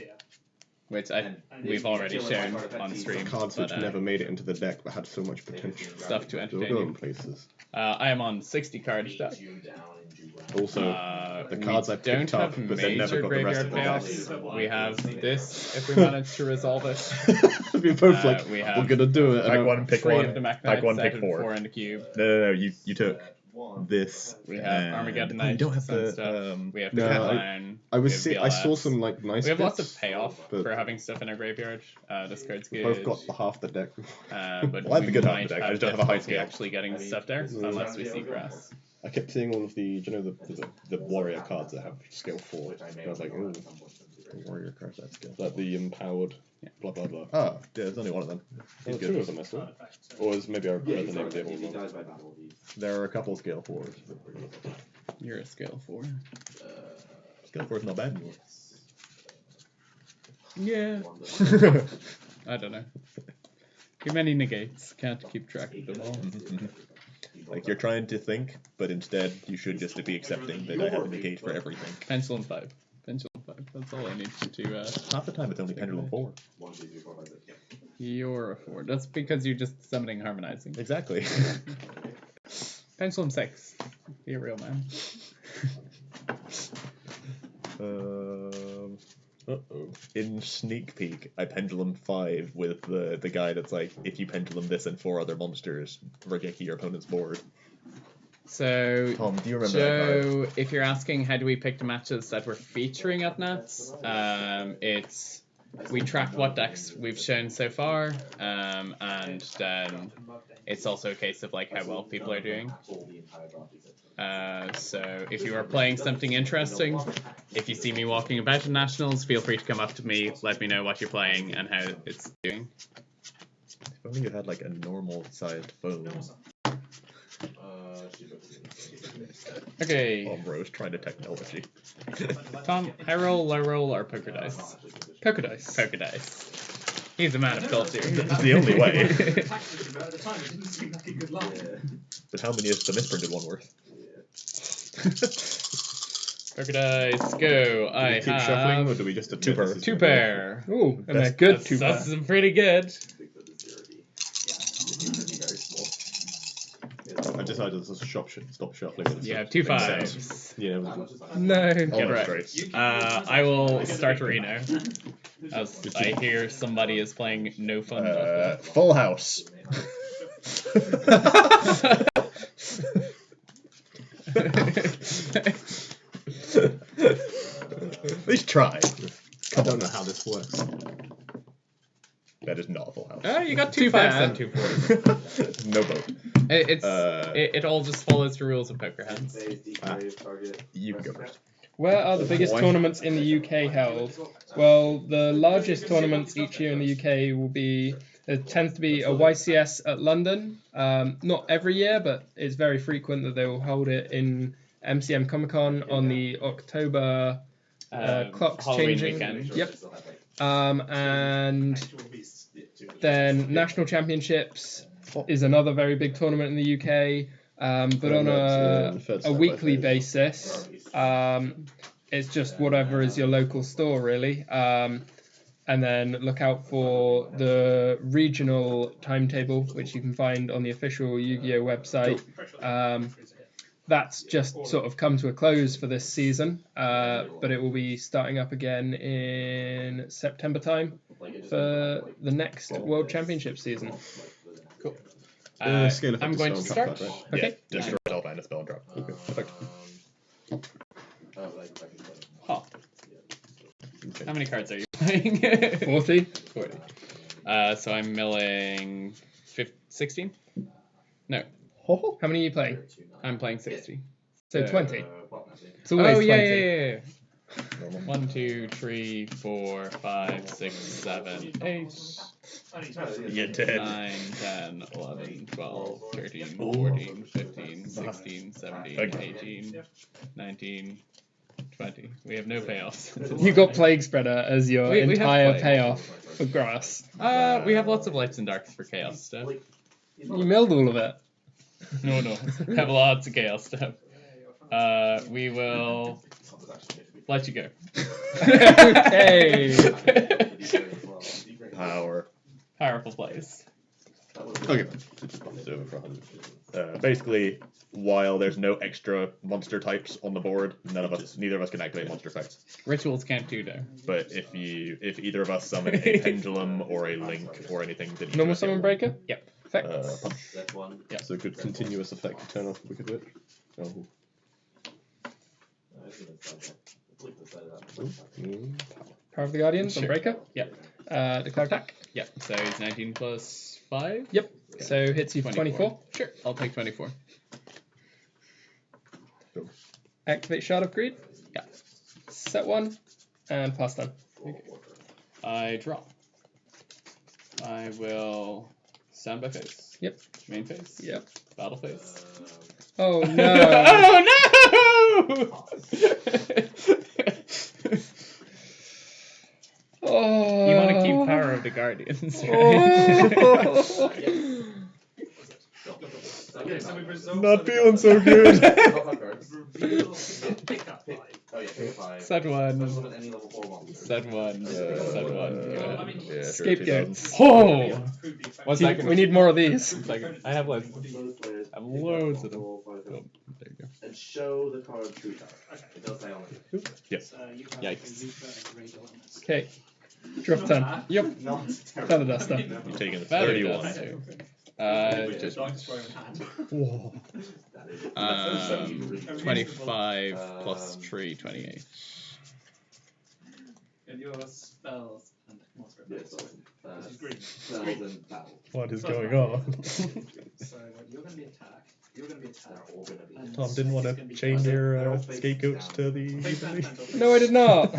which And we've already shown on stream. Cards but, which never made it into the deck but had so much They potential. just Stuff to They'll entertain go you. in places. I am on 60 card deck. you down in July. Also, the We cards I don't picked up, have but they never major got the rest graveyard of the deck. payoffs. We have this if we manage to resolve it. We both like, we we're have gonna do it. Pack and one, pick 3 one. of the Mac Pack one, Knights, pick out of 4. 4 in the cube. No, you took One. this. We have and- Armageddon Oh, you don't Knights have and the. stuff. We have the No, Clan. I we was have I saw BLS. some like nice. We have lots of bits, payoff but for having stuff in our graveyard. This card's we good. both got half the deck. But Well, I have we the good half might the deck, I just don't have a high difficulty scale. actually getting stuff there unless we see grass. I kept seeing all of the, the warrior cards that have skill 4. Which I may I was like, have ooh, at some point since the warrior cards that skill. Like the empowered, Yeah. blah blah blah. Oh, yeah, there's only one of them. Oh, two of them I saw. Or was maybe I read the name of the other He one. dies by battle. There are a couple scale 4s. You're a scale 4. Scale 4 is not bad anymore. Yeah. I don't know. Too many negates. Can't keep track of them all. Like you're trying to think, but instead you should just be accepting that I have a negate for everything. Pendulum 5. Pendulum 5. That's all I need to Half the time it's only pendulum 4. 1, 2, 3, 4, 5, 6. Yep. You're a 4. That's because you're just summoning harmonizing. Exactly. Pendulum 6. Be a real man. In sneak peek, I pendulum 5 with the guy that's like, if you pendulum this and 4 other monsters, reject your opponent's board. So, Tom, do you remember that Joe, if you're asking how do we pick the matches that we're featuring at Nats, it's we track what decks we've shown so far, and then it's also a case of like how well people are doing. So if you are playing something interesting, if you see me walking about at Nationals, feel free to come up to me, let me know what you're playing and how it's doing. If only you had like a normal sized phone. Okay. Oh, Rose trying to technology. Tom, high roll, low roll, or poker dice? Poker dice. Poker dice. He's a man of culture. It's the only way. At the time, it didn't seem like a good line. But how many is the misprinted one worth? Poker dice, go. Do I we keep have shuffling, or do we just a two per? two pair. Ooh, and That's- they're good That's, two that's pair. pretty good. I decided to stop shuffling. You have 2 5s. Yeah. No. All Right. straights. I will start Reno. As I hear somebody is playing No Fun. Full house. At least try. I don't know how this works. That is not a full house. Oh, you got 2 5s and 2 4s. No boat. It all just follows the rules of poker hands. You can go first. Where are the biggest tournaments in the UK held? Well, the largest tournaments each year in the UK will be, there tends to be a YCS at London. Not every year, but it's very frequent that they will hold it in MCM Comic Con on the October clocks Halloween changing. weekend. Yep. And then National Championships is another very big tournament in the UK. But on a weekly basis, it's just whatever is your local store, really. And then look out for the regional timetable, which you can find on the official Yu-Gi-Oh website. That's just sort of come to a close for this season, but it will be starting up again in September time for the next World Championship season. Cool. Scale I'm going to start. Okay. Yeah, destroy itself and a spell and drop. Okay, perfect. Huh. How many cards are you playing? 40. 40. So I'm milling 16? No, How many are you playing? I'm playing 60. So 20. It's always 20. Yeah. 1, 2, 3, 4, 5, 6, 7, 8, You're dead. 9, 10, 11, 12, 13, 14, 15, 16, 17, 18, 19, 20. We have no payoffs. You got Plague Spreader as your We have entire Plague. payoff for grass. We have lots of lights and darks for chaos stuff. You milled all of it. No, we have lots of chaos stuff. We will let you go. Okay. Power. Powerful plays. Okay. Basically, while there's no extra monster types on the board, neither of us can activate monster effects. Rituals can't do though. But if either of us summon a pendulum or a link or anything, then each Normal of us summon get breaker? Yep. Effects. punch. It's a good continuous effect to turn off the Wicked Witch. Oh. Power of the Guardians on Sure. breaker. Yep. Declare attack. Yep. So he's 19 plus 5. Yep. So hits you for 24. Sure. I'll take 24. Activate Shard of Greed. Yeah. Set 1. And pass turn. I draw. I will standby phase. Yep. Main phase. Yep. Battle phase. Oh no. Oh. You want to keep Power of the Guardians, right? Oh. Not feeling so good. Set 1. Set 1. Set 1. Yeah, Scapegoats. Oh! 1 See, second. we need more of these. 1 second. I have like loads of them. Oh, there you go. And show the card true card. It does say on it. Yes. Yikes. Okay. Drop turn. Yep. Feather duster. You're taking the Better 31. does too. Just 25 plus 3, 28. And your spells and more script. This is green. Spells and battle. What is going on? So you're going to be attack. You're going to be attack. They're all going to be. And Tom didn't want it's to gonna be chain fire. their scapegoats to the. Face down, mental. No, I did not.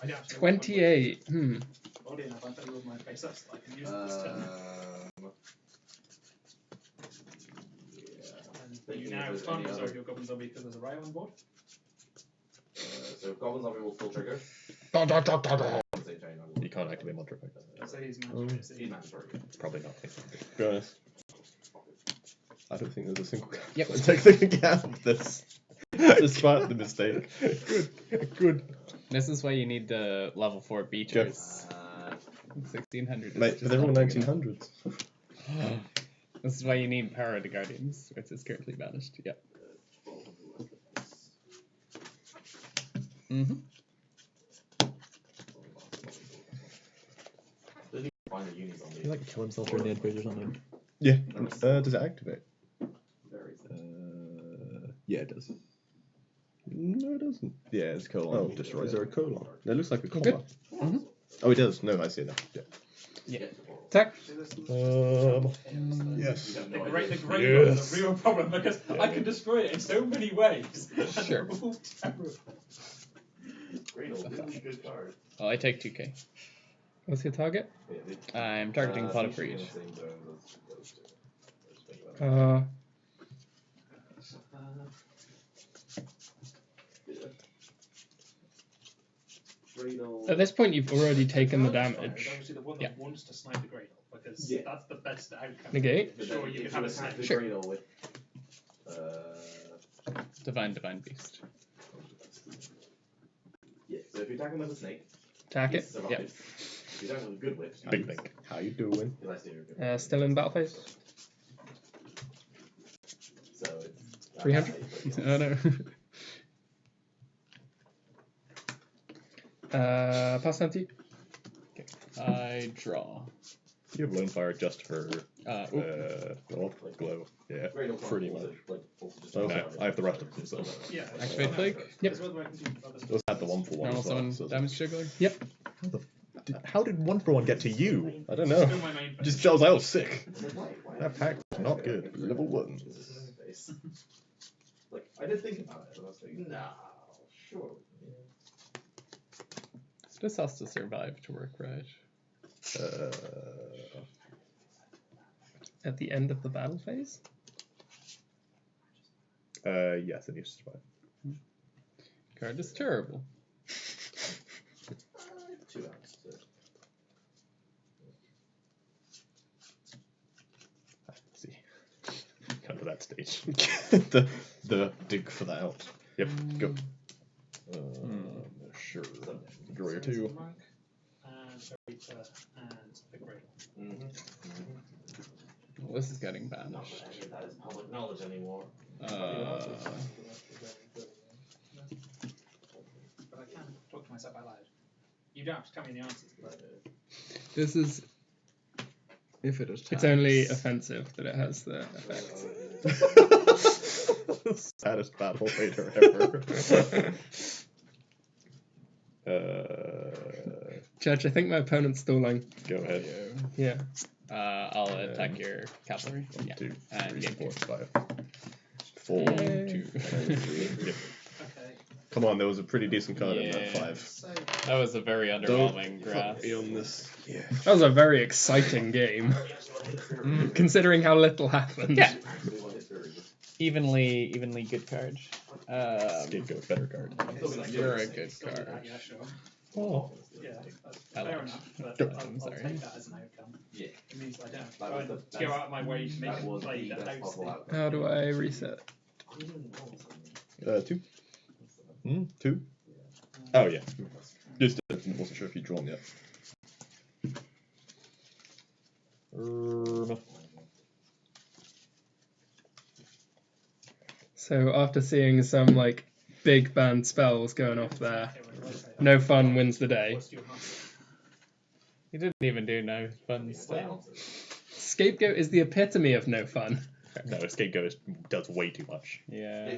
I don't actually 28. Oddly enough, I'm familiar with my face up, so I can use it this turn. And you now can't reserve your Goblin Zombie because there's a Rayo on board. So Goblin Zombie will full trigger. You can't can't activate monster effect. So he's He's mandatory. mandatory. Probably not. To be honest, I don't think there's a single Yep. tech that can cast this. Despite the mistake. Good. This is why you need the level 4 beaters. 1600. is Mate, just but they're all not big enough. 1900s. This is why you need Power of the Guardians, which is currently banished. Yep. Mm-hmm. Find the unis on He like kill himself during the end phase or something. Yeah. Does it activate? Yeah, it does. No, it doesn't. Yeah, it's colon. Oh, destroy. is there a colon? It looks like a Okay. comma. Oh, it does. No, I see it now. Yeah. Yeah. Attack. Yes. The great one is a real problem because I can destroy it in so many ways. Sure. They're all terrible. really good card. Well, I take 2k. What's your target? I'm targeting Pot of Greed. At this point, you've already taken the damage. Obviously the one Yeah. that wants to snipe the Greydle because that's the best outcome. Negate. Sure, you can have a snake. Sure. With, Divine Beast. yeah, so if you attack him with a snake, Attack he it. survives. Yep. If you attack him with a good whip, Big thing. How you doing? because I see you're good. Still in battle phase. So it's 300? Oh no. Pass 90. I draw. You have Lone Fire just for glow. Yeah, Greydle pretty also, much. like, also just Okay, does I have the rest of them. So Yeah. Activate Plague. Yep. As well as I can do other stuff. those have the 1-for-1 Normal as well. summon So Damage Juggler. Yep. how did 1-for-1 get to you? I don't Still know. my main Just shows I was sick. Why That pack was not good. Level 1. Like, I did think about it, but I was like, nah, sure. So this has to survive to work, right? At the end of the battle phase. Yes, it needs to survive. Card is terrible. 2 hours. So. See. Come to that stage. the dig for that out. Yep, go. Sure. Draw your 2. And Sarita and the Greydle. Well, this is getting Not banished. that any of that is public knowledge anymore. But I can talk to myself out loud. You don't have to tell me the answers. This is. If it attacks. It's only offensive that it has the effect. Saddest battle raider ever. Judge, I think my opponent's stalling. Go ahead. Yeah. I'll attack your cavalry. 1, Yeah. 2, And 3, gain 4, 2. 5. 4. Yay. 2. Yep. Okay. Come on, there was a pretty decent card in that Yeah. 5. So That was a very underwhelming graph. Be on this. Yeah. That was a very exciting game, considering how little happened. Yeah. Evenly good card. Scapegoat, better card. You're a good card. yeah, sure. Oh. Yeah, that's I fair like enough. But Go. I'll sorry. take that as an outcome. Yeah. It means I don't have to That try was and the- go out of my way to make that a was play the that best helps possible me. outcome. How do I reset? 2. 2. Oh yeah. Just wasn't sure if you'd drawn yet. So after seeing some like big band spells going off there, no fun wins the day. You didn't even do no fun stuff. Scapegoat is the epitome of no fun. No, Scapegoat does way too much. Yeah.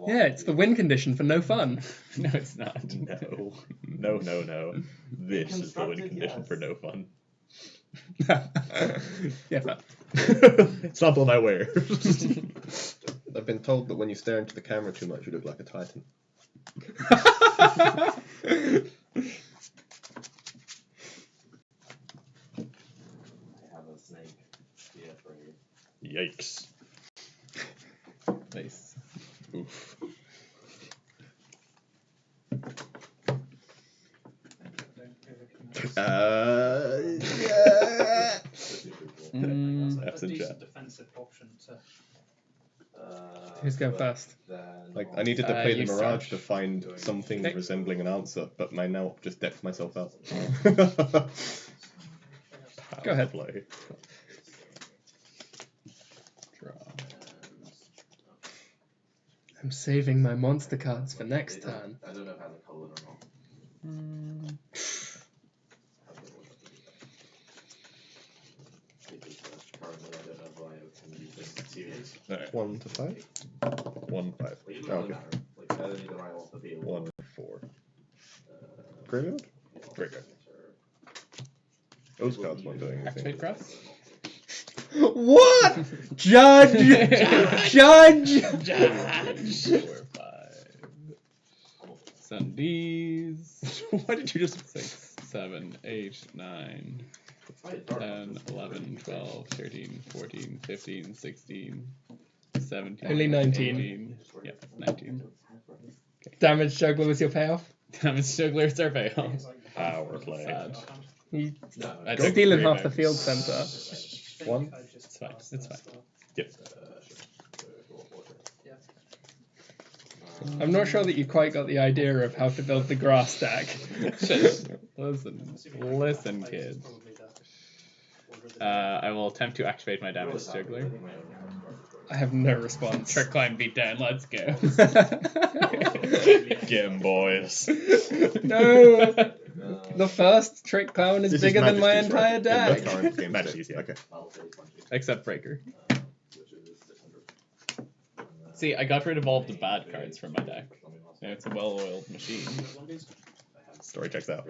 Yeah, it's the win condition for no fun. No, it's not. No. This is the win condition for no fun. Yeah, but Sample my wear. I've been told that when you stare into the camera too much, you look like a titan. I have a snake here for you. Yikes. Nice. Oof. Yeah. F's in chat. Defensive option to. Who's going first? Like, I needed to play the you Mirage start. to find something Okay. resembling an answer, but my now just decked myself out. Go ahead. Play. I'm saving my monster cards for next turn. I don't know if it has a color or not. Because currently I don't know if I can use this series. Alright. 1 to 5. 1 5. Like, it Oh, doesn't okay. matter. Like, I don't need to write off the field. 1 4. Graveyard? Graveyard. Those cards weren't doing anything. Activate grass. What? Judge! Judge! 4, 5. Some D's. Why did you just 6, 7, 8, 9, 10, 11, 12, 13, 14, 15, 16, 17. Only 19. 18. Yep, 19. Damage Juggler was your payoff? Damage Juggler's our payoff. power play? Sad. You I took stealing 3 half the votes. field center. 1? It's fine. It's fine. Yep. I'm not sure that you quite got the idea of how to build the grass deck. Listen, kids. I will attempt to activate my Damage Juggler. I have no response. Trick Climb beatdown, let's go. Get 'em, boys. No! The first Trick Clown is This bigger than my Majesty's, entire right? deck. Yeah, current game Majesty's, yeah. Okay. Except Breaker. See, I got rid of all of the bad cards from my deck. Now it's a well-oiled machine. Story checks out.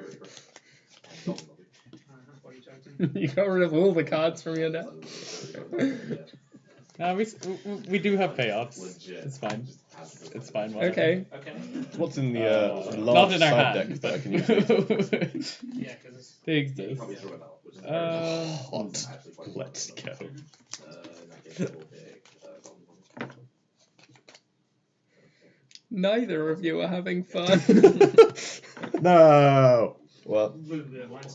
You got rid of all the cards from your deck. We do have payoffs. It's fine. It's fine. Whatever. Okay. What's in the not large in our side hand, deck that I but can use? they exist. Hot. Let's go. Neither of you are having fun. No! Well,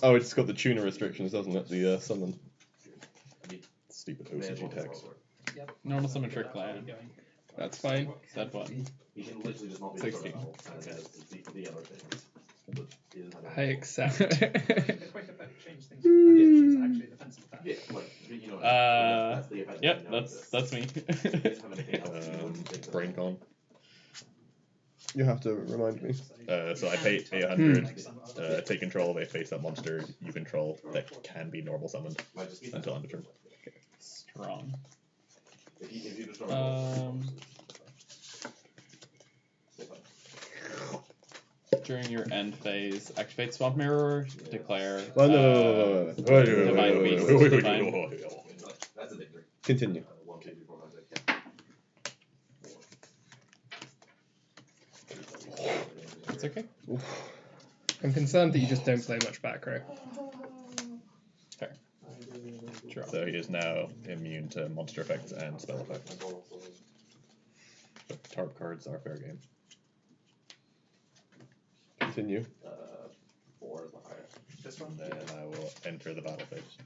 oh, it's got the tuner restrictions, doesn't it? The summon. Stupid OCG text. Normal summon Trick Clown. That's fine. That one. 16. I accept. Yep, that's me. Brain con. You have to remind me. So I pay 800, take control of a face-up monster you control that can be normal summoned until end of turn. Strong. During your end phase, activate Swamp Mirror, declare Well, no. Divine Beast. Divine. Continue. It's okay. I'm concerned that you just don't play much back row. Fair. Sure. So he is now immune to monster effects and spell effects. But tarp cards are fair game. Continue. 4 is the highest. And then I will enter the battle phase.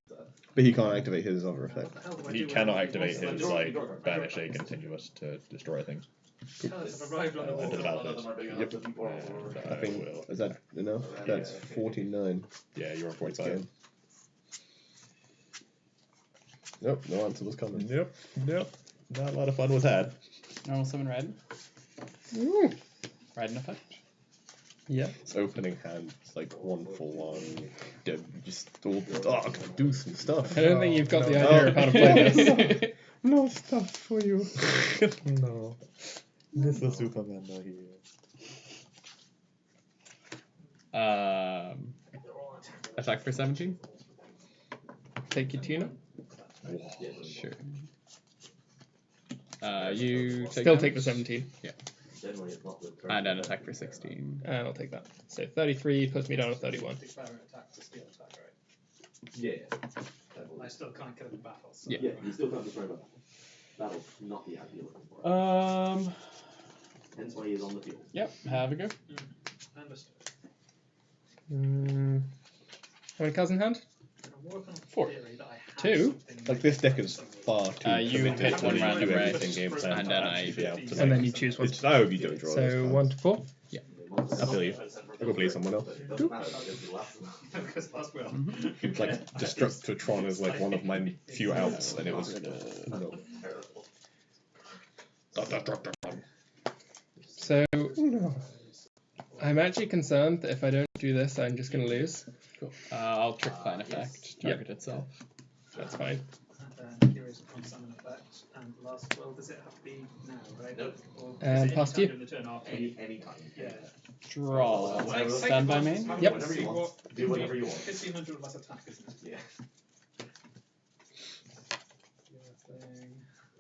But he can't activate his other effect. He cannot activate his, like, banish a continuous to destroy things. Enter the battle phase. Yep. And I think, will. is that enough? That's 49. Yeah, you're on 45. Nope, no answer was coming. Yep. Not a lot of fun was had. Normal summon Red. Ooh. Red effect. Yeah. It's opening hand. It's like 1-for-1. Just all do some stuff. I don't think you've got the idea of how to play this. No stuff for you. No. Mr. Superman not here. Attack for 17. Take your tuner. Sure. You take Still damage? take the 17. Yeah. And then attack for 16. And I'll take that. So 33 puts me down to 31. Yeah. I still can't kill him in battle. So. Yeah. Yeah, you still can't destroy battle. Battle's not the act you're looking for. Hence why he's on the field. Yep. Have a go. Understood. How many cards in hand? 4. 2? Like this deck is far too. You committed pick to one do random, right? everything game plan And then to I- actually be able to And then make- you choose one. I hope you don't draw those So cards. 1 to 4. I feel you. I'll go play someone else. Like Destructotron is like one of my few outs, and it was. No. So I'm actually concerned that if I don't do this, I'm just going to lose. I'll trick plan effect. Target itself. That's fine. Curious upon summon effect, and last, well, does it have to be now, right? Nope. Or And is it past any you. time during the turn after Any time. Yeah. Draw. Stand by me. Yep. Whatever you want. Do whatever you want. 1500 less attack, isn't it? Yeah. Your thing.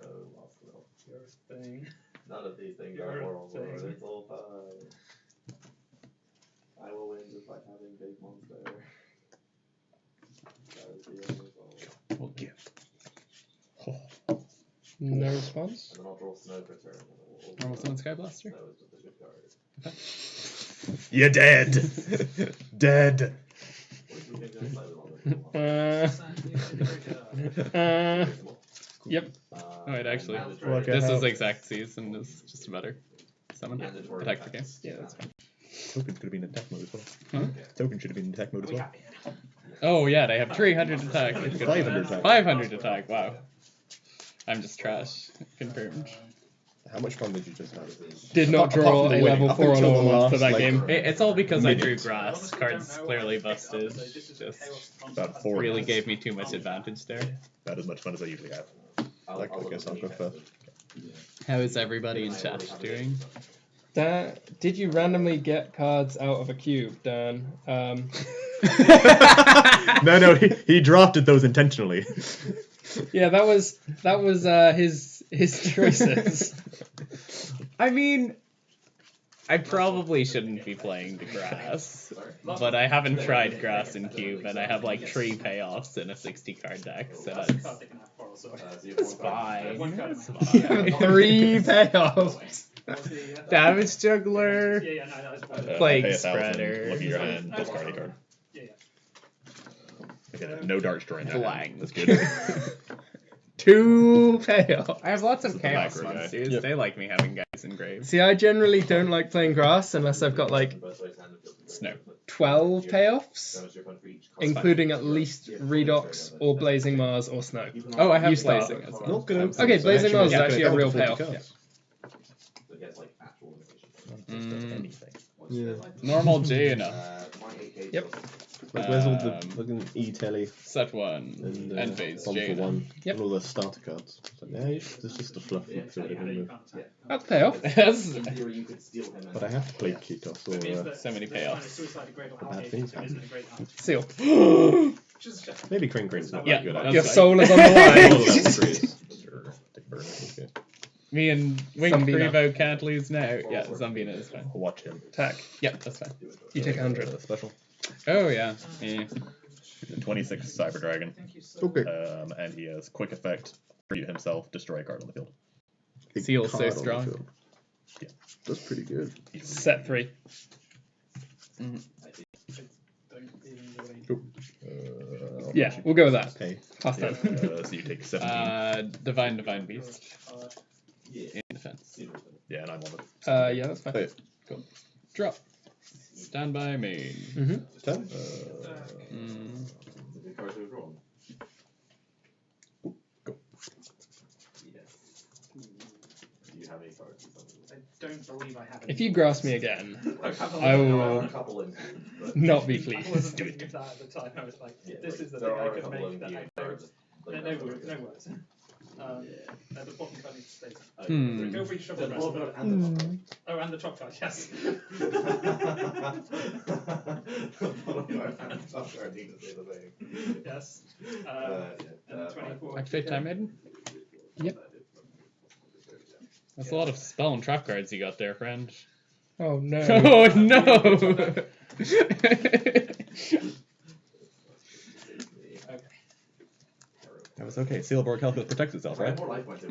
Oh, well. Your thing. None of these things Your are horrible. thing. It's all fine. I will win just by having big monster. That is the end result. We'll give. No response. And then I'll draw snow for turn. Normal summon Sky Blaster. Snow is just a good card. You're dead. Dead. Yep. Oh, wait, actually. Work This it is out. exact season. Is just a better summon. Attack the game. Yeah, that's fine. Token could have been in attack mode as well. Huh? Token should have been in attack mode as well. Oh, yeah, they have 300 attack. 500 attack. 500 attack, wow. I'm just trash. Confirmed. How much fun did you just have? Did not Apart draw from the a winning, level up 4 on until the all for last, that like, game. It's all because I drew minute. grass. Cards clearly busted. Just About 4 really minutes. gave me too much advantage there. About as much fun as I usually have. I guess I'll go first. How is everybody in chat doing? Dan, did you randomly get cards out of a cube, Dan? No, he drafted those intentionally. Yeah, that was his choices. I mean, I probably shouldn't be playing the grass, but I haven't tried grass in cube, and I have like 3 payoffs in a 60 card deck, so it's fine. It's fine. 3 payoffs. Damage Juggler, Plague Pay 1,000, Spreader, look at your hand, discard a card. Okay, no dark draw in that. Blank. That's good. 2 payoffs. I have lots of This is the chaos macro guy. monsters. Yep. They like me having guys in graves. See, I generally don't like playing grass unless I've got like Snow. 12 payoffs, including at least Redox or Blazing Mars or Snow. Oh, I have You start. Blazing as well. Not gonna. Okay, Blazing Mars is Yeah, actually a real payoff. So it gets like actual limitations. Normal J enough. Yep. Like, where's all the fucking E-telly Set 1 and phase one J for enough. one, Yep. and all the starter cards? It's like, yeah, it's just a fluff you fill it in with. That's payoff. Yes. In theory, you could steal him. But I have to play Kitos or So many payoffs. bad things happen. Seal. Maybe Crane Crane's not Yeah, that good. that's Your fine. soul is on the All line. the level 3s. Sure, Dick Burner, okay. Me and Wing Zumbina. Prevo can't lose now. Yeah, Zumbina is fine. I'll watch him. Attack. Yep, that's fine. You take 100. Special. Oh, yeah. Yeah. 26 Cyber Dragon. Okay. And he has quick effect. Tribute himself, destroy a card on the field. Seal's so Card on the strong. field. Yeah. That's pretty good. Set 3. Yeah, we'll go with that. Okay. Pass Yeah, turn. so you take 17. Divine Beast. In defense. Yeah, and I'm on it. Yeah, that's fine. Hey, Drop. Stand by main. Mm-hmm. 10? The cards are drawn. Go. Do you have any cards? I don't believe I have any. If you grass me again, I There will are a couple in here, but not be I pleased. wasn't thinking of that at the time. I was like, yeah, this like, is the there thing I are a could couple make in that here I that are don't. just No, like no that's words. very No good. words. At the bottom kind of space. Hmm. Go for each trouble The rest. top card and the top card. Oh, and the top card, yes. The bottom card and the top card need to say the same. Yes. Yeah, And 24. Activate Time Maiden. Yep. That's a lot of spell and trap cards you got there, friend. Oh no. Oh no! That was okay. Sealborg Calculus protects itself, right? More life points.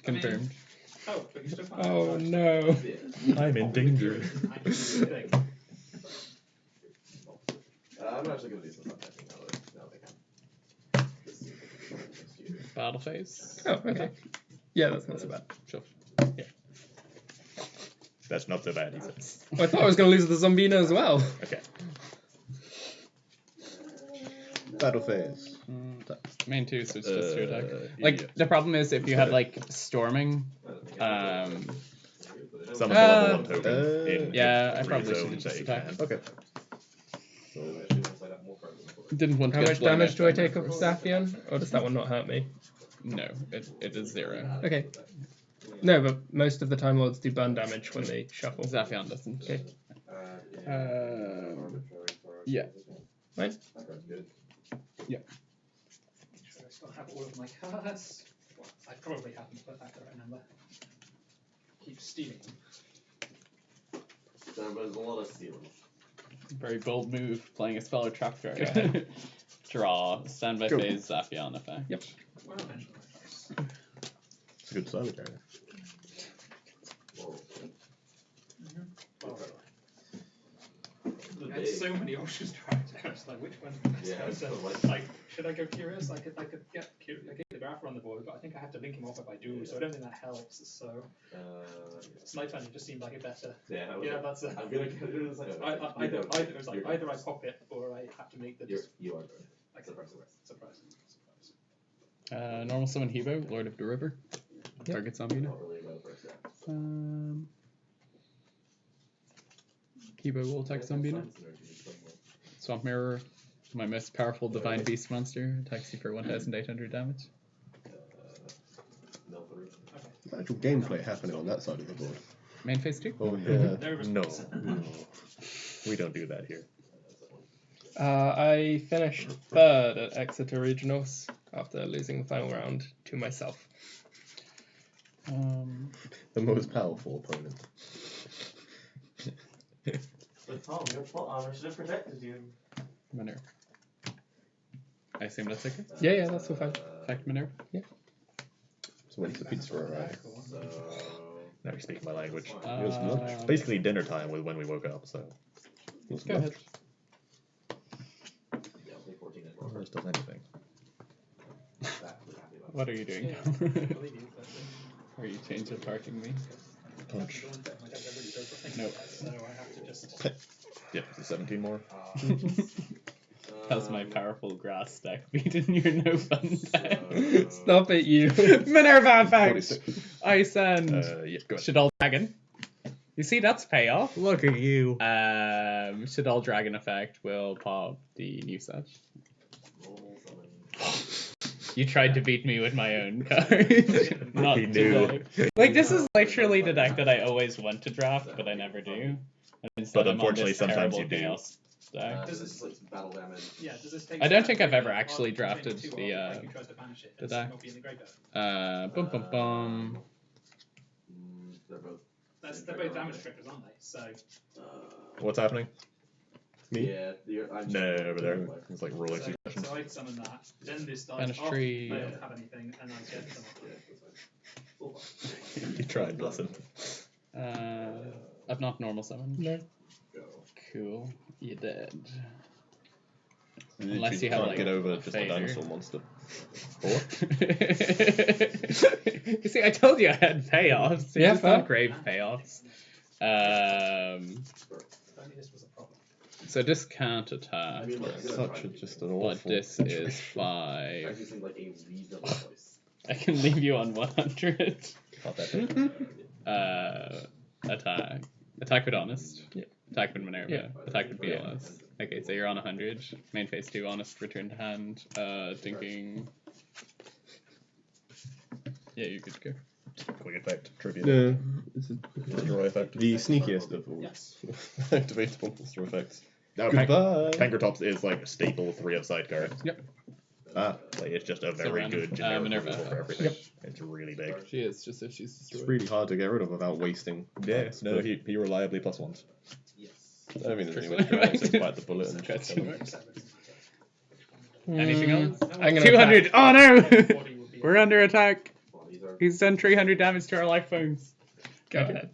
Confirmed. Oh, but you still can't. Oh no. I'm in danger. I'm actually going to do some subtitling now that I can. Just see if I can do it next year. Battle phase. Oh, okay. Yeah, that's not so bad. Sure. That's not so bad, he says. I thought I was going to lose the Zombina as well. Okay. Battle phase. Main 2 switch just to attack. Yeah. Like, the problem is if you had, like, storming, Summon the level 1 token in yeah, I three probably zones should that just you attack. can. Okay. Didn't want to How get much blown damage out do I by take that off first. Zaphion? Or does that one not hurt me? No, it is 0. Okay. No, but most of the Time Lords do burn damage when they shuffle. Zaphion doesn't. Okay. Yeah. Fine. Yeah. Make sure I still have all of my cards. Well, I probably haven't, but I don't remember. Keep stealing them. There's a lot of stealing. Very bold move, playing a spell or trap card. Go ahead. Draw, standby Go. phase, Zaphion effect. Yep. Well, mention my face. It's a good solo character. Well, I had so many options to write down. It's like, which one's the best? Yeah, So, it's like, should I go Curious? I could get the grapher on the board, but I think I have to link him off if I do, so I don't think that helps. So, Night Hunter just seemed like it better. Yeah, That's I'm gonna get it as either it was like either I pop it or I have to make the you are like surprise. Normal summon Hebo, Lord of the River. Yep. Target Zombina. not really about the first step. Hebo will attack Zombina. Swamp Mirror, my most powerful Divine Beast monster, attacks you for 1,800 damage. Actual gameplay happening on that side of the board. Main phase 2? Oh yeah. No. We don't do that here. I finished 3rd at Exeter Regionals after losing the final round to myself. The most powerful opponent. But Tom, your plot armor should have protected you. Minerva. I assume that's okay? Yeah, that's all fine. Effect Minerva? So when's the pizza arrive? Now you're speaking my language. It was lunch. Basically dinner time was when we woke up, so. It was Go lunch. ahead. Yeah, I'll take 14 as Or well. does anything. What are you doing? I believe you, but Are you change of parting me? Punch. No. so I have to just. Yep, it's 17 more. How's my powerful grass stack beaten your no fun deck? Stop it, you. Minerva effect! 46. Ice and Yeah, go ahead. Shaddoll Dragon. You see, that's payoff. Look at you. Shaddoll Dragon effect will pop the new set. You tried to beat me with my own card. Not He knew. today. Like, this is literally the deck that I always want to draft, but I never do. And instead But I'm on unfortunately, this sometimes terrible you do. chaos deck. Does this like battle damage? Yeah, does this take? I don't think I've ever Or actually between drafted two, the, or if he tries to banish it, the does it deck. not be in the graveyard? Bum bum bum. They're both. They're both damage triggers, aren't they? So What's happening? Me? Yeah, I'm No, over there. It's like roll so, executions. so I'd summon that. Then this dies Banish off. tree. I don't have anything, and I get them. You tried, listen. I've not normal summoned. No. Cool. You did. Literally Unless you have, can't like, get over a just a fader. dinosaur monster. You see, I told you I had payoffs. Yeah, Just fair. not grave payoffs. If only this was a problem. So discount attack. Such a, just an But awful this is situation. 5. Actually seemed like a reasonable choice. I can leave you on 100. Not that big. Attack. Attack with Honest. Yeah. Attack with Minerva. Yeah. Attack with BLS. Okay, so you're on 100. Main phase 2, Honest, return to hand. Thinking. Yeah, you could go. Quick effect, trivia. No, it's Destroy effect. the sneakiest of all Yes. activatable monster effects. Now, Goodbye. Pankratops is like a staple 3-of-side card. Yep. Ah, Like, it's just a So very random. good generic Minerva. removal for everything. It's really big. She is, just if she's it's destroyed. really hard to get rid of without wasting. Yeah, no, he reliably +1s. I don't think there's any way to just bite the bullet and just Question mark. Anything else? I'm gonna 200! attack. Oh no! Body would be We're under attack. Bodies are. He's done 300 damage to our life phones. Go ahead.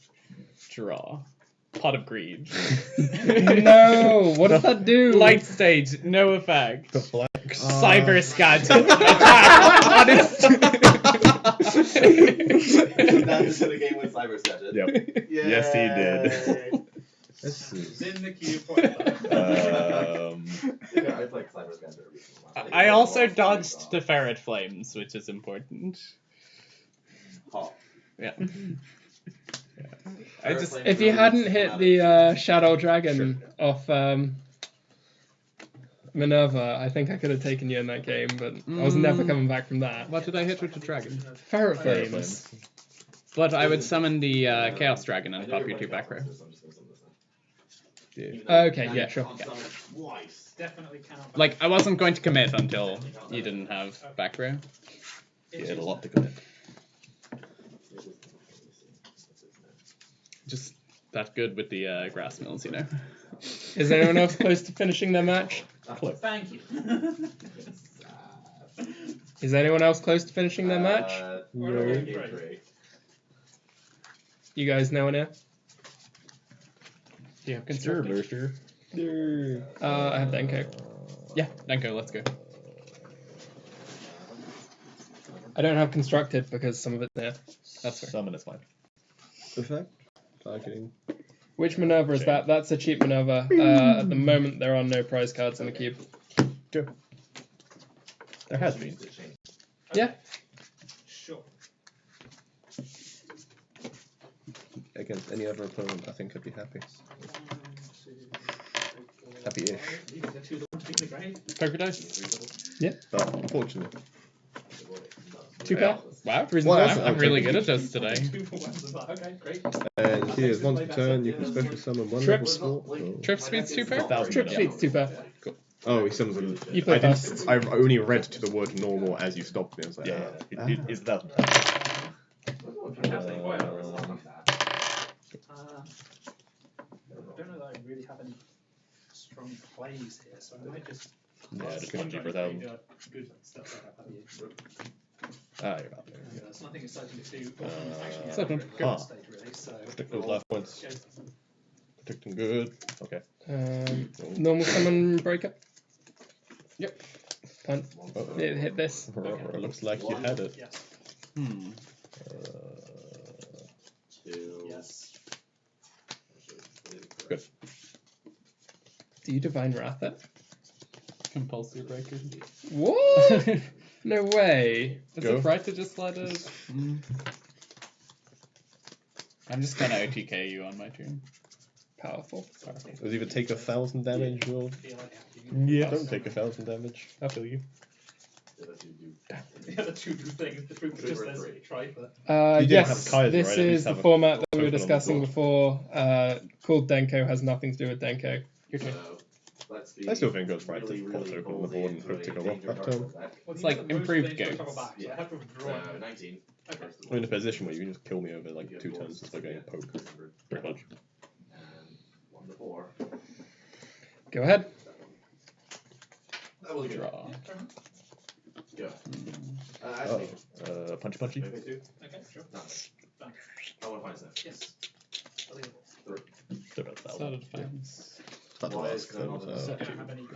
Draw. Pot of Greed. No, what does that do? Light stage, no effect. The black. Cyber Scat. Attack. That is the game with Cyber Scat. Yep. Yes, he did. This is... It's in the queue forever. Yeah, I played Cyber Scat recently. I also dodged the ferret flames, which is important. Hot. Yeah. I just, If you hadn't hit the Shadow Dragon off Minerva, I think I could have taken you in that game, but I was never coming back from that. What did I hit with the dragon? Ferret Flames. But I would summon the Chaos Dragon and pop your 2 back row. Okay, yeah, sure. Definitely cannot. Like, I wasn't going to commit until you didn't have back row. You had a lot to commit. Just that good with the grass mills, you know. Is anyone else close to finishing their match? Thank you. Is anyone else close to finishing their match? No. You guys know now? Do you have Constructed? I have Denko. Yeah, Denko, let's go. I don't have Constructed because some of it's there. That's fair. Summon is fine. Effect? Targeting. Which Minerva is that? That's a cheap Minerva. At the moment, there are no prize cards in the cube. Sure. There has been. Yeah. Sure. Against any other opponent, I think I'd be happy. Happy-ish. Poker dice? Yeah. But unfortunately. 2 pair? Wow, I'm really good at this today. Okay, great. And here's once per turn, you can special summon one Trips. level 4. Trip speed's 2 pair? Trip speed's 2 pair. Oh, he summons them. You play I only read to the word normal as you stopped me. I was like, Is that? I don't know that I really have any strong plays here, so I might just. Yeah, just 1 for 1,000. Good stuff like that, have you? Ah, you're out there. There's nothing exciting to do. Second. Stage, really, so. Protect those life points. Protecting good. Okay. Normal summon breaker. Yep. Punt. Hit this. Looks like you had it. Yes. Hmm. 2. Yes. Good. Do you Divine Wrath it? Compulsory breaker. What? No way. Is Go. it right to just let it? I'm just gonna OTK you on my turn. Powerful. Does either take 1,000 damage or... Yeah. Don't take 1,000 damage. I'll kill you. The other two do things. The truth just says try for that. You didn't Yes, have Kaiser, this right? At least is the have a format that we were token on the discussing board. before. Called Denko has nothing to do with Denko. Your turn. I still think it's right to put a token on the board and hope to go off that turn. It's like improved goats. I have to withdraw. 19. I'm in a position where you can just kill me over like 2 turns just by getting a poke. Pretty much. And 1 to 4. Go ahead. That was a good Draw. Go. Actually, Punchy punchy. maybe 2. Okay, sure. No. I want to find stuff. Yes. 3. Still got 1,000. Sort of defense. That's Why what I is that not So I a- don't have any BA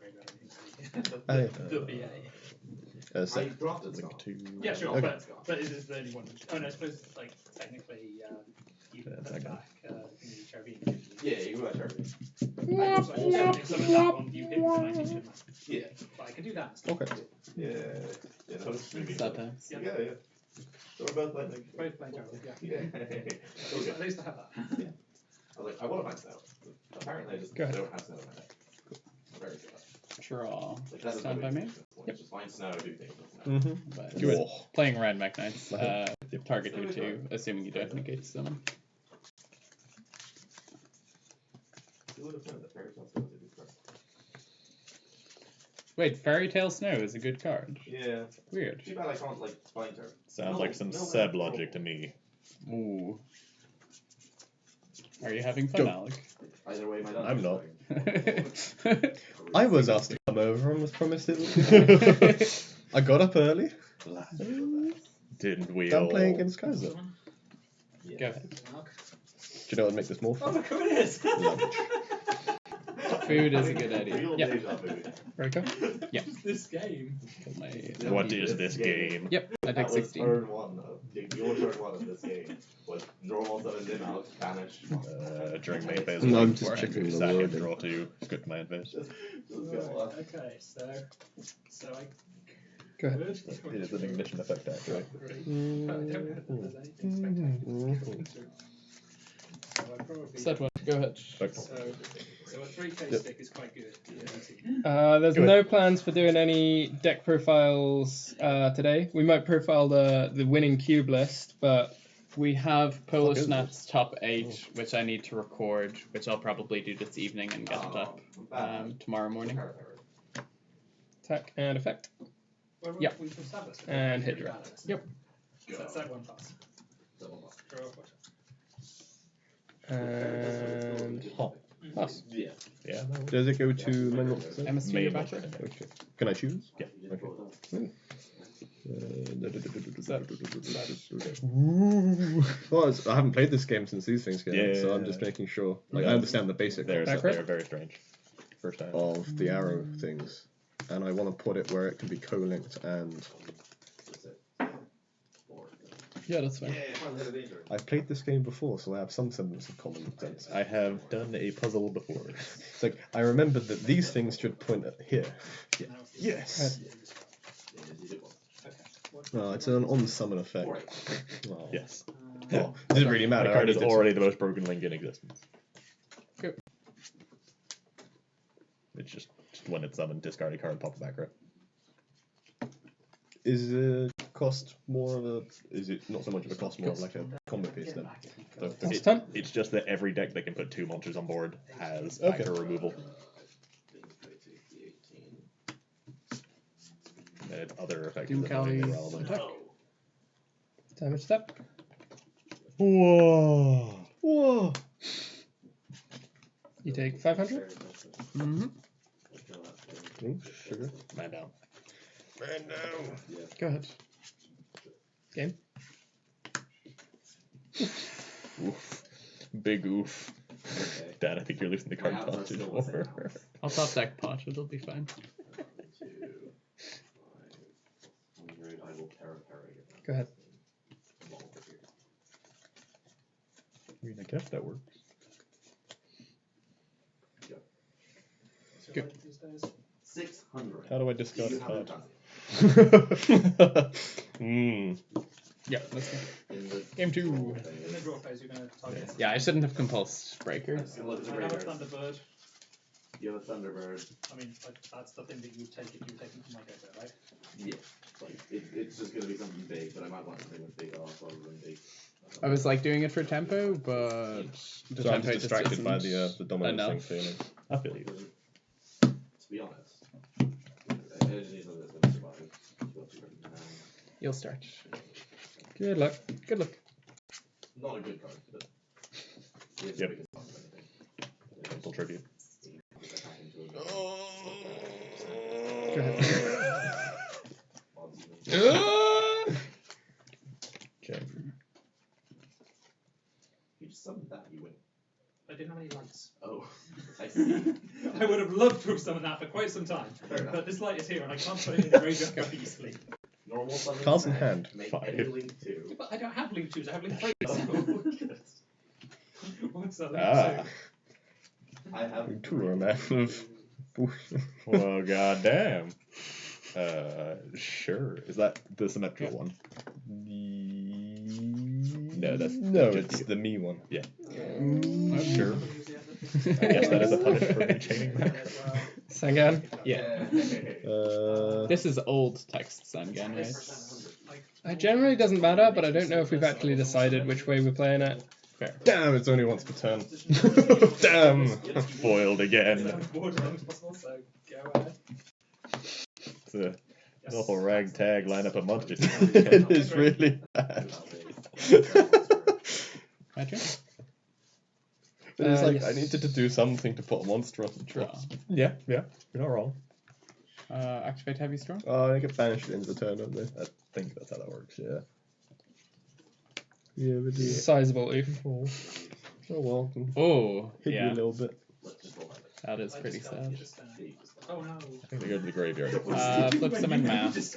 grade or anything. Oh, yeah. The BA. I Sec. dropped it. Link to. Yeah, sure, Okay. but is this the only one? Oh no, I suppose like technically you put it second. back in the Caribbean. Yeah, you got turn. If some of that one you hit with the 19 shouldn't matter. Yeah. But I can do that. Okay. Yeah. Yeah, that was maybe. Sad times. Yeah, yeah. So we're both like. Both playing Caribbean, yeah. Yeah. At least I have that. Yeah. I was like, I want to find snow. Apparently, I just Go ahead. don't have snow in my deck. I'm very good. Draw. Like, that is Stand my by me. Yep. Just find snow, do things with snow. Mm-hmm. But Give it. playing Red Mac Knights. Target you 2, assuming you don't negate summon. You would have known that Fairy Tale Snow is a good card. Wait, Fairy Tale Snow is a good card. Yeah. Weird. Too bad I can't, like, find her. Sounds No, like some no, Seb no. logic to me. Ooh. Are you having fun, Go. Alec? Either way, my dad. I'm not. I was asked to come over and was promised it would. I got up early. Didn't we Done all? playing against Kaiser. Go ahead. you know what would make this more Oh, fun? look who it is! Food is a good idea. Real Yep. deja vu. Very cool. Yep. This game. What is this game? Yep. I That take was 16. turn 1 of your turn 1 of this game. Was draw 1 summon in out, banish. During main phase, No, I'm of just the checking the sack and wording. draw 2, script command phase. Just go. Okay, so I Go ahead. It is an ignition effect, actually. I don't know if there's anything spectacular. So I probably. Set one. Go ahead. So a 3k stick is quite good. There's no plans for doing any deck profiles today. We might profile the winning cube list, but We have Polish Nat's top 8, which I need to record, which I'll probably do this evening and get it up tomorrow morning. attack and effect. Yep. We've established. And hit draw. Yep. So that's that one pass. Draw, watch And pass. Yeah. Yeah. Does it go to manual? MS2 Main your battery? Okay. Can I choose? Yeah. Okay. Well, I haven't played this game since these things came out, so I'm just making sure. Like, I understand the basic They're Accurate. very strange. First time. of the arrow things, and I want to put it where it can be co-linked. And Yeah, that's fine. I've played this game before, so I have some semblance of common sense. I have done a puzzle before. It's like I remember that these things should point at here. it. Yes. Oh, it's an on-summon effect. Oh. Yes. Well, does it really My matter? card I is did already the most broken link in existence. Good. It's just when it's summoned, discard a card, pop it back right. Is it cost more of a? Is it not so much of a cost, more of like a combo piece then? It's 10. It's just that every deck that can put 2 monsters on board has Okay. factor removal. And other effects Doom that don't make it Cali's relevant. attack. Damage step. Whoa! Whoa! You take 500. Mm-hmm. Ooh, sugar. Man down. Man down. Go ahead. Game. Oof. Big oof. Dan, I think you're losing the card top too. I'll top deck pot, it'll be fine. Go ahead. I mean, I guess that works. Good. These days. 600. How do I discard You a haven't card? done it. Yeah, let's go. In the Game 2. In the draw phase, you're going to target. Yeah, I shouldn't have compulsed Breaker. I'm just gonna look at the I have a graveyard. Thunderbird. You have a Thunderbird. I mean, that's the thing that you would take if you were taking from my graveyard, right? Yeah. Like, it's just gonna be something big, but I might want something with big off rather than big. I was like doing it for tempo, but the So I'm tempo just distracted just by isn't the dominant thing enough. feeling. I feel you. To be honest, I just need something that's gonna survive. Got to written down. You'll start. Good luck. Good luck. Not a good card, but it's Yep. the biggest card of anything. Pencil tribute. Attack into Go ahead. Okay. You just summoned that, you win. I didn't have any lights. Oh, I see. I would have loved to have summoned that for quite some time. Fair enough. But this light is here and I can't put it in the graveyard very easily. Normal summon. Cards in attack, hand. Make 5. any link 2. But I don't have link 2s, I have link 3s. What's that link Ah. 2? I have Two are a man of. Well, goddamn. Sure. Is that the symmetrical one? No, that's No, just it's the me one. Yeah. Sure. I guess that is a punish for me chaining that. Sangan. Yeah. This is old text, Sangan, right? It generally doesn't matter, but I don't know if we've actually decided which way we're playing it. Fair. Damn, it's only once per turn. Damn. Foiled again. More times possible, so go ahead. It's an awful ragtag lineup of monsters. It is really bad. Magic? But it's like, yes. I needed to do something to put a monster on the draw. Yeah, you're not wrong. Activate Heavy Storm? Oh, they get banished at the end of the turn, don't they? I think that's how that works, yeah. Yeah, we do. Sizable oof. Oh well. Oh, Hit you a yeah. little bit. That is pretty sad. Oh no. I think they go to the graveyard. Flip summon mass.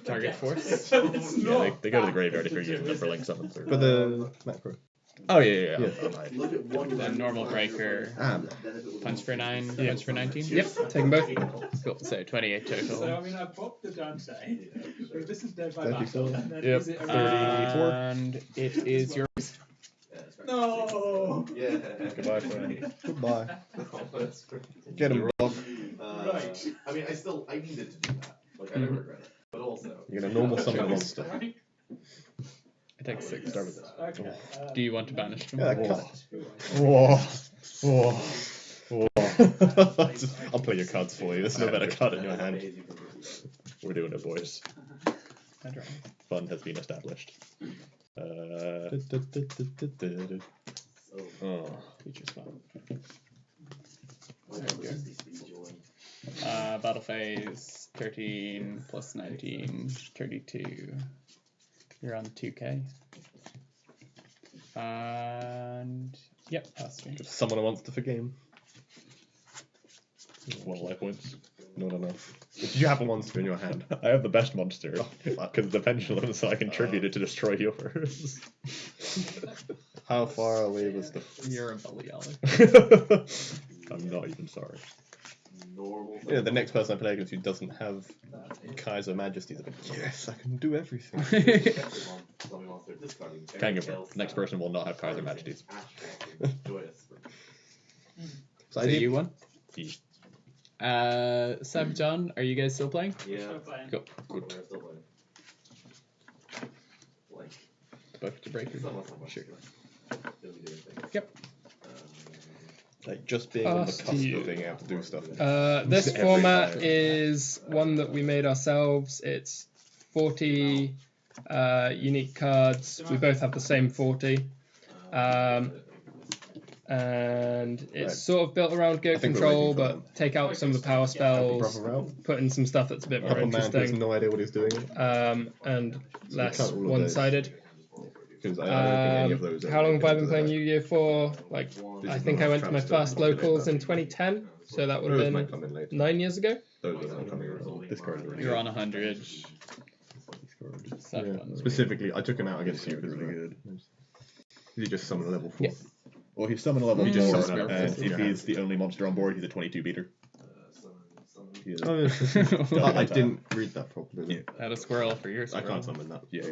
Target force. Yeah, they go to the graveyard if you're using them for link summons. For the macro. Oh yeah. Then normal breaker. Punch for 9. Punch for 19. Yep, take them both. Cool. So 28 So I total. mean, I popped the Dante. If this is dead by 34. battle, and then Yep. is it a 34. And it is your. No. Yeah. Goodbye, friend. Goodbye. Get him, Bob. Right. I mean, I needed to do that. Like, I don't regret it. But also. You're gonna normal summon a monster. Right. It takes 6. Start with this. Okay. Do you want to banish them? Yeah, cut. Whoa. Whoa. Whoa. I'll play your cards for you. There's no better card in your hand. We're doing it, boys. Fun has been established. Oh. Feature spot. Battle phase 13 plus 19, 32. You're on 2k. And yep, pass me. Someone who wants to for game. 1 life points. No. If you have a monster in your hand, I have the best monster because the pendulum, so I contributed to destroy yours. how far away was the? You're a bully, Ollie. I'm not even sorry. Yeah, the next person I play against who doesn't have Kaiser Majesty, they're like, yes, I can do everything. Can confirm. Next person will not have Kaiser Majesties. So you won? He. Sam, John, are you guys still playing? Yeah. Cool. Good. Both to break. Sure. Yep. Like just being on the cusp of being able to do stuff. This Every format time. is one that we made ourselves. It's 40 unique cards. We both have the same 40. And it's sort of built around go control, but take out some of the power spells, put in some stuff that's a bit more Man has interesting, no idea what he's doing. and less cut all of one-sided. Because I don't think any of those. How long have I been playing Yu-Gi-Oh for? Like, I think I went to my first locals in 2010, so that would have been 9 years ago. Those are not coming around. This card is really You're good. on 100. Yeah. Specifically, I took him out against you because really good. He just summoned a level 4. Yeah. Well, he's summoned a level He just 4, summoned a and level if 4. he's the only monster on board, he's a 22 beater. Oh, yeah. I didn't read that properly. Yeah. Add a squirrel for your I squirrel. can't summon that. Yeah,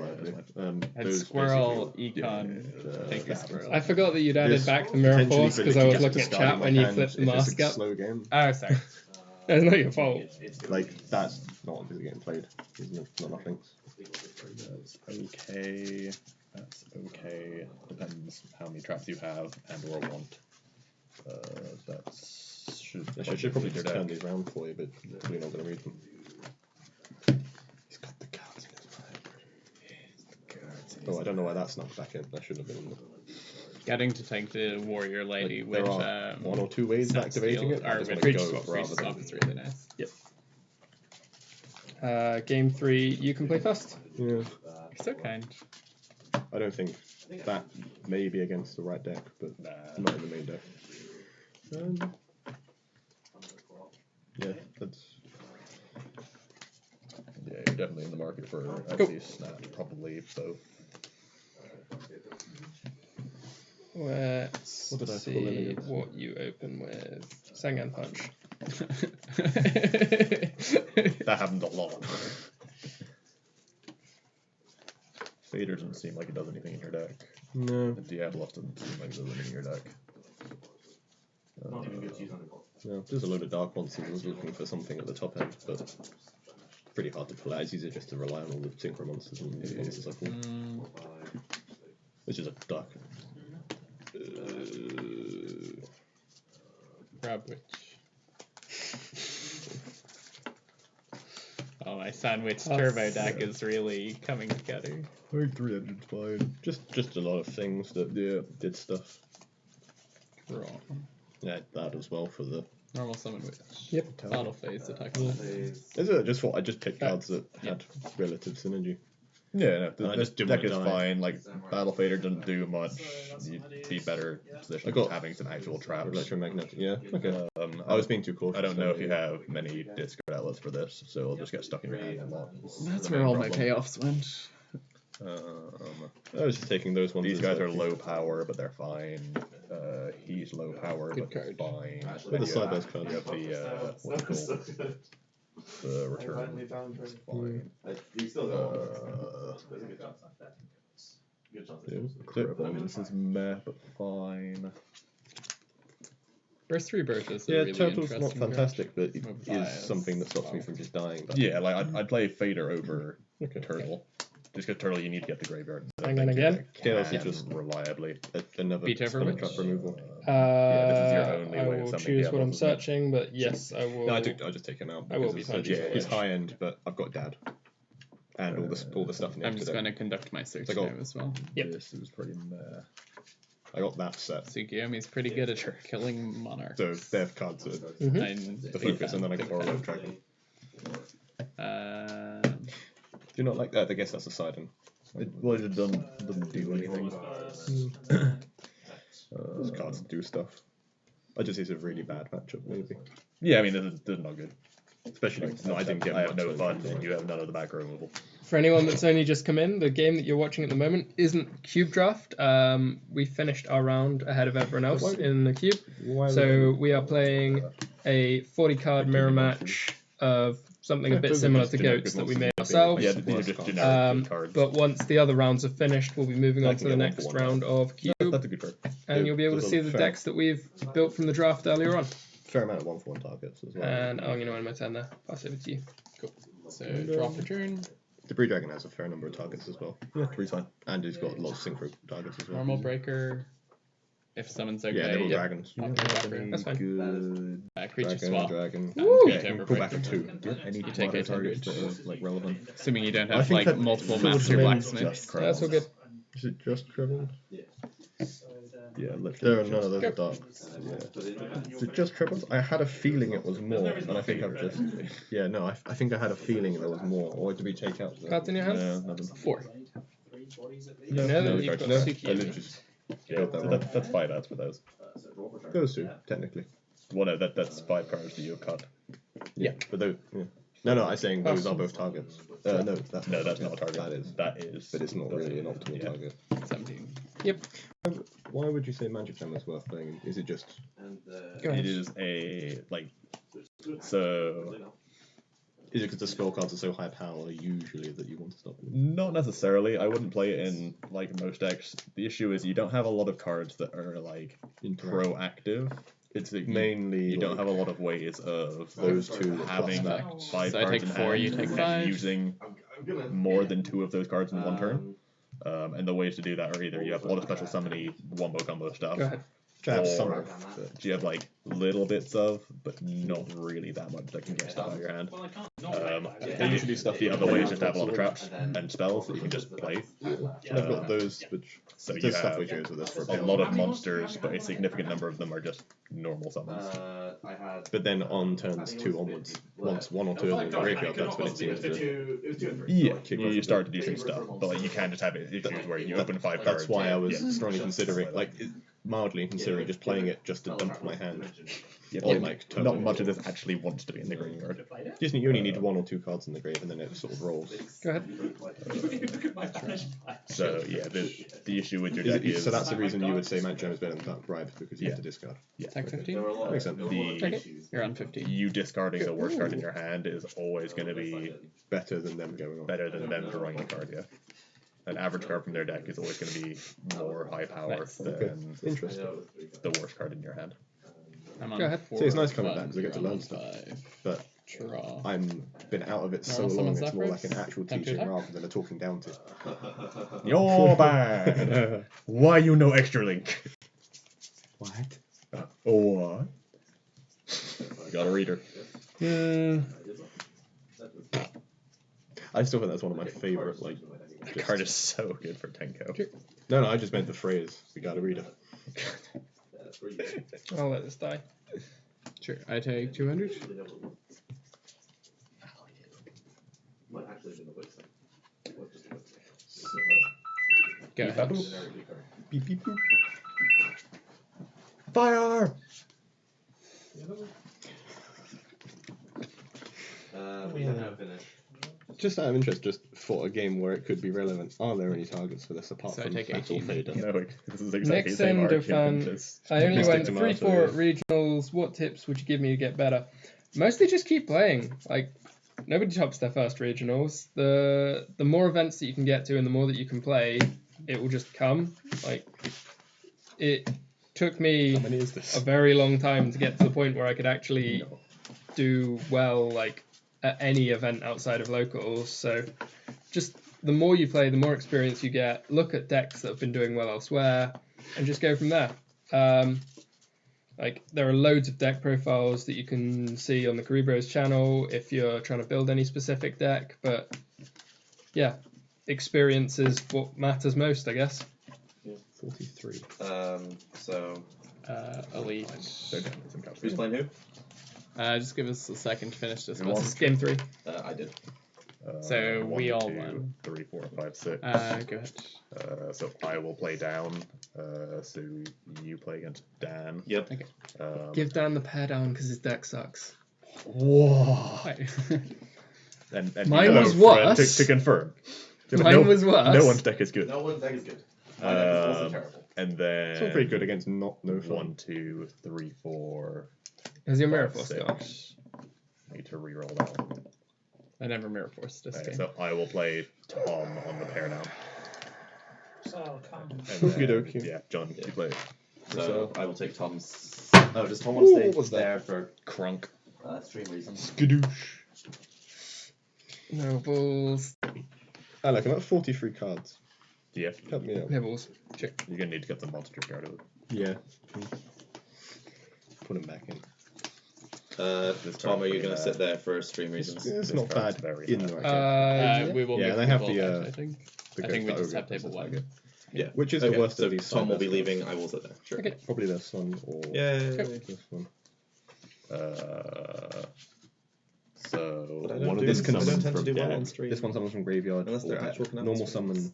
Add those squirrel, basically- econ, take your squirrel. I forgot that you'd added There's back the mirror potentially force because I was looking at discarding chat my when you hand flipped the if it's mask a up. slow game. Oh, sorry. It's not your fault. Like, that's not getting played. There's not enough links. That's okay. That's okay. Depends how many traps you have and or want. I should probably just turn these around for you, but we're not going to read them. He's got the cards in his mind. Oh, I don't know why that's not back in. That shouldn't have been in there. Getting to take the warrior lady There with are one or two ways of activating it. I or just with want to reach go swap. rather Reach swap than- is really nice. Yep. Game 3, you can play first. Yeah. You're so kind. I don't think that may be against the right deck, but not in the main deck. Yeah, that's. Yeah, you're definitely in the market for at Cool. least snap, probably both. Let's What did I pull in see against? what you open with. Sengan Punch. That happened a lot. Fader doesn't seem like it does anything in your deck. No. The Diablos doesn't seem like it does anything in your deck. No, there's a load of dark monsters. I was looking for something at the top end, but pretty hard to pull out. It's easier just to rely on all the synchro monsters and the monsters I pull. Which is a duck. Grab which. Oh, my sandwich turbo deck is really coming together. I think 300's fine. Just a lot of things that did stuff. Wrong. Yeah, that as well for the. Normal summon witch. Yep. Battle phase attack. Is it? I just thought I just picked cards that had relative synergy. Yeah, And I just didn't deck wanna is die. fine. Like Battle Fader doesn't do much. You'd be better I positioned got having some actual traps. Electromagnetic. Yeah. Okay. I was being too cautious. I don't know if you there. have many discard outlets for this, so it'll just get stuck in your hand a lot. That's where all my payoffs went. I was just taking those ones. These as guys like are low power, but they're fine. He's low power, Good but fine. With the Cyber's You card. have the what's it called? The return. It's fine. You still got This is meh, but fine. First 3 birches. Yeah, Really Turtle's not interesting card. fantastic, but it No is bias. something that stops me from just dying. But Yeah, like I'd play Fader over Okay. Turtle. Just because Turtle, you need to get the graveyard. Hang on again. Chaos Can is just reliably. another Beat spell Overwatch? trap removal. Yeah, this is your only I way of will summoning choose what I'm Diablos, isn't it? searching, but yes, I will. No, I just take him out. I will because be punching it's for high end, but I've got Dad. And all the stuff in the I'm extra just deck. going to conduct my search I got- now as well. Yep. This is pretty meh. I got that set. Tsukiyomi's pretty good at killing monarchs. So their cards are Mhm. I'm the big focus, fan, and then I big got Orlov fan. Dragon. Um, Do you not like that? I guess that's a side one. It doesn't do anything. Those cards do stuff. I just it's a really bad matchup, maybe. Yeah, I mean, this is not good. Especially Like, no, I didn't get I have much no of fun, it. and you have none of the back row removal. For anyone that's only just come in, the game that you're watching at the moment isn't Cube Draft. We finished our round ahead of everyone else in the Cube. So we are playing a 40 card mirror match of something a bit Those are similar just to generic Goats that we monsters. made ourselves. Yeah, these are just generic Um, good cards. But once the other rounds are finished, we'll be moving I on can to the get one next for one round of Cube, That's a good card. and you'll be able to There's see a the fair- decks that we've built from the draft earlier on. Fair amount of 1-for-1 targets as well. And I'm going to end my turn there. Pass over to you. so draw for turn. Debris Dragon has a fair number of targets as well. Yeah, 3 fine. And he's got lots of synchro targets as well. Normal breaker. If summon's okay. Yeah, they're all Yep. dragons. Pop your dropper. That's fine. Good. Creature Dragon, swap. dragon. And Woo! create Okay, over go back to breaker. 2. Do you have any You take modern 800. targets that are like relevant? Assuming you don't I have think like that multiple Swordsman- master blacksmiths. Just That's all good. Is it just Treble? Yeah, literally. There are none of those Go. dark. Is it just Trebles? I had a feeling it was more, and I think I've just. Yeah, no, I think I had a feeling there was more. Or did we take out the. Cards in your hand? nothing. 4. No, No, no, you've got no, I Suki. literally just Yeah, got that so wrong. that's 5 outs for those. Those two, technically. Well, no, that's 5 cards that you have cut. Yeah, but those. Yeah. No, I'm saying those are both targets. No, that's No, that's not a target. That is. That is. But it's not really an optimal target. 17. Why would you say Magic Jam is worth playing? Is it just. Go ahead. It is a like so Is it because the spell cards are so high power usually that you want to stop them? not necessarily. I wouldn't play it in like most decks. The issue is you don't have a lot of cards that are like proactive. It's that Mainly. you don't have a lot of ways of Those two having plus 5 So I cards take in 4, hand you take and 5. using more than 2 of those cards in one turn. And the ways to do that are either you have a lot of special summoning wombo combo stuff. Go ahead. To have some Or of. do you have like little bits of, but not really that much that can get stuff out of your hand? They usually stuff the other way is just to have a lot of traps and spells that you can just play. I've got those, which. So you There's stuff have which goes with us for a a bit. lot of monsters, but a significant number of them are just normal summons. But then on turns 2 onwards, once 1 or 2 of them in the graveyard, that's when it seems to. Yeah, kick you off. start to do some stuff, but like you can just have issues where you open 5 cards. That's why I was Yeah. strongly considering, like, mildly considering just playing it just to dump my hand. Yeah, Or but like turn not one. much of this actually wants to be in the graveyard. You only need 1 or 2 cards in the grave, and then it sort of rolls. Go ahead. So yeah, the issue with your deck is So that's the reason you would say Magic Jam is better than Dark Bribe, because you have Yeah. to discard. Attack 15. Makes sense. You're on 15. You discarding the worst card in your hand is always going to be Better than them going on. better than them drawing the card. Yeah, an average card from their deck is always going to be more high power Nice. than Interesting. the worst card in your hand. I'm on Go ahead. 4. See, it's nice coming one, back 'cause I get to you're learn on stuff. 5. But Draw. I'm been out of it so Normal long, summon it's more like an Zapdos. actual Time to teaching attack. rather than a talking down to. You're bad. Why you no extra link? What? What? Got a reader. I still think that's one of my favourite, like. That card is so good for Tenko. No, I just meant the phrase. We got a reader. I'll let this die. Sure. I take 200. Go ahead. Beep, beep, boop. Fire! We have now finished. Just out of interest, just for a game where it could be relevant, are there any targets for this apart So I from take Battle 18. Fader? No, this is exactly the same Nixon, argument. Dauphin. as I only Mystic went Tomato, 3-4 at yeah. regionals. What tips would you give me to get better? Mostly just keep playing. Like, nobody tops their first regionals. The more events that you can get to and the more that you can play, it will just come. Like, it took me How many is this? a very long time to get to the point where I could actually do well, like, at any event outside of locals. So just the more you play, the more experience you get. Look at decks that have been doing well elsewhere and just go from there. Like, there are loads of deck profiles that you can see on the Kuribrohs channel if you're trying to build any specific deck, but yeah, experience is what matters most, I guess. 43. So Elite. who's playing who? Just give us a second to finish this Who one. won? This is game 3. I did. So we all 1, 2, won. 3, 4, 5, 6. Go ahead. So I will play down. So you play against Dan. Yep. Okay. Give Dan the pair down because his deck sucks. Whoa. Right. And Mine you know, was Fred, worse. To confirm. Mine was worse. No one's deck is good. No one's deck is good. My deck is also terrible. And then It's all pretty good against no fun. 1, 2, 3, 4. Has your Mirror 5, Force 6. gone? Need to reroll that one. I never mirror forced this Okay, game. so I will play Tom on the pair now. So calm. And Okie then, dokie. yeah, John, you play. So I will take Tom's. Oh, does Tom want to Ooh, stay what was that? there for Crunk. stream reasons? Skadoosh. Nobles. Alec, I'm at 43 cards. Yeah, Help me out. Nibbles. you're gonna need to get the monster card out of it. Yeah. Put him back in. Tom, are you going to sit there for stream It's, reasons? it's This not card's bad very in bad. the right hand. We will Yeah, move and I have people the, out, I think. The I think we Ghost just have Ogre table versus 1. Yeah. Which is Okay, the worst so of these. Tom will be sideboard leaving. cards. I will sit there. Sure. Okay. Probably this one or Yeah. this one. So But I don't one of do- these This can I don't summons tend to from do well dead. on stream. This one summons from graveyard. Unless they're or actual deck. canals. Normal summon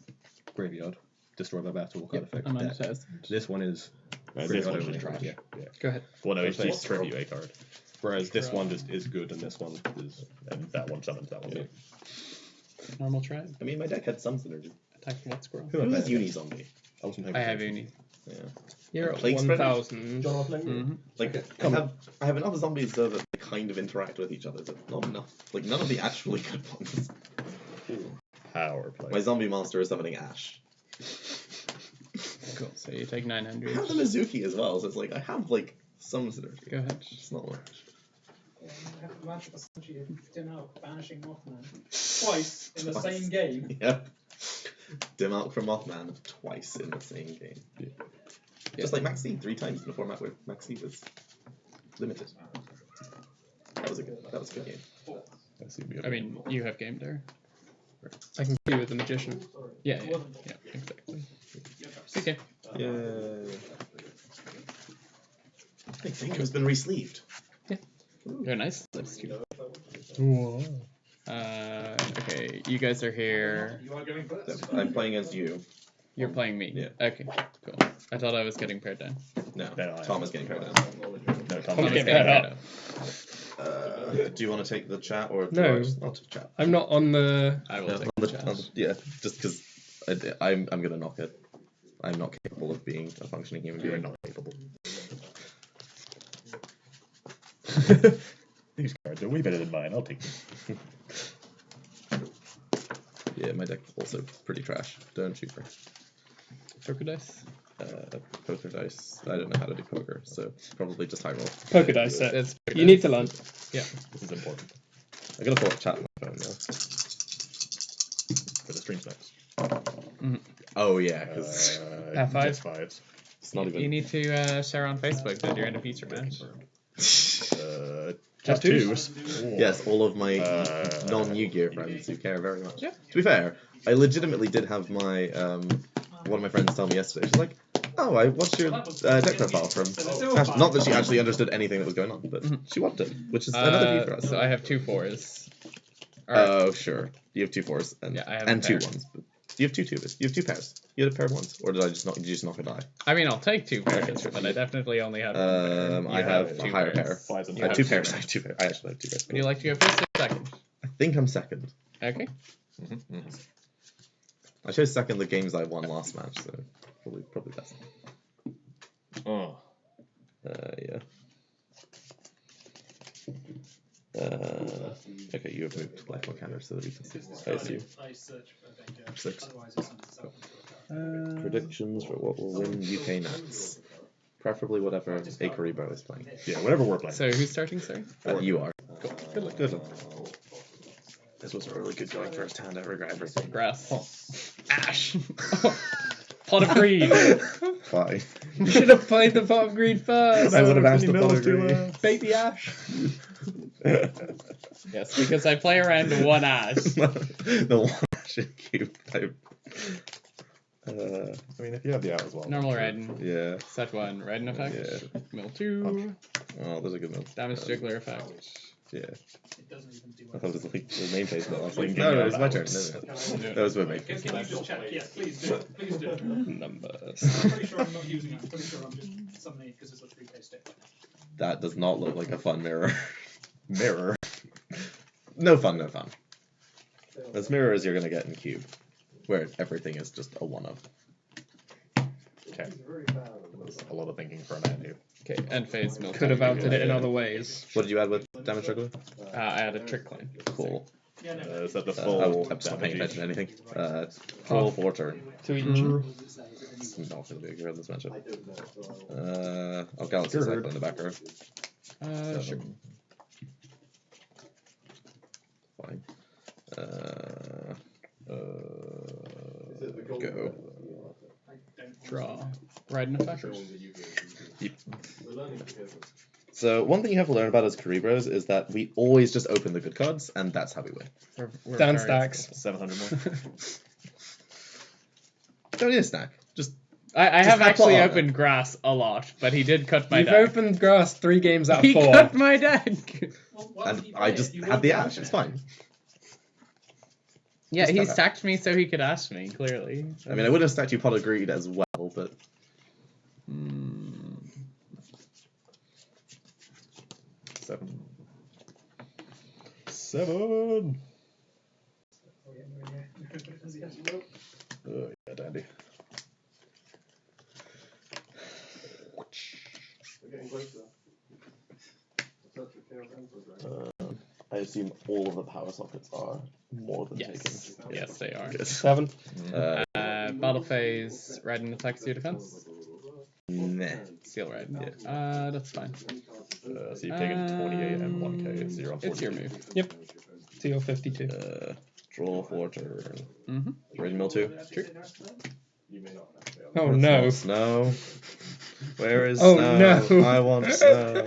graveyard. Destroy by battle. Card effect. I'm on Deck. test. This one is And this graveyard one's only. just trash. Yeah. Go ahead. Well, no, it's Okay. just tribute a card, Whereas this one just is good and this one is and that one summons that one. Yeah. Normal tribe. I mean, my deck had some synergy. Attack for what squirrel? Who has Uni Zombie? I wasn't paying I have attention. Uni. Yeah. You're at Plague spreader? 1,000. Mm-hmm. Like, I have enough zombies so that they kind of interact with each other, but not enough. Like, none of the actually good ones. Power play. My zombie monster is summoning Ash. Cool. So you take I 900. have the Mizuki as well, so it's like, I have, like, some synergy. Go ahead. It's not much. You have the magical synergy of Dinark banishing Mothman twice in the same game. Yep. Dimmalk from Mothman twice in the same game. Yeah. Just like Maxi, 3 times in a format where Maxi was limited. That was a good game. I mean, you have game there. I can queue with the Magician. Yeah, exactly. Okay. Yeah. I think it's been re-sleeved. Very nice. That's cute. Okay, you guys are here. You are going first. I'm playing against you. You're playing me. Yeah. Okay, cool. I thought I was getting paired down. No, No, Tom is getting paired down. No, Tom. Thomas getting getting paired paired up. up. Do you want to take the chat or No. not chat? I'm not on the. I will Yeah, take on the the- chat. on the- yeah, just because I'm gonna knock it. I'm not capable of being a functioning human You're being. not capable. These cards are way better than mine. I'll take them. Yeah, my deck also pretty trash. Don't shoot her. Poker dice. Poker dice. I don't know how to do poker, so probably just high roll. Poker dice set. That's poker You dice. need to learn. This is important I gotta pull up chat on my phone now. for the stream specs. Oh yeah, because F5. Just 5s. it's not even. You need to share on Facebook that you're in a feature match. Just Tattoos? 2s. Yes, all of my non-Yu-Gi-Oh friends who care very much. Yeah. To be fair, I legitimately did have my one of my friends tell me yesterday. She's like, "Oh, I watched your deck profile from." Ash." Not that she actually understood anything that was going on, but she watched it, which is another view for us. So I have 2 4s. Oh, sure. You have 2 4s and Yeah, I have and a 2 pair. 1s. But Do you have 2 tubers? You have 2 pairs. You had a pair once, or did I just not? Did you just knock a die? I mean, I'll take 2 pairs, Okay, sure. but I definitely only have 1 pair. I have a 2 higher pairs. pair. You I have have 2 2 pairs. pairs. I have 2 pairs. I actually have 2 pairs. Would you like to go first or second? I think I'm second. Okay. I chose second the games I won last match, so probably best. Oh. Yeah. Okay, you have moved like one counter so that we can see. I assume. I search for Benga. 6. Otherwise, it's self-control. Predictions for what will win UK Nats. Preferably whatever a Kuribrohs is playing. Yeah, whatever we're playing. So who's starting, sorry? You are. Cool. Good luck. Good luck. This was a really good going first hand. I regret everything. Grass. Ash. Pot of greed. Fine. You should have played the pot of greed first. I would have asked the pot of greed. Baby Ash. Yes, because I play around 1 Ash. The 1 Ash cube type. I mean, if you have the out as well. Normal Redden. Yeah. Set 1. Redden effect. Yeah. Mill 2. Oh, there's a good mill. Damage Jiggler effect. Yeah. It doesn't even do I thought it was like the main phase, but I was like, Like, no, yeah, it's my turn. backwards. That was what made Can you just check? Yes, please do. Please do. Numbers. I'm pretty sure I'm not using it. I'm pretty sure I'm just summoning it because it's a 3k stick. That does not look like a fun mirror. Mirror. No fun, no fun. As mirror as you're gonna get in cube, where everything is just a 1-of. Okay. That's a lot of thinking for a man here. Okay, end phase mill. Could have outed it in other ways. What did you add with damage juggler? I added Trick Line. Cool. Is that the full I'm just not paying damage attention to anything. Full 4 turn. 2 each. It's not gonna be a good in this matchup. I'll Galaxy Cycle in the back row. Sure. Fine. Go. Draw. Riding effect. Yep. So one thing you have to learn about as Kuribrohs is that we always just open the good cards, and that's how we win. We're Down very stacks. 700 more. Don't need a stack. Just I Just have have actually plot on opened grass a lot, but he did cut my You've deck. opened grass 3 games out of He 4. cut my deck. and I just had the ash. It's fine. Yeah, Just he cut that. stacked me so he could ash me, clearly. I mean, I would have stacked you Pot of Greed as well, but 7. oh yeah, dandy. I assume all of the power sockets are more than Yes. Yes, they are. taken. Good. 7. Battle phase, red and attacks your defense. Nah. Seal red. That's fine. So you've taken 28 and 1k. So you're on 40. It's your move. Yep. TO 52. Draw 4 turn. Mm-hmm. Ready mill 2? Oh no. Snow. Where is Oh, snow? no. I want snow.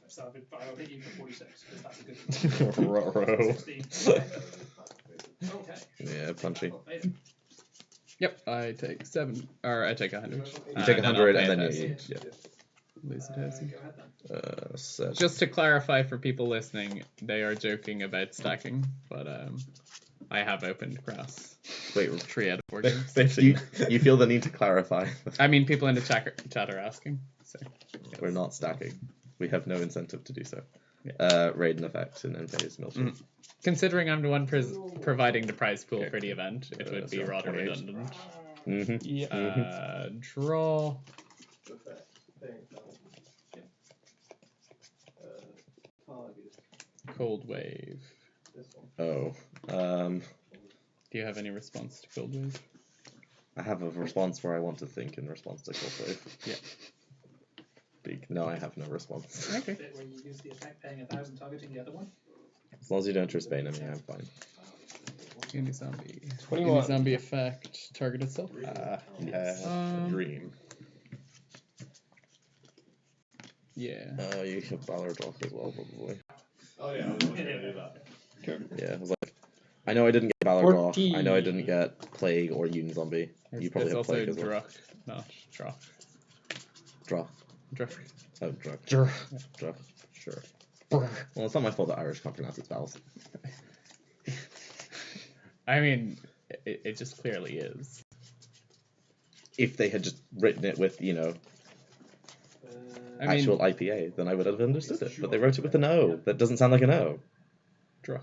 So I'll hit you for 46 because that's a good Row. 16. Okay. Yeah, punchy. Yep, I take 7. Or I take 100. You take 100 and then you. you. Yeah. Lose a thousand. Set. Just to clarify for people listening, they are joking about stacking, but I have opened grass. Wait, 3 out of 4 games. you feel the need to clarify. I mean, people in the chat are asking. So We're not stacking. We have no incentive to do so. Yeah. Raiden effect and then phase mill 2. Mm. Considering I'm the one providing the prize pool for the event, it would be rather 28. redundant. Mm-hmm. Yeah. Draw. Cold Wave. Oh. Do you have any response to Cold Wave? I have a response where I want to think in response to Cold Wave. Yeah. No, I have no response. Okay. Bit where you use the attack paying 1,000 targeting the other one. As long as you don't Spain, I mean, I'm fine. Unizombie. 21. Unizombie effect. Target itself. Yes. Dream. Yeah. You have Ballard off as well, probably. Oh yeah, I was going to do that. Yeah, I was like, I know I didn't get Ballard off. 40. I know I didn't get Plague or Unizombie. You probably There's have also Plague as well. Druck, not Drock. Draw. Druck. Oh, Druck. Drr. Druck. Sure. Well, it's not my fault that Irish can't pronounce its vowels. I mean, it just clearly is. If they had just written it with, you know, I mean, actual IPA, then I would have understood it. But they wrote it with an O. That doesn't sound like an O. Druch.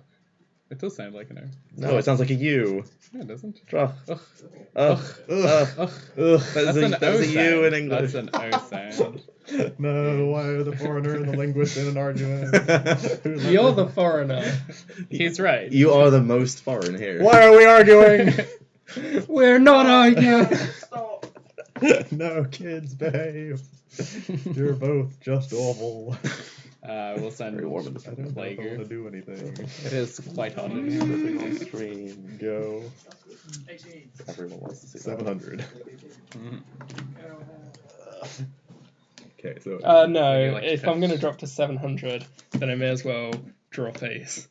It does sound like an O. No, it sounds like a U. No, it doesn't. Druch. Ugh. Ugh. Ugh. That's a U in English. That's an O sound. No, why are the foreigner and the linguist in an argument? You're the foreigner. He's right. You are the most foreign here. Why are we arguing? We're not arguing. No, kids, behave. You're both just awful. We'll send Very warm in the I don't know if I want to Plager. do anything. It is quite hot in here. Flipping on stream. Go. 18. Everyone wants to see that. 700. Okay, so. No, Maybe like if 10. I'm going to drop to 700, then I may as well drop ace.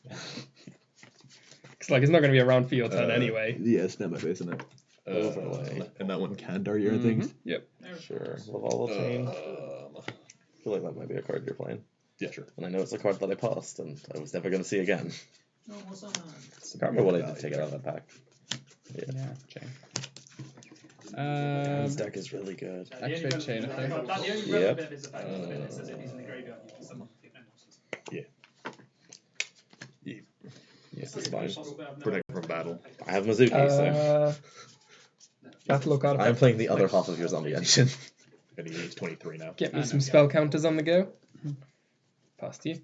Because like, it's not going to be around for your turn anyway. Yeah, snap my face in it. Overlay. And that one can dart your things? Yep. Sure. Laval will change. I feel like that might be a card you're playing. Yeah, sure. And I know it's a card that I passed and I was never going to see again. No more summon. I can't remember what I did to take it out of that pack. Yeah, chain. This deck is really good. Actually, chain, I think. The only Yep. relevant bit of it is the fact that when it says if he's in the graveyard, you can summon no monsters. Yes, it's fine. Protect from battle. I have Mizuki, so Battle or card I'm effect. playing the other half of your zombie engine. And he needs 23 now. Get me some spell counters on the go. Pass to you.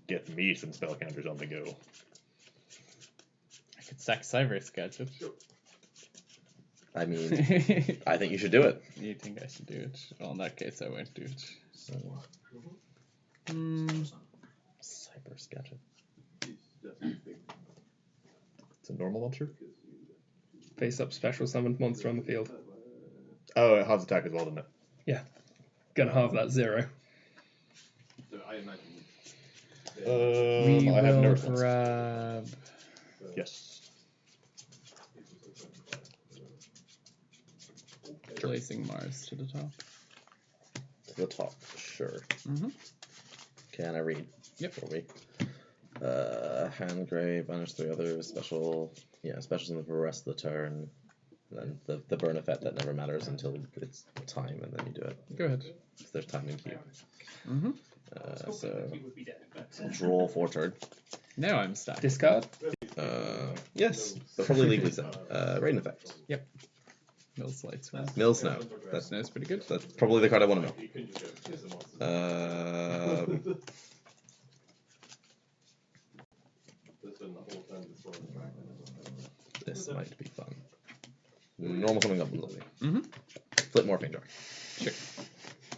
Get me some spell counters on the go. I could sack Cyber Gadget. I mean, I think you should do it. You think I should do it? Well, in that case, I won't do it. So. Cyber Sketch. It's a normal monster? Face up special summoned monster on the field. Oh, it has attack as well, doesn't it? Yeah. Gonna halve that 0. We I have will no response. grab. Yes. Placing Mars to the top. To the top, sure. Mm-hmm. Can I read? Yep. For me. Hand grave, banish 3 others, special. Yeah, special summon for the rest of the turn. And then the burn effect that never matters until it's time, and then you do it. Go ahead. If there's time in cube. Mm-hmm. So He would be dead, but draw 4 turn. Now I'm stacked. Discard. Yes, but probably legally so. Rain effect. Mill Slides. Mill Snow. That's pretty good. That's probably the card I want to know. This might be fun. Normal summon goblin lobby. Mm-hmm. Flip morphing jar. Sure.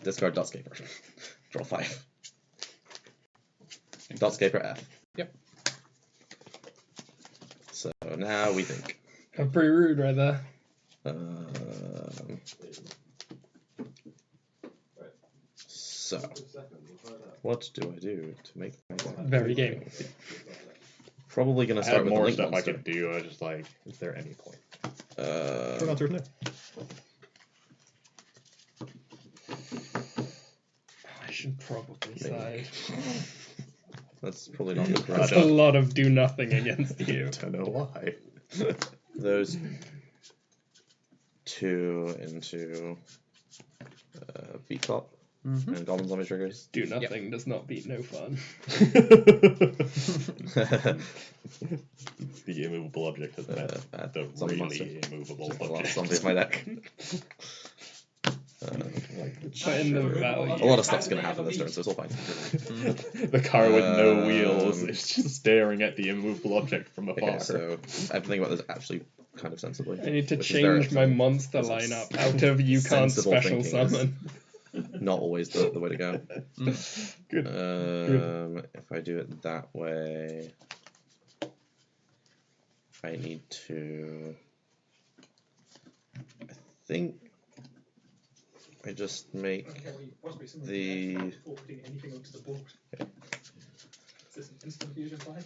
Discard Dotscaper. Draw 5. Dotscaper F. Yep. So now we think. Pretty rude right there. So, what do I do to make my Very game. Probably gonna I start have with the more link stuff monster. I could do. I was just like, is there any point? Uh, Answer no. I should probably Maybe. side. That's probably not good. That's a lot of do nothing against you. Don't know why. Those 2 into beat cop Mm-hmm. and goblin zombie triggers. Do nothing does not beat no fun. The immovable object has met the zombie really monster. immovable Just a lot of object. zombies in my deck. Put in the value. A lot of stuff's gonna happen this turn, so it's all fine. The car with no wheels is just staring at the immovable object from afar. Okay, so I have to think about this actually kind of sensibly. I need to which is very change my exciting. monster That's lineup out of you can't sensible special thinking is summon. Not always the way to go. Good. If I do it that way, I need to. I think I just make the. Forwarding anything onto the board. Okay. Is this an instant fusion play?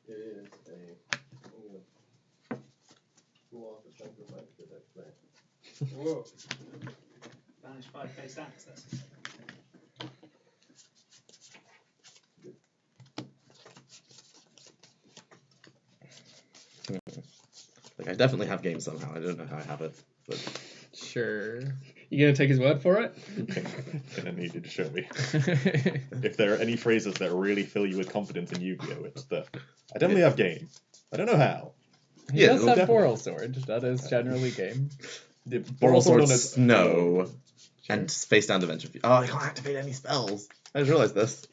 It is a. I'm gonna pull off a chunk of my deck there. Whoa. Banish 5 face access. Like I definitely have games somehow. I don't know how I have it, but Sure. You gonna take his word for it? Gonna need you to show me. If there are any phrases that really fill you with confidence in Yu-Gi-Oh, it's the I definitely have game. I don't know how. He Yeah, does have definitely. Boral Sword. That is generally game. The Boral Sword, on its Snow, and Space Down Dimension. Oh, I can't activate any spells. I just realized this.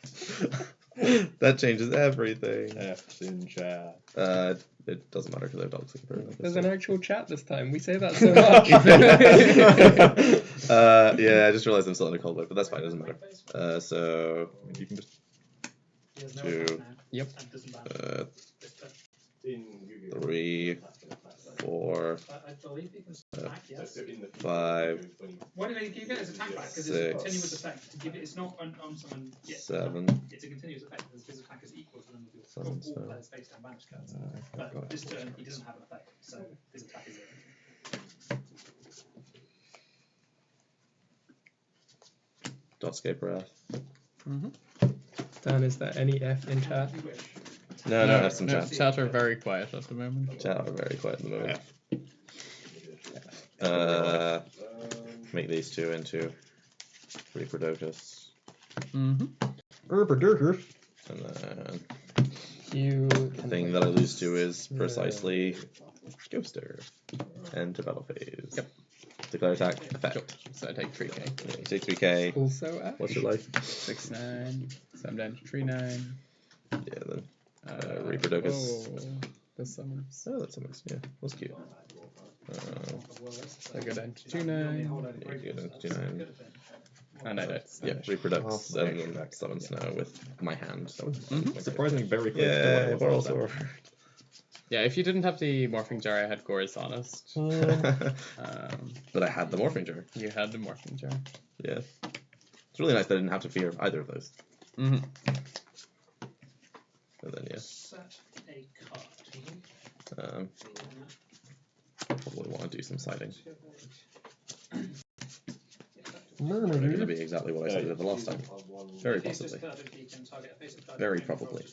That changes everything. F's in chat. It doesn't matter because I have dogs. There's an actual chat this time. We say that so much. Yeah, I just realized I'm still in a cold wave, but that's fine. It doesn't matter. So You can just He has no Two. attack now. Yep. And doesn't banish. This turn. In Yu-Gi-Oh! 3, 4, I believe he can attack, yes. So in the 5, Why do you get his attack back? Because it's a 6, continuous effect. To give it, it's not on someone. Yeah, 7. It's a continuous effect because his attack is equal to the number of Seven, all so- players face down banish cards. got But it. this turn he doesn't have an effect, so his attack is 0. Dotscape Wrath. Dan, is there any F in chat? You wish. No, no, have some No, chat. chat are very quiet at the moment. Chat are very quiet at the moment. Make these two into Kuribrohs. Mm-hmm. And then You the thing that I lose to is precisely Ghoster. End to battle phase. Yep. Declare attack, effect. So I take 3k. Yeah, you take 3k. also F. What's your life? 6-9. 7 damage, 3-9. Yeah, then Reproducus. Oh, the summons. Oh, that's nice. Yeah, that's cute. I go down to 2-9. Yeah, you go down to 2/9. And I die. Yeah, Reproduce and then summons now with my hand. So surprisingly very close yeah, to what I Boral was Sword. Yeah, if you didn't have the morphing jar, I had Gore's Honest. But I had the morphing jar. You had the morphing jar. Yeah. It's really nice that I didn't have to fear either of those. Mm-hmm. And then, yeah. Set a card. Probably want to do some siding. Probably going to be exactly what I said the last time. Very possibly. Very probably.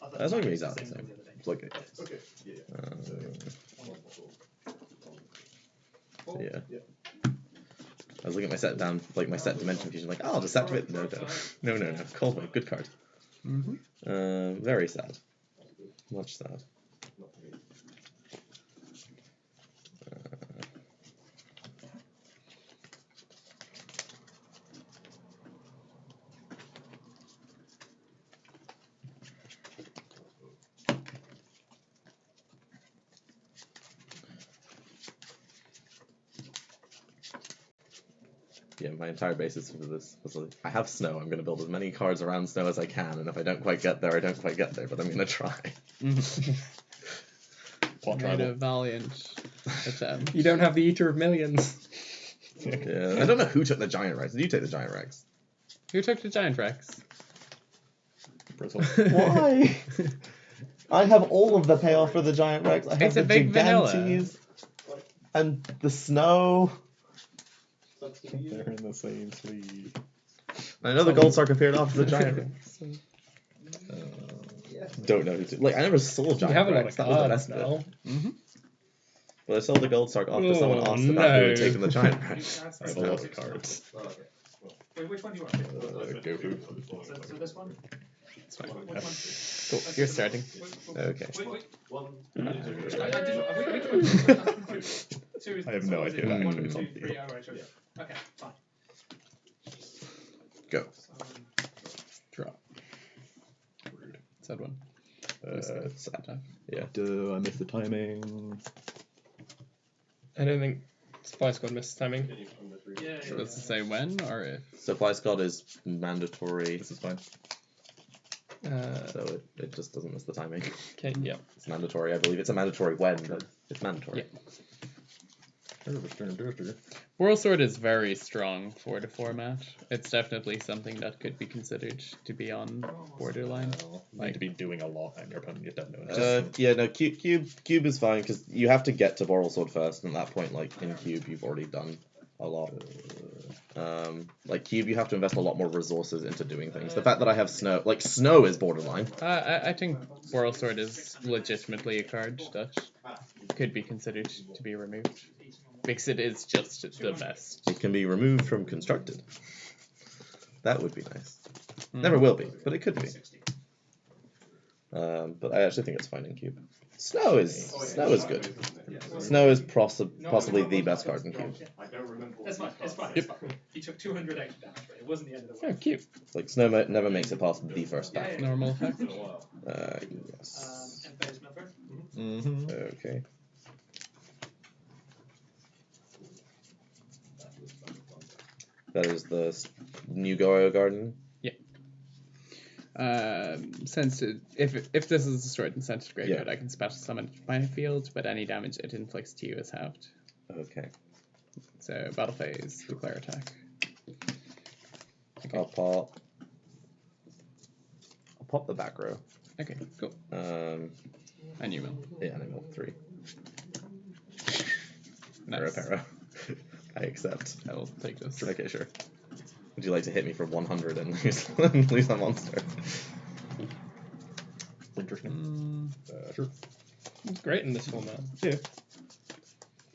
That's not going to be exactly the same. It's like Okay. yeah. I was looking at my set down, like my set dimension fusion, like, oh, I'll just activate. No. Cold Wave, good card. Mm-hmm. Very sad. Much sad. Yeah, my entire basis for this was like, I have snow, I'm going to build as many cards around snow as I can, and if I don't quite get there, I don't quite get there, but I'm going to try. Made a valiant attempt. You don't have the Eater of Millions. Yeah, I don't know who took the Giant Rex. Did you take the Giant Rex? Who took the Giant Rex? Why? I have all of the payoff for the Giant Rex. I have It's a the big vanilla. Gigantes and the snow. They're in the same sleeve. I know the Gold Sark appeared after the Giant Rex. Don't know who to. Like, I never saw Giant You have a lot Rex. of That was the cards best bit. now. Mm-hmm. But I sold the Gold Sark after someone asked about who had no. taken the Giant Rex. I have a lot of cards. Wait, which one do you want? Goku. So this one? It's fine. Which one? Cool. You're starting. Okay. Wait. One. I have no idea. One, Actually, 2, 3. Oh, right, sure. Okay, fine. Go. Draw. Sad one. Sad. Yeah. Duh, I missed the timing. I don't think Spy Squad missed timing. Yeah. Does it say when or if? Supply Scott is mandatory, This is fine. so it just doesn't miss the timing. Okay, yeah. It's mandatory, I believe. It's a mandatory when, but it's mandatory. Whirlsword is very strong for the format. It's definitely something that could be considered to be on borderline. Like to be doing a lot and your opponent doesn't know. Yeah, no, cube is fine because you have to get to Borrelsword first, and at that point, like in cube, you've already done a lot. Like cube, you have to invest a lot more resources into doing things. The fact that I have snow, like snow, is borderline. I think Whirlsword is legitimately a card that could be considered to be removed. Because it is just the best. It can be removed from constructed. That would be nice. Never will be, but it could be. But I actually think it's fine in cube. Snow is good. Snow is possibly the best card in cube. That's fine. It's fine. It's fine. He took 200 extra damage, but it wasn't the end of the world. Oh, cute. Like snow never makes it past the first pack. Normal effect. Yes. And phase number. Okay. That is the new Goyo Garden. Yeah. Sensitive. If this is destroyed in sensitive graveyard, I can special summon it to my field, but any damage it inflicts to you is halved. Okay. So battle phase, declare attack. Okay. I'll pop the back row. Okay, cool. And you will. Yeah, and I will 3. Nice. Para. I accept. I will take this. Okay, sure. Would you like to hit me for 100 and lose a monster? Interesting. Sure. It's great in this format. Yeah.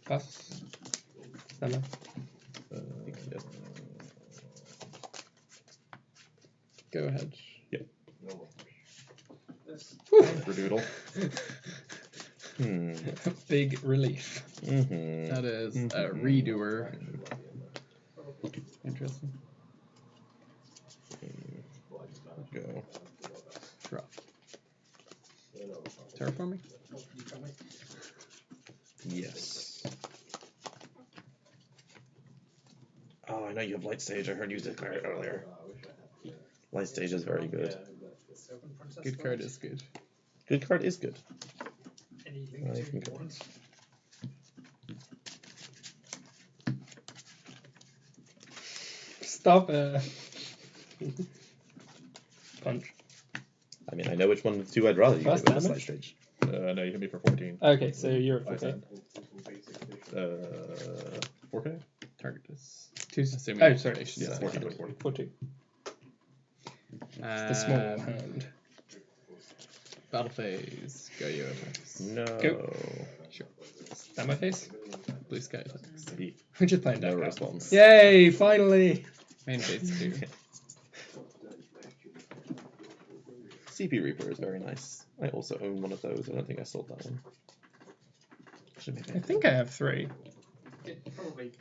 Pass. Hello. Yeah. Go ahead. Yeah. Doodle. Big relief. That is a redoer. Interesting. Go. Drop. Terraforming? Yes. Oh, I know you have Light Stage. I heard you declare it earlier. Light Stage is very good. Good card is good. Good card is good. Anything I think Stop it. Punch. I mean, I know which one of the two I'd rather you do First in this Light damage? Stage. No, you hit me for 14. Okay, so you're at 4K. 4K? Target is. Oh, sorry. Yeah, 14, 14. 14. The small hand. Battle phase. Go you attacks. No. Go. Sure. Is that my face? Blue sky attacks. We're just playing No deck cards. response. Yay! Finally. Main phase 2. CP Reaper is very nice. I also own one of those. I don't think I sold that one. I think I have 3.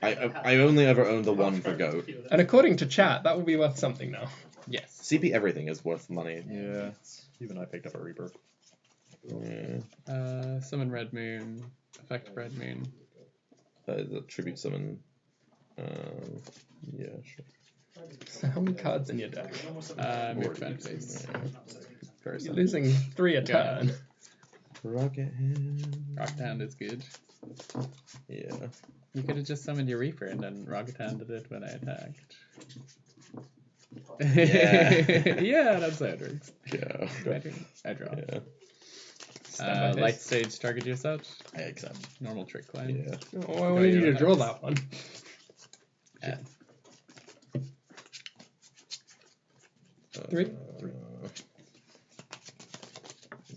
I only ever owned the one for Goat. And according to chat, that will be worth something now. Yes. CP everything is worth money. Yeah. Even I picked up a Reaper. Yeah. Summon Red Moon. Effect Red Moon. The tribute summon. Yeah, sure. So how many cards in your deck? Move to end phase. You're losing 3 a turn. Rocket Hand. Rocket Hand is good. Yeah. You could have just summoned your Reaper and then Rocket Handed it when I attacked. Yeah. Yeah, that's how it works. Yeah. I draw. Yeah. Light stage, target yourself. I accept. Normal trick line. Yeah. Oh, I wanted you to draw that one. Yeah. 3?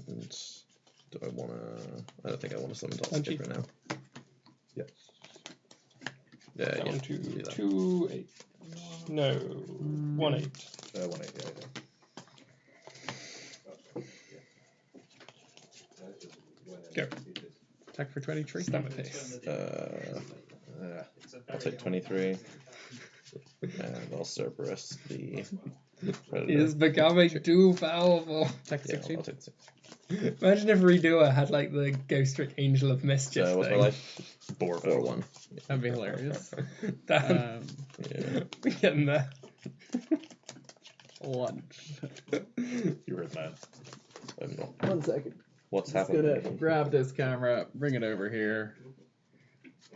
And do I want to... I don't think I want to summon Punchy. Toxic right now. Yep. Yeah, Down yeah. to do that. 2, 8. No, 1, 8. 1, 8, yeah. Go. Attack for 23. Stab my face. I'll take 23. And I'll Cerberus the He Predator. is becoming too powerful. Attack Yeah, 16. I'll take 6. Imagine if Redoer had like the Ghost Trick Angel of Mischief So what's my thing. life? 4-1. That'd be hilarious. Damn, Yeah. we're getting there. Lunch. You heard that. I'm not. 1 second. What's Just happening? gonna grab this camera, bring it over here.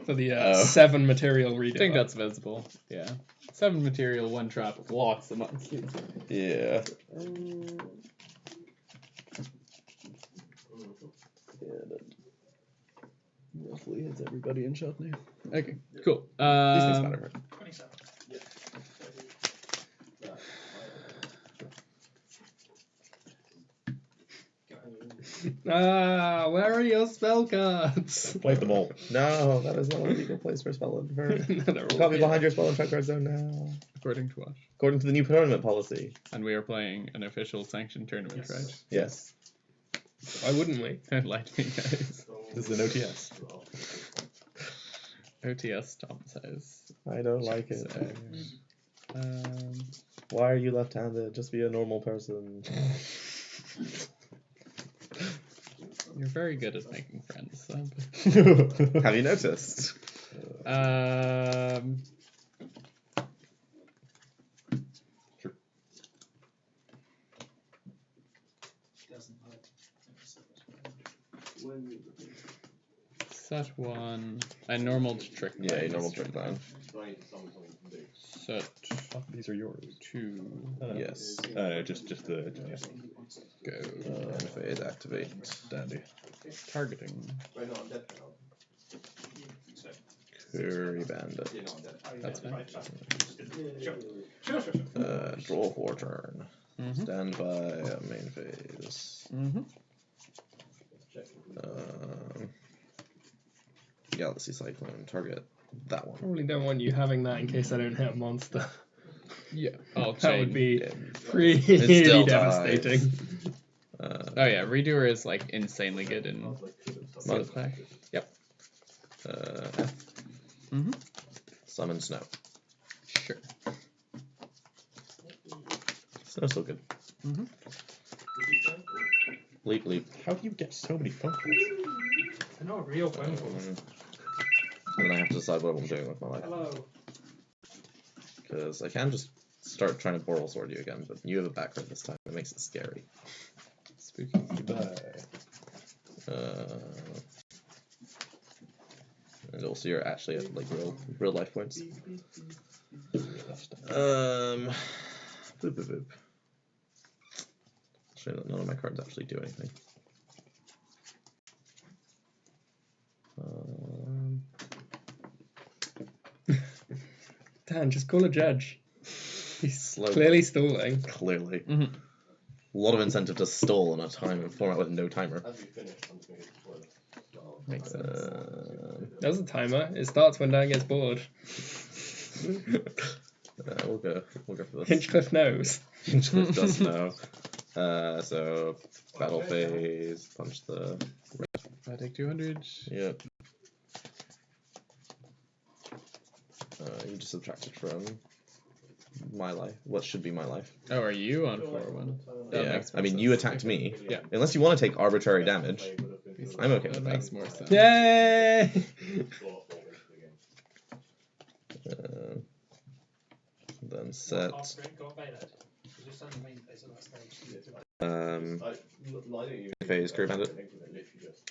For the 7 material reader. I think that's visible. Yeah. 7 material, 1 trap with lots of monsters. Yeah. Roughly hits everybody in shot now. Okay, cool. These things matter, right? 27. Where are your spell cards? Played them all. No, that is not a legal place for spell and for. They're all Copy here. behind your spell and trap card zone now. According to what? According to the new tournament policy. And we are playing an official sanctioned tournament, right? Yes. Why wouldn't we? Don't lie to me, guys. This is an OTS. OTS Tom says. I don't like it. So, Why are you left-handed? Just be a normal person. you're very good at making friends. Have you noticed? Set 1. A normal trick. Yeah, normal trick line. Set These are yours. 2. Yes. Just the. Go. Phase activate. Dandy. Targeting. Curry Bandit. That's fine. Sure. Draw 4 turn. Mm-hmm. Stand by main phase. Mm-hmm. Galaxy Cyclone. Target that one. Probably don't want you having that in case I don't hit a monster. Yeah. I'll That would change. be It pretty still devastating. Oh yeah, Redoer is like insanely good in Snow Pack. Yep. F. Mm-hmm. Summon Snow. Sure. Snow's so good. Mm-hmm. Leap, leap. How do you get so many phone calls? They're not real phone calls. And then I have to decide what I'm doing with my life. Hello. Because I can just start trying to Boral Sword you again, but you have a back row this time. It makes it scary. Spooky. And also you're actually at like real life points. Boop boop boop. Show that none of my cards actually do anything. Dan, just call a judge. He's Slow. clearly stalling. Clearly. Mm-hmm. A lot of incentive to stall in a format with no timer. Makes sense. There's a timer. It starts when Dan gets bored. We'll go for this. Hinchcliffe knows. Hinchcliffe does know. So battle phase, punch the. I take 200. Yep. You just subtracted from my life. What should be my life? Oh, are you on 4-1? Yeah. I mean, you attacked me. Yeah. Unless you want to take arbitrary damage, I'm okay That with makes that. more sense. Yay! Then set. Phase Curry Bandit.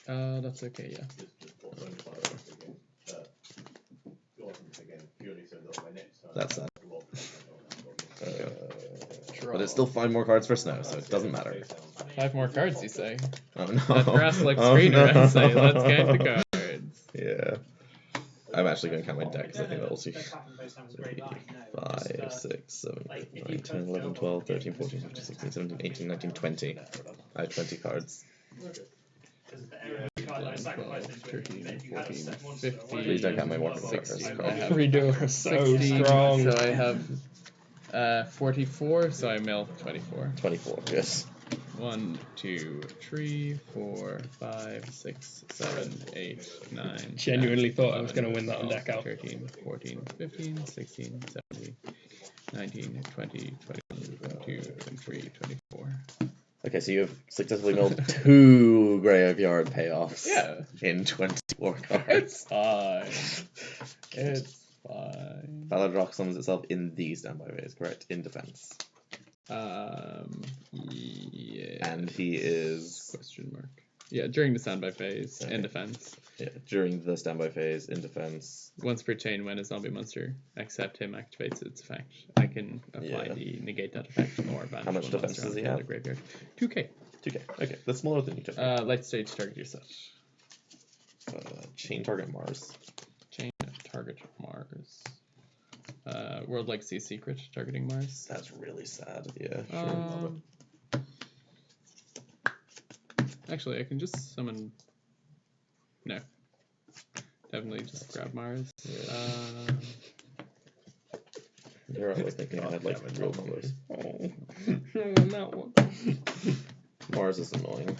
That's okay, yeah. That's that. But it's still 5 more cards for Snow, so it doesn't matter. 5 more cards, you say? Oh no. That grass like Oh, screener, no. I say. Let's count the cards. Yeah. I'm actually going to count my deck because I think that will see 5, 6, 7, 8, 9, 10, 11, 12, 13, 14, 15, 16, 17, 18, 19, 20. I have 20 cards. 12, 13, 14, 15. Please don't count my Morphin 16. cards. I have Redo are so 16, strong. so I have 44, so I mill 24. 24, yes. 1, 2, 3, 4, 5, 6, 7, 8, 9. Genuinely 10, thought I was 11, going to win that on 12, deck out. 13, 14, 15, 16, 17, 19, 20, 21, 22, 23, 24. Okay, so you have successfully milled 2 graveyard payoffs. Yeah. In 24 cards. It's fine. It's fine. Ballad Rock summons itself in the standby phase, correct? In defense. Yeah. And he is. Question mark. Yeah, during the standby phase, Okay. in defense. Yeah, during the standby phase, in defense. Once per chain, when a zombie monster except him activates its effect, I can apply Yeah. the negate that effect or banish How much one defense monster does he onto have? the graveyard. 2k. 2k. Okay, that's smaller than Utopia. Late stage target your set. Chain target Mars. Chain target Mars. World Legacy Secret targeting Mars. That's really sad. Yeah, sure. Actually, I can just summon. No. Definitely just grab Mars. Yeah. You're always thinking I had like real combos. Oh, no. Mars is annoying.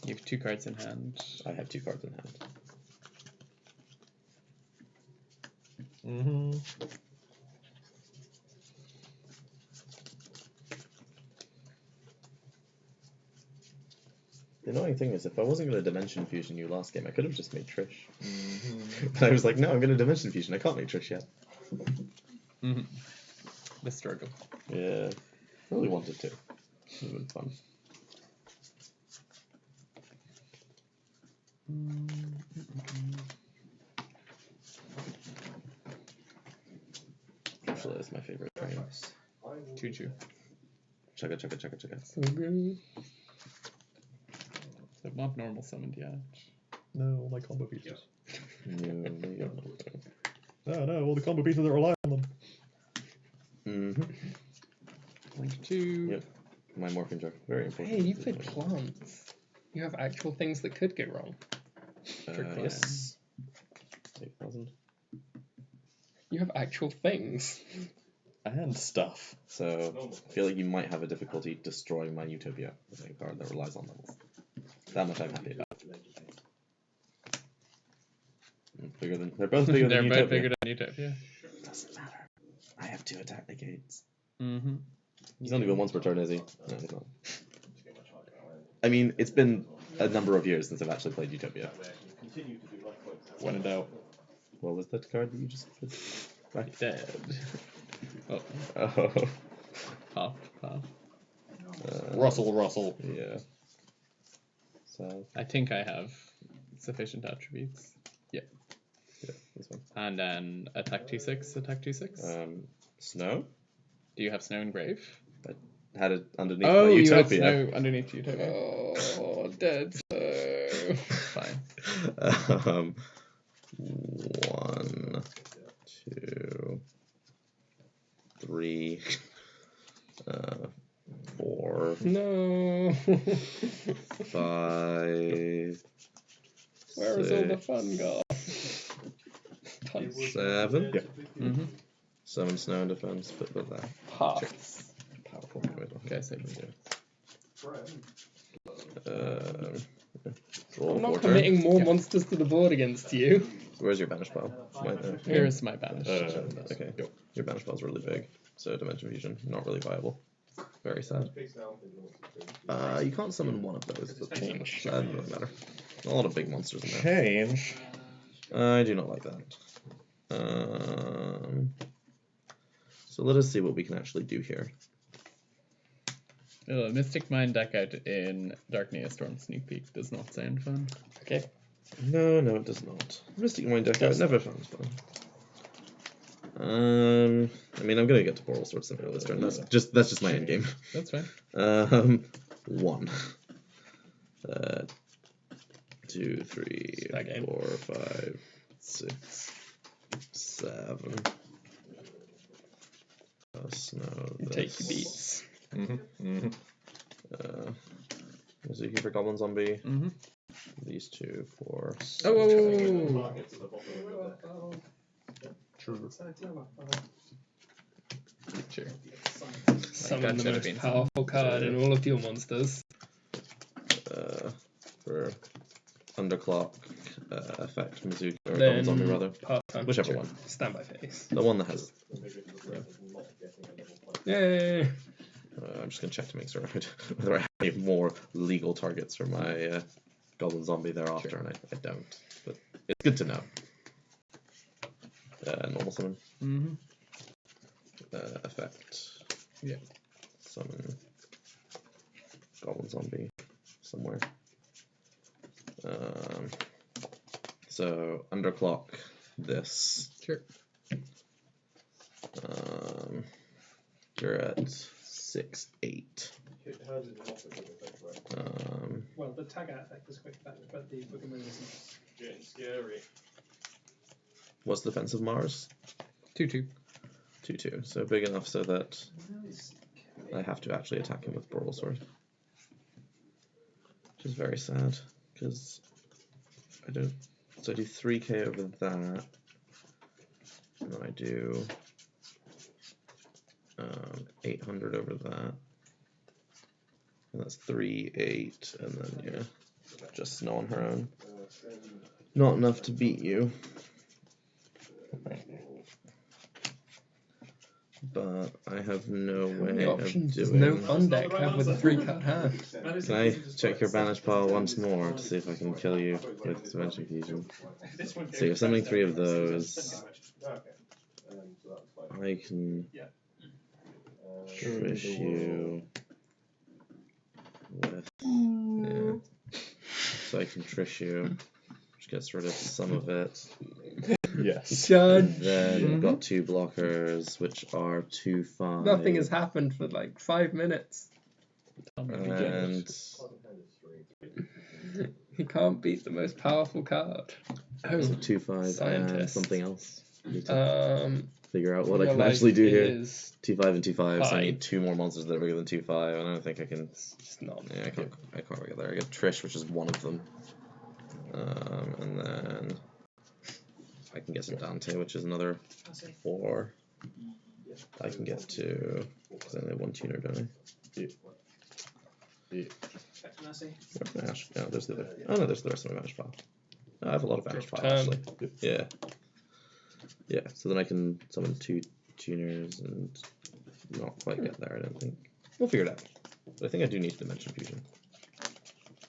You have 2 cards in hand. I have 2 cards in hand. The annoying thing is, if I wasn't going to Dimension Fusion you last game, I could have just made Trish. But I was like, no, I'm going to Dimension Fusion. I can't make Trish yet. The struggle. Yeah, really wanted to. It would have been fun. Actually, that's my favorite train. Choo-choo. Chugga, chugga, chugga, chugga. So good. I've not normal summoned yet. No, my combo pieces. No, No, all the combo pieces that rely on them. Link 2. Yep. My morphing jar. Very important. Hey, you played plants. You have actual things that could go wrong. Yes. 8,000. You have actual things. And stuff. So, I feel like you might have a difficulty destroying my Utopia with a card that relies on levels. That much I'm happy about. Bigger than, they're both bigger They're than both Utopia. bigger than Utopia. Doesn't matter. I have 2 attack negates. Mm-hmm. He's not even once per turn, is he? No, he's not. I mean, it's been a number of years since I've actually played Utopia. When in doubt. What was that card that you just put back? Dead. Oh. Oh. Pop. Russell. Yeah. So. I think I have sufficient attributes. Yeah, this one. And then attack 2/6, attack 2/6. Snow? Do you have snow and grave? I had it underneath Oh, my you had Utopia. snow underneath Utopia. Oh, dead snow. Fine. 1, 2, 3, 4, No. 5. Where is all the fun gone? 7. Yeah. Mm-hmm. 7 snow and defense, but with that. Half. Powerful. Okay, so Draw I'm not 4 committing turn. more monsters to the board against you. Where's your banish pile? Right there. here's my banish. Okay. Your banish pile's really big, so Dimension Fusion, not really viable. Very sad. You can't summon one of those. But Change. That doesn't really matter. A lot of big monsters in there. Change. I do not like that. So let us see what we can actually do here. Mystic Mind deck out in Dark Neostorm Sneak Peek does not sound fun. Okay. No, it does not. Mystic Mind deck out never sounds fun. I mean, I'm gonna get to Boral Sword Symphony this turn. That's just my end game. That's fine. 1, 2, 3, Again. 4, 5, 6, 7. Snow. Take your beats. Is it here for Goblin Zombie? Mm-hmm. These 2, 4. Oh! True. Sure. Summon That the should have most been powerful card in all of your monsters. For Underclock, effect, Mizuki, or Then Goblin Zombie rather. Part-time. Whichever one. Standby phase. The one that has. Yay! I'm just gonna check to make sure whether I have any more legal targets for my Goblin Zombie thereafter, and I don't. But it's good to know. Normal summon. Mm-hmm. Effect. Yeah. summon Goblin Zombie somewhere. So underclock this. Sure. You're at 6/8. How did it affect? Well, the tag out effect is quick effect, but the book and move isn't. Getting scary. What's the defense of Mars? 2/2. 2/2. So big enough so that I have to actually attack him with Broadsword. Which is very sad, because I don't. So I do 3k over that, and then I do 800 over that, and that's 3, 8, and then yeah, just Snow on her own. Not enough to beat you, but I have no way The of options does doing. no fun deck have with a 3-card hand. Can I check your banish pile once more to see if I can kill you with Dimension Fusion? So you're summoning 3 of those. I can trish you with. Yeah. So I can trish you, which gets rid of some of it. Yes. And then you've got 2 blockers, which are 2/5. Nothing has happened for like 5 minutes. And He can't beat the most powerful card. so 2/5 and Scientist. something else. I need to figure out what I Your can life actually do here. is 2/5 and 2/5, so I fine. need 2 more monsters that are bigger than 2/5, and I don't think I can. It's not. Yeah, I can't quite get there. I get Trish, which is one of them, and then I can get some Dante, which is another 4. I can get to because I only have 1 tuner, don't I? Where's my Ash? No, there's the other. Oh no, there's the rest of my Vanish pile. I have a lot of Vanish pile actually. Yeah. Yeah, so then I can summon 2 tuners and not quite get there, I don't think. We'll figure it out. But I think I do need Dimension Fusion.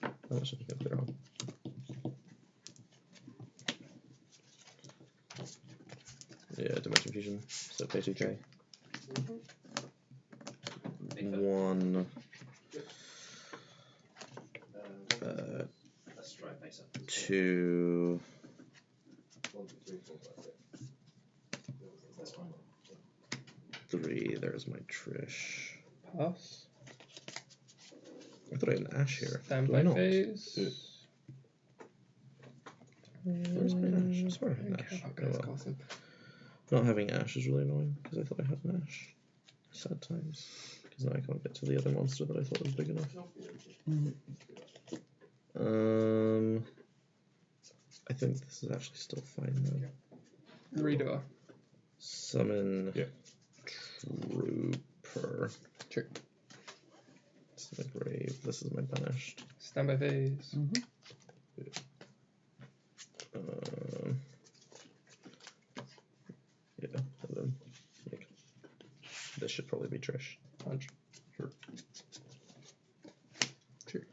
How much I think I've got on? Yeah, Dimension Fusion. So pay 2k. 1. 2. 3. There's my Trish. Pass. I thought I had an Ash here. Stand Do by I not? phase. Where's my Ash? I swear I had an Ash. Oh, well. Not having Ash is really annoying because I thought I had an Ash. Sad times. Because now I can't get to the other monster that I thought was big enough. I think this is actually still fine though. Reader. Summon Trooper. Sure. This is my grave. This is my banished. Stand by phase. Yeah, and then like, this should probably be Trish. Punch. Sure. Sure.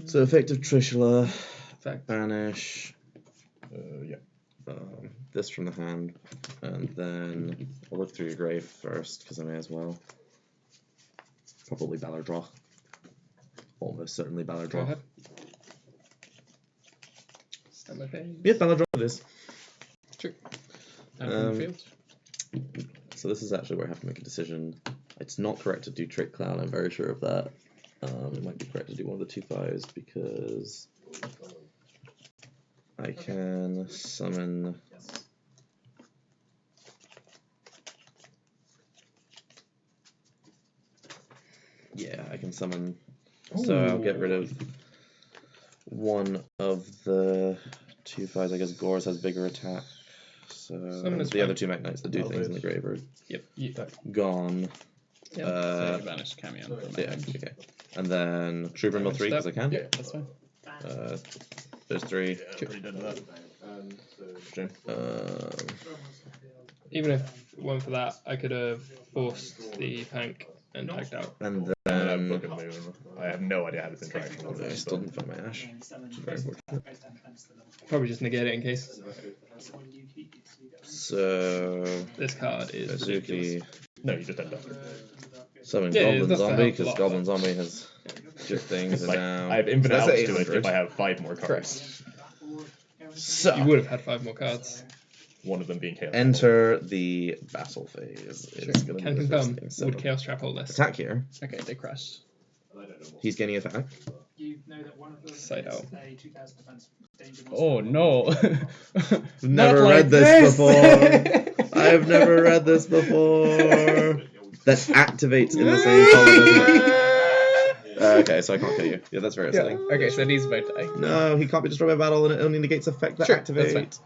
So effective Trishula, Effect. banish. Yeah. This from the hand, and then I'll look through your grave first because I may as well. Probably Ballardroth. Almost certainly Go Ballardroth. ahead. Stand by phase. Yeah, Ballardroth it is. Sure. So this is actually where I have to make a decision. It's not correct to do Trick Clown, I'm very sure of that. It might be correct to do one of the 2/5s because I can summon. Yeah, I can summon. So I'll get rid of one of the 2/5s. I guess Gores has bigger attack. So Summon is the fine. other 2 Mech Knights that do things in the grave are gone. So banish Camion. Yeah, okay. And then Trooper Mill 3 because I can. Yeah, that's fine. There's 3. Yeah, pretty done with that. Even if it weren't for that, I could have forced the tank and tagged out. And Book then and Moon. I have no idea how this interaction I works. still didn't find my Ash. Which is very unfortunate. Probably just negate it in case. So This card is Azuki. ridiculous. No, you just end up. Summon Yeah, Goblin that's Zombie, helps a because lot, Goblin but- Zombie has good things. Like, now. I have infinite That's outs at to it 800. if I have 5 more cards. So, You would have had 5 more cards. One of them being Chaos. enter the battle phase. Sure. It's going to Can be the first confirm. thing. So, Would Chaos Trap hold this? attack here. Okay, they crashed. He's gaining attack. You know that one of them Side is out. a 2000 defense danger monster. Oh no! I've never read this before. I've never read this before. That activates in the same column. Okay, so I can't kill you. Yeah, that's very upsetting. Okay, so he's about to die. No, he can't be destroyed by battle, and it only negates effect that Sure, activate. that's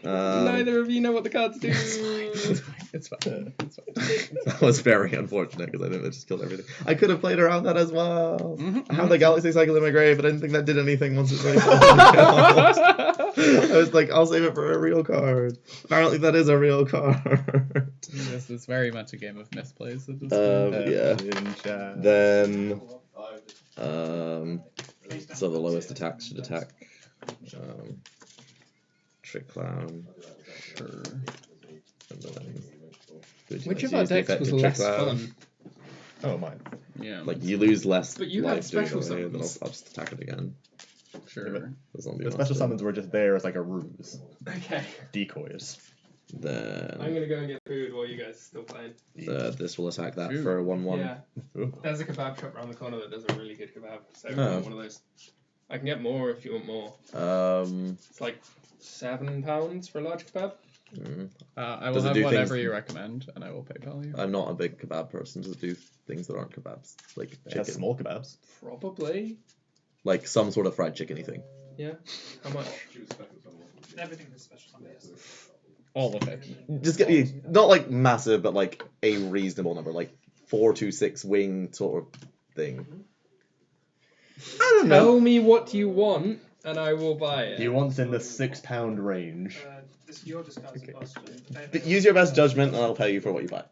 Neither of you know what the cards do. It's fine. It's fine. That was very unfortunate because I think that just killed everything. I could have played around that as well. Mhm, I have the Galaxy Cycle in my grave, but I didn't think that did anything once it's really I was like, I'll save it for a real card. Apparently, that is a real card. This is very much a game of misplays at this point. Yeah. Then, so the lowest attack should attack. Trick Clown. Sure. And then, would you Which like of to our use the decks effect was of Trick less Clown? fun? Oh, mine. Yeah. Like, you lose less But you had life doing special it, then summons. I'll just attack it again. Sure. The zombie The special monster. summons were just there as like a ruse. Okay. Decoys. I'm Then gonna go and get food while you guys are still playing. this will attack that Ooh. for a 1/1. Yeah. There's a kebab shop around the corner that does a really good kebab. So if you Oh. want one of those. I can get more if you want more. It's like £7 for a large kebab. I will Does it have do whatever things- you recommend, and I will PayPal you. I'm not a big kebab person. Does it do things that aren't kebabs? Like It has chicken? small kebabs. Probably. Like some sort of fried chicken-y thing? Yeah. How much? Everything is special summon, yes. All of it. Just get me, not like massive, but like a reasonable number. Like 4 to 6 wing sort of thing. I don't know. Tell me what you want, and I will buy it. He wants in the £6 range. Your discards are plus But use your best judgment, and I'll pay you for what you buy.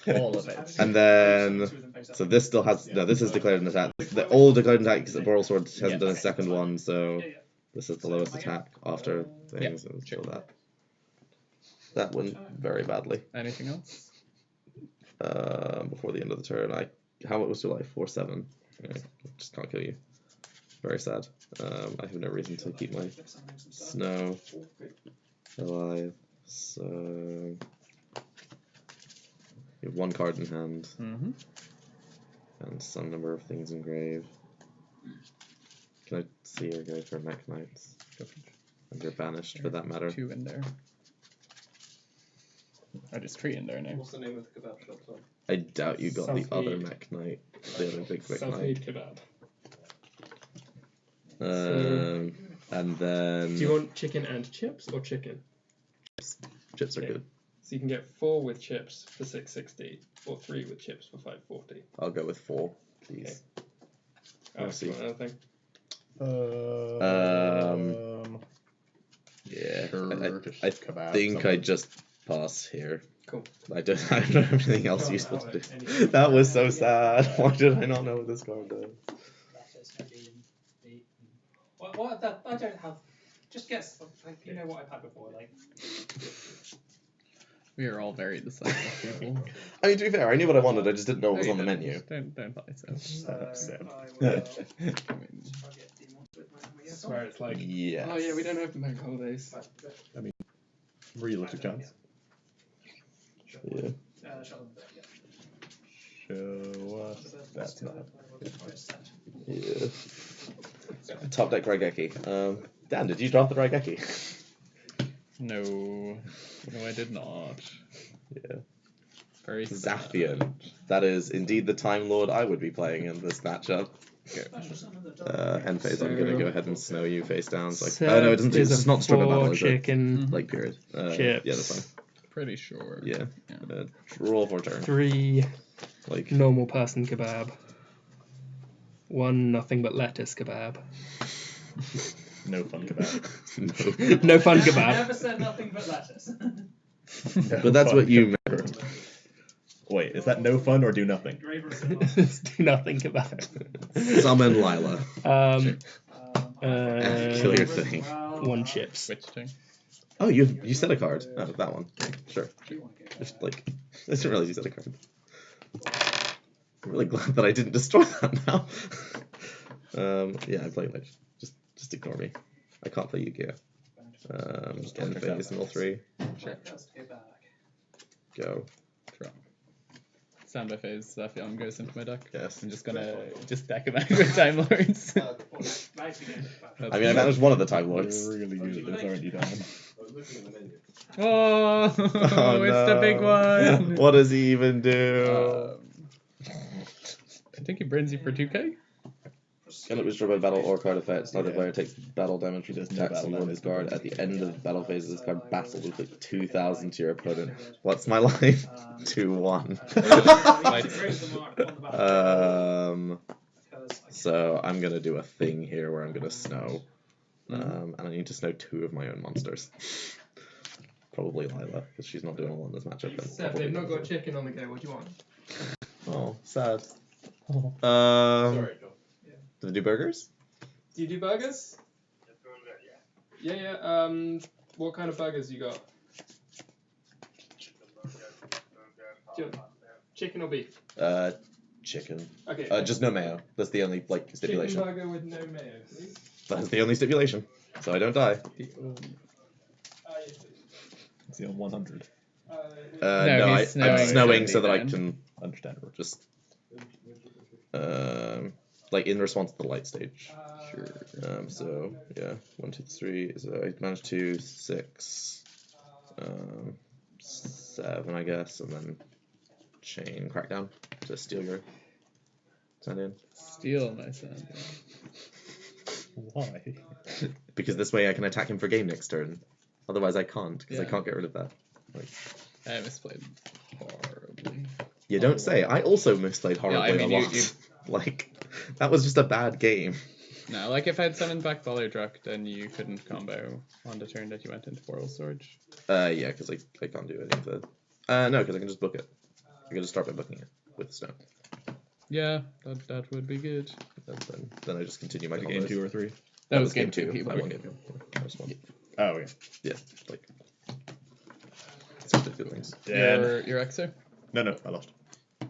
All of it. And then, so this still has, no, this is declared an attack. The old declared attack, because the Boral Sword hasn't done a second one, so this is the lowest attack after things. So kill that. That went very badly. Anything else? Before the end of the turn, how it was to like 4/7. Just can't kill you. Very sad. I have no reason to keep my snow alive. So you have 1 card in hand and some number of things in grave. Can I see your go for Mech Knights? And you're banished for that matter. 2 in there. Oh, there's 3 in there now. What's the name of the kebab shop, Tom? I doubt you got the other Southmead. Mech Knight, the other big Mech Knight. Southmead kebab. And then Do you want chicken and chips or chicken? chips are Okay. good. So you can get 4 with chips for $6.60 or 3 with chips for $5.40. I'll go with 4, please. Oh, do you want another thing? Yeah, Sure, just I kebab think I something. just pass here. Cool. I don't have anything else useful to do. That was so sad. Why did I not know what this card does? What that I don't have. Just guess. Like, you know what I've had before. Like We are all very decisive people. I mean, to be fair, I knew what I wanted. I just didn't know what was No, on the you menu. Don't lie, so. I will target the monster with my hammer. I swear it's like, Yes. oh yeah, we don't open bank holidays. Realistic chance. Yeah. Show us. That's not. Yeah. Top deck Raigeki. Dan, did you drop the Raigeki? No, I did not. Yeah. Very sad. Zaphian. That is indeed the Time Lord I would be playing in this matchup. End phase, I'm gonna go ahead and snow you face down. So oh no, it doesn't. It's not struggle battle, is it? chicken, Like period. chips. Yeah, that's fine. Pretty sure. Yeah. Roll for turn. 3 Like normal person kebab. 1 nothing but lettuce kebab. No fun kebab. no. No fun I kebab. never said nothing but lettuce. But that's what you meant. Wait, is that no fun or do nothing? Do nothing kebab. Summon Lila. Um, Kill your thing. 1 chips. Switch thing. Oh, you set a card. Oh, that one. Sure. Just like, I didn't realize you set a card. I'm really glad that I didn't destroy that now. Yeah, I'm playing Lich. Just ignore me. I can't play Yu-Gi-Oh. End phase, mill 3. Go. Draw. Standby phase, that film goes into my deck. Yes. I'm just gonna deck him out with Time Lords. I mean, I managed one of the Time Lords. You're really good at this, aren't you, Dan? Oh, it's the big one. What does he even do? I think he burns you for 2k. Cannot be destroyed by battle or card effects. Neither player takes battle damage from There's no attacks battle on damage. this card. At the end of the battle phase, this card battles with like 2,000 to your opponent. What's my life? 2-1. So I'm gonna do a thing here where I'm gonna snow, and I need to snow 2 of my own monsters. Probably Lila, because she's not doing well in this matchup. And Seth, they've not got chicken on the go. What do you want? Oh, sad. Sorry, Joe. Do they do burgers? Do you do burgers? Yeah. What kind of burgers you got? Chicken or beef? Chicken. Okay. Just no mayo. That's the only stipulation. Chicken burger with no mayo, please. That's the only stipulation. So I don't die. It's on 100. No, I'm snowing so that I can Understandable. just in response to the light stage. Sure. So yeah, 1, 2, 3. So I managed to 6, 7, I guess, and then chain crackdown to steal your sand in. Steal my sand. Why? Because this way I can attack him for game next turn. Otherwise I can't, because I Yeah. can't get rid of that. I misplayed horribly. You don't say. I also misplayed horribly a lot. That was just a bad game. No, if I had summoned back Volodruk, then you couldn't combo on the turn that you went into Portal Storage. Yeah, because I can't do any of the... no, because I can just book it. I can just start by booking it with snow. Yeah, that would be good. And then I just continue my Game combos. 2 or 3? That was game 2. I won game 2. I just won. Oh, yeah. Yeah, some good things. Your Exo? No, I lost.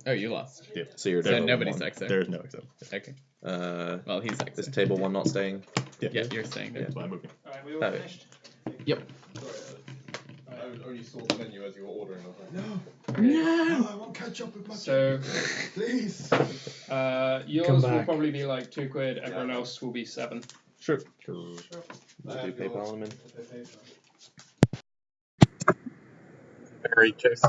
Oh, you lost. Yeah. So you're So table nobody's 1. Exo. There is no exo. Okay. Well, he's Exo. Is table 1 not staying? Yeah, you're staying there. That's why I'm moving. Alright, we all Oh, finished? Yep. I only saw the menu as you were ordering. I was like, no, No! I won't catch up with my So, please. yours will probably be like £2. Everyone else will be 7. Sure. We'll do PayPal in a minute. Very just.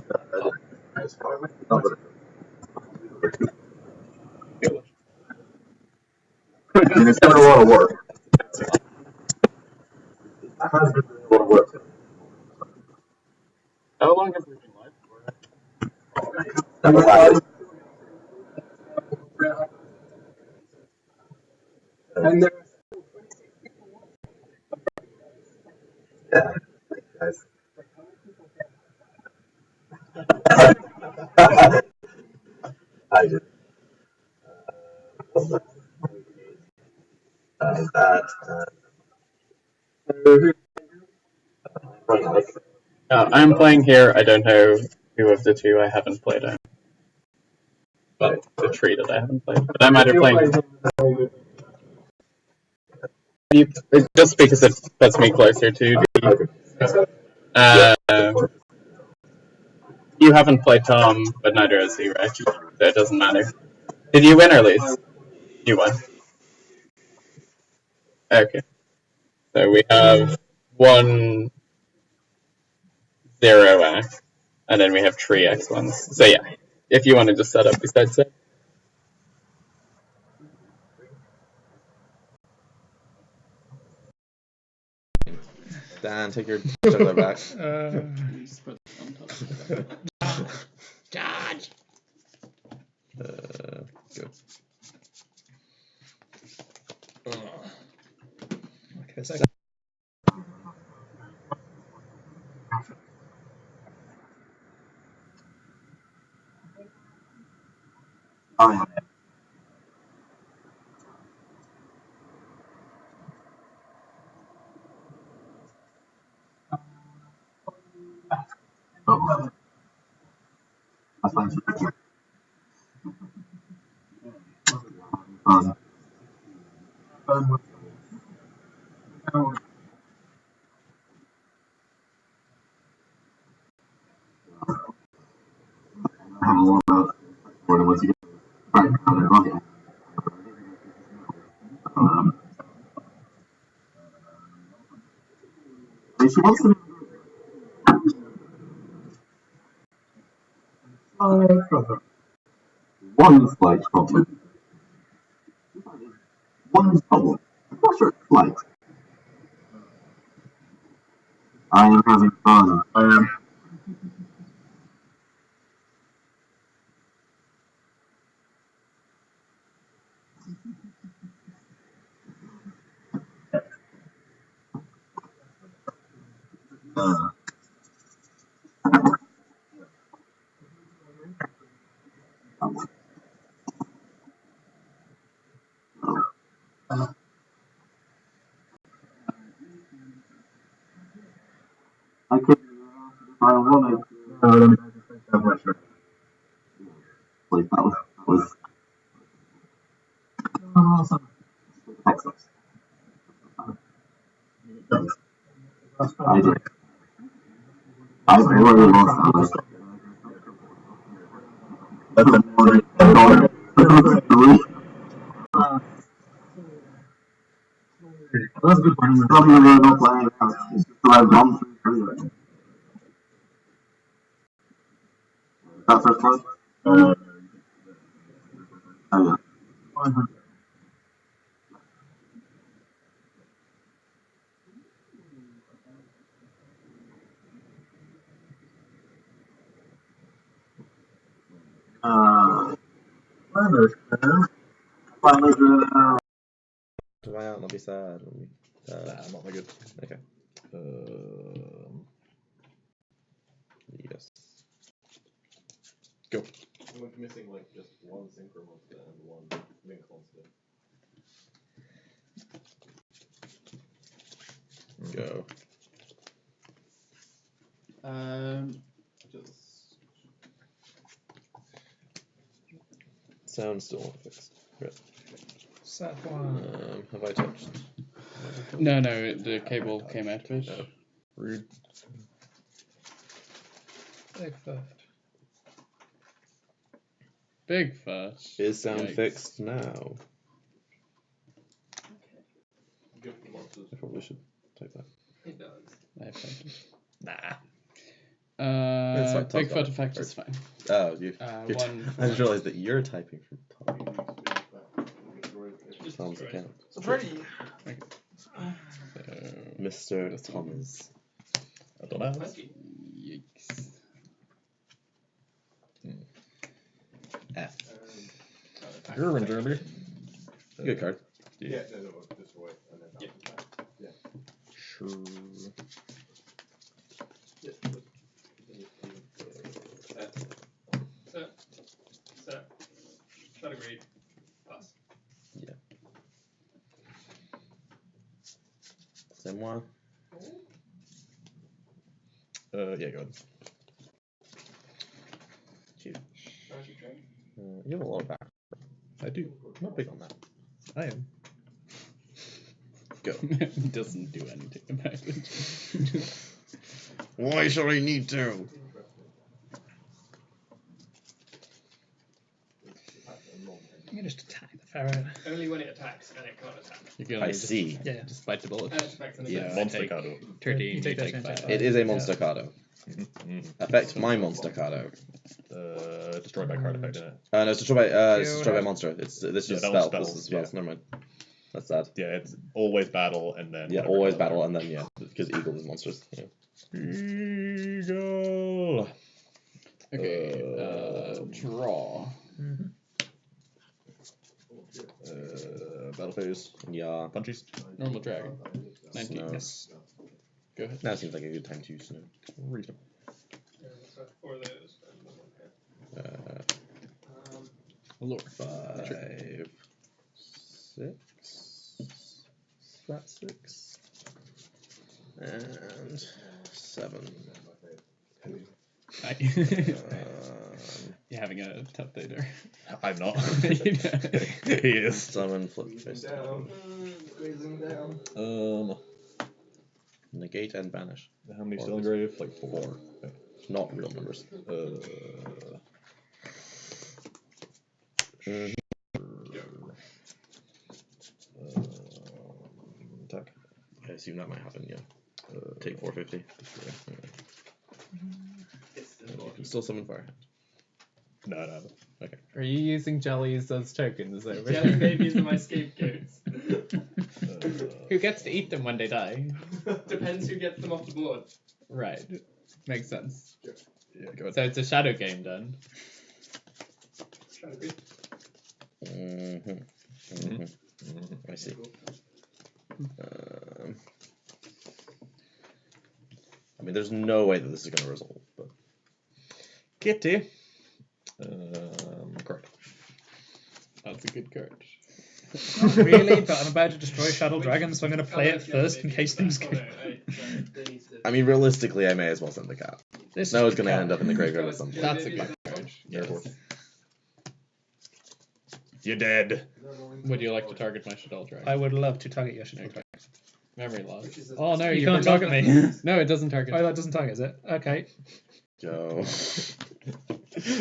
And it's been a lot of work. How long have we been live? And yeah, guys. I just I'm playing here. I don't know who of the two I haven't played on. But the three that I haven't played. But I'm either playing. Just because it puts me closer to the. You haven't played Tom, but neither has he, right? So it doesn't matter. Did you win or lose? You won. Okay. So we have 1, 0 X, and then we have 3 X1s. So yeah, if you want to just set up beside set. Dan, take your juggler back. Just put it on top. Charge! Good. Okay, so That's fine. Once you get she wants to one slight problem. One problem. I'm not sure it's slight. I am having fun. I am. I could. I wanted. Like that was awesome. Excellent. I did. I really lost that. That's a good point. Probably not playing. It's just I've gone through. That first one? Oh yeah. 100. Finally drew it out. Try out, not be sad. Nah, not that good. Okay. Yes. Go. We're missing like just one synchro monster and one link monster. Go. Just Sound still not fixed. Right. Set one. Have I touched? No, the cable came out of it. Oh. Rude. Big foot. Bigfoot. Is sound Yikes. fixed now? good for monsters. I probably should type that. It does. Nah. It's like Bigfoot top effect right. is fine. Oh, you're One I just for- realised that you're typing from Tom. Just Tom's destroy it. account. So pretty. Mr. Thomas. I don't know. Yikes. F. You're in Derby. Good card. Yeah, no, destroy it and then Yeah. Sure. Set. Not agreed. Pass. Yeah. C'est moi. Yeah, go ahead. Shoot. Strategy train. You have a lot of back. I do. I'm not big on that. I am. Go. Doesn't do anything about it. Why should I need to? You can just attack the ferret. Only when it attacks and it can't attack. You can I just, see. Yeah. just bite the bullet. And it attacks and it Yeah. Monster take- Cardo. 13, You take you that take chance. 5. It is a monster cardo. Mm-hmm. Affect my monster cardo. Destroyed by card effect, isn't it? No, it's destroyed by monster. This is Yeah, a that spell. one's This is spell, spells. Never mind. That's sad. Yeah, it's always battle and then. Yeah, whatever always color. battle and then yeah, because eagle is monsters. Yeah. Eagle. Okay, draw. Battle phase. Yeah. Punchies. Normal dragon. 19. Snow. Yes. Go ahead. That seems like a good time to snow. Reasonable. So 4 of those. And one here. Allure. 5, 6. Flat 6. And 7. Hi. You're having a tough day there. I'm not. You know. He is. Summon, flip, fist. Negate and banish. How many still engraved? Like 4. Okay. Not real numbers. Attack. I assume that might happen, yeah. Take 450. You can still summon Firehand. No. Okay. Are you using jellies as tokens over? Jelly babies are my scapegoats. Who gets to eat them when they die? Depends who gets them off the board. Right. Makes sense. Yeah, go ahead. So it's a shadow game then. I see. I mean, there's no way that this is going to resolve, but Kitty. Correct. That's a good card. Not really, but I'm about to destroy Shadow Dragon, so I'm going to play it first in case things go. I mean, realistically, I may as well send the cat. This No, is it's going to end up in the graveyard or something. That's a good card. Yes. You're dead. Would you like to target my Shadow Dragon? I would love to target your Shadow Dragon. Memory loss. Oh no, You can't target me. No, it doesn't target. Oh, that doesn't target, is it? Okay. Go.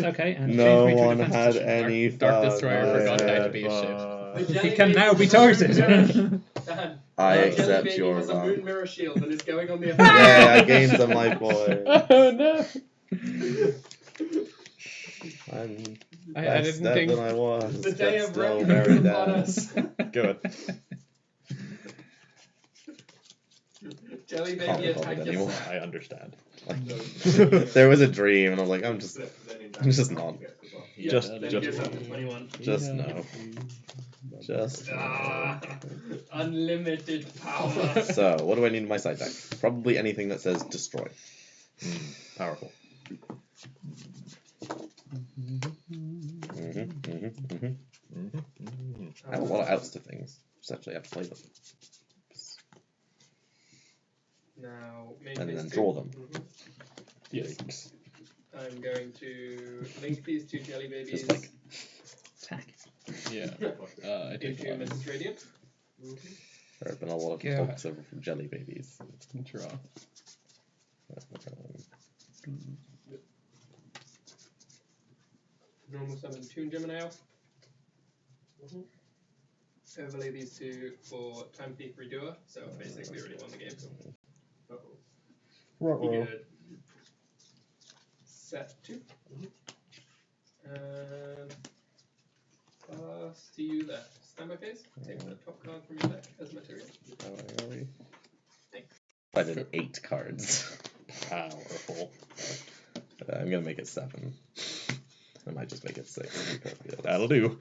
Okay, and No change me to a one defense had position. any Dark fun. Destroyer forgot how to be a ship. He can now be targeted. Dan, I Jelly accept Baby your has a wrong. moon mirror shield and is going on the Yeah, I gained some life points. Oh no! I'm I less didn't dead think than I was. The day but of still reckoning very is upon dead. us. Go ahead. Jelly Can't Baby be bothered attack anymore. yourself. I understand. There was a dream, and I'm like, I'm just not. Just Then it goes up to 21. Just no. Just no. Unlimited power. So, what do I need in my side deck? Probably anything that says destroy. Powerful. I have a lot of outs to things. Just actually have to play them. Now, And then draw them. Yikes. I'm going to link these two Jelly Babies Just like Attack. Yeah. I take into 11. Mrs. Radiant. there have been a lot of Yeah. talks of jelly babies. Draw. Normal summon Toon Gemini Elf. Overlay these two for Time Thief Redoer, so basically already won the game. Good. Set 2. And pass to you there. Standby phase. Take the top card from your deck as material. Thanks. I did 8 cards. Powerful. I'm gonna make it 7. I might just make it 6. That'll do.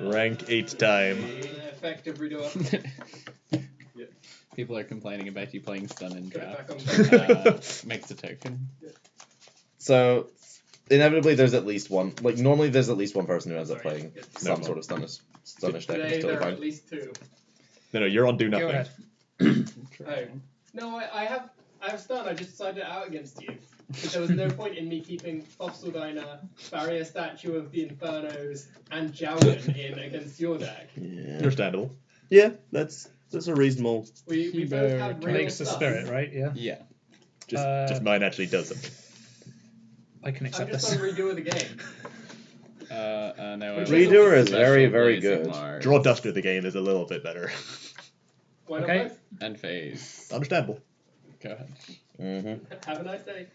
Rank 8 time. Effective Redoer. People are complaining about you playing stun in Put it draft. back on Makes a token. So, inevitably, there's at least one. Like, normally, there's at least one person who ends up playing some No. sort of stunish deck. Today It's totally there are at fine. least 2. No, you're on do Go nothing. ahead. Oh. No, I have stun. I just decided it out against you. Because there was no point in me keeping Fossil Diner, Barrier Statue of the Infernos, and Jowden in against your deck. Yeah. Understandable. Yeah, that's a reasonable. We both have real Makes the stuff. spirit, right? Yeah. Yeah. Just mine actually does something. I can I'm accept just this. on redo of the game. Now Redoer is very, Special very Blazing good. Mars. Draw Duster of the game is a little bit better. Why not Okay. both? And phase. Understandable. Go ahead. Mm-hmm. Have a nice day.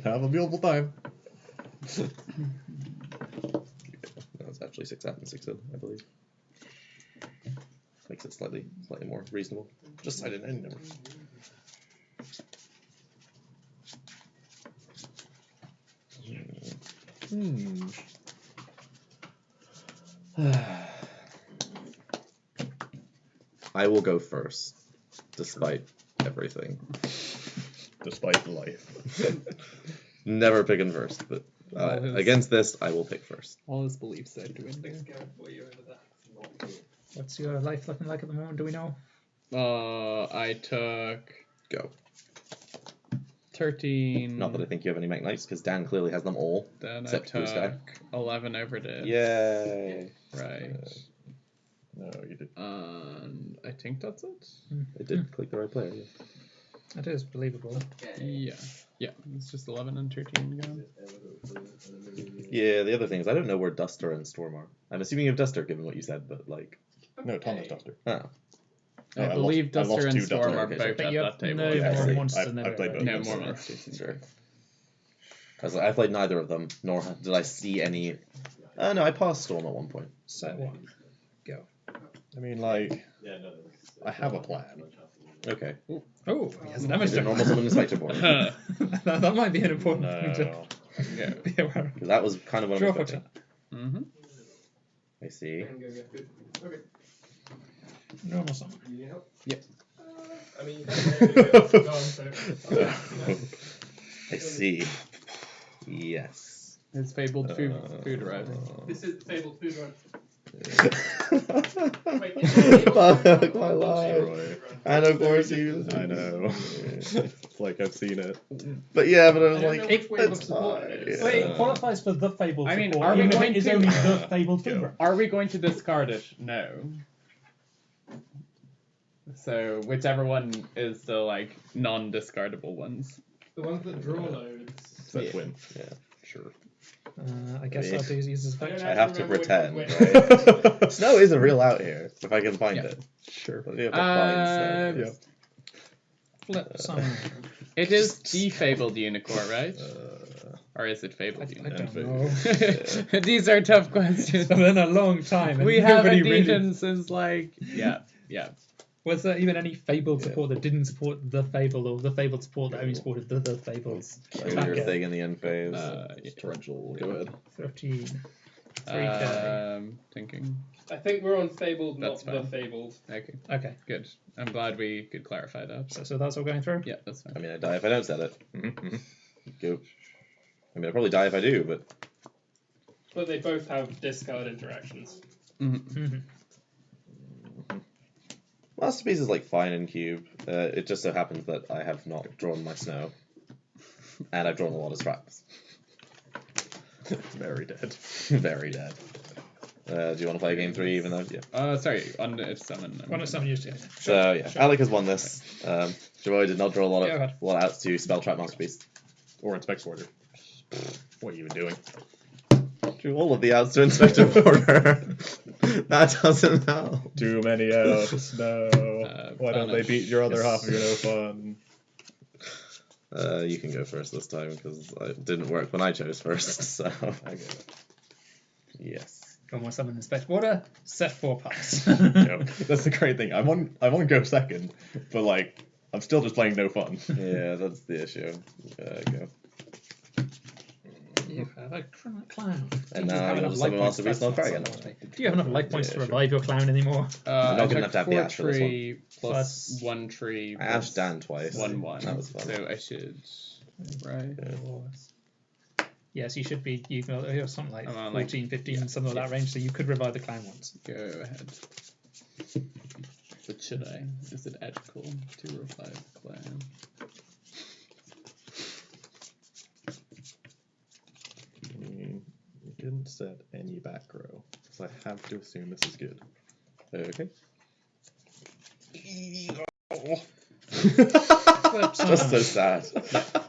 Have a beautiful time. No, it's actually 6 out and 6 in, I believe. Makes it slightly more reasonable. Just cite any number. I will go first, despite everything. Despite life. Never picking first, but against this, I will pick first. All his beliefs said to win Things there. going for you over there. What's your life looking like at the moment? Do we know? I took Go. 13. Not that I think you have any Mech Knights, because Dan clearly has them all. Then except I Blue Sky. took 11 over this. Yay! Right. No, you did. And I think that's it. It did click the right player. Yeah. That is believable. Yeah. Yeah, it's just 11 and 13 gone. Yeah, the other thing is I don't know where Duster and Storm are. I'm assuming you have Duster, given what you said, but like. No, Tom has Duster. Oh. I believe Duster and Storm are okay, both But at you that have table. no Yeah, I more see. monsters I've than played everywhere. both. No Yes, more sir. monsters. Sure. Because I played neither of them, nor did I see any. No, I passed Storm at one point. Set one. Go. I mean, like, I have a plan. Okay. Oh, he has a damage Is it deck. normal summon Inspector Board? that might be an important thing to No. be aware of. 'Cause that was kind of what Draw I'm for expecting. Mm-hmm. I see. Okay. Normal summon. I mean, go on, so. I see. Yes. His fabled food arriving. This is fabled food run. Fuck my life. And of course you. I know. It's like I've seen it. But yeah, but I was I don't like, know which wave of it's support fine. it is. Wait, it qualifies for the fabled I mean, support, are we even if going it is to- only the fabled food run. Are we going to discard it? No. So whichever one is the like non-discardable ones. The ones that draw loads. That's win. Yeah. Sure. I guess I'll do use as a I don't fact know. I have to remember which pretend, one's right? Snow is a real out here, if I can find Yeah. it. Sure. But you have to find Yeah. Snow. flip summon. It is the fabled unicorn, right? Or is it fabled I unicorn? don't know. These are tough questions. It's been a long time. And We haven't nobody really... eaten since like yeah. Was there even any fabled support that didn't support the fable, or the fabled support that only supported the fables? Do your thing in the end phase. Torrential. Go ahead. 13. 3K. Thinking. I think we're on fabled, That's not the fine. fabled. Okay, Okay, good. I'm glad we could clarify that. so that's all going through? Yeah, that's fine. I mean, I die if I don't set it. Mm-hmm. Go. I mean, I'll probably die if I do, but But they both have discard interactions. Mm-hmm. Masterpiece is like fine in cube. It just so happens that I have not drawn my snow, and I've drawn a lot of scraps. Very dead. Very dead. Do you want to play game 3 even though? Yeah. Sorry, on its summon. One of some used to. So yeah, Alec has won this. Javoy did not draw a lot Go of ahead. outs to spell trap masterpiece. Or Inspect Order. What are you even doing? Drew all of the outs to Inspector Order. That doesn't help. Too many outs. No. Why don't they banish. beat your other half of your no fun? You can go first this time because it didn't work when I chose first. So yes. One more summon inspect water, set 4 pass. Yep. That's the great thing. I'm on go second, but like I'm still just playing no fun. Yeah, that's the issue. Go. You have a clown. And Do you now have you'll enough just life summon points? Masterpiece, not That's Dragon. not something. Do you have enough life points to Yeah, revive your clown anymore? I'm not I gonna took have to have the 4 ash for this one. tree plus 1 tree. I ashed Dan twice. 1/1. That was fun. So I should. Right. Yes, you should be. You have something like I'm on, 14, 15, something like that range, so you could revive the clown once. Go ahead. But should I? Is it ethical to revive the clan? You didn't set any back row, so I have to assume this is good. Okay. Flip Just so summon. sad.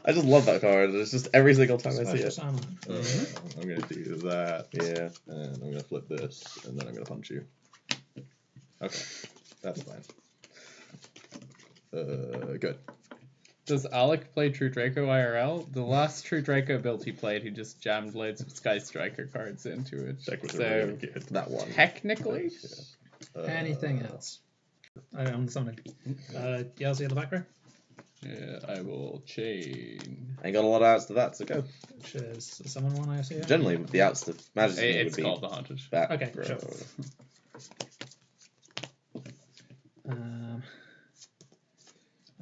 I just love that card. It's just every single time I see Special it. summon. I'm gonna do that. Yeah. And I'm gonna flip this, and then I'm gonna punch you. Okay, that's fine. Good. Does Alec play True Draco IRL? The last True Draco build he played, he just jammed loads of Sky Striker cards into it. Deck was So really good. That one. technically, Anything else? I'm summoning. Yelzy in the back row, yeah, I will chain. Ain't got a lot of outs to that, so go. which is the summon one, I assume. Generally, the outs to Majesty would It's be called the Haunted. back Okay, row. sure.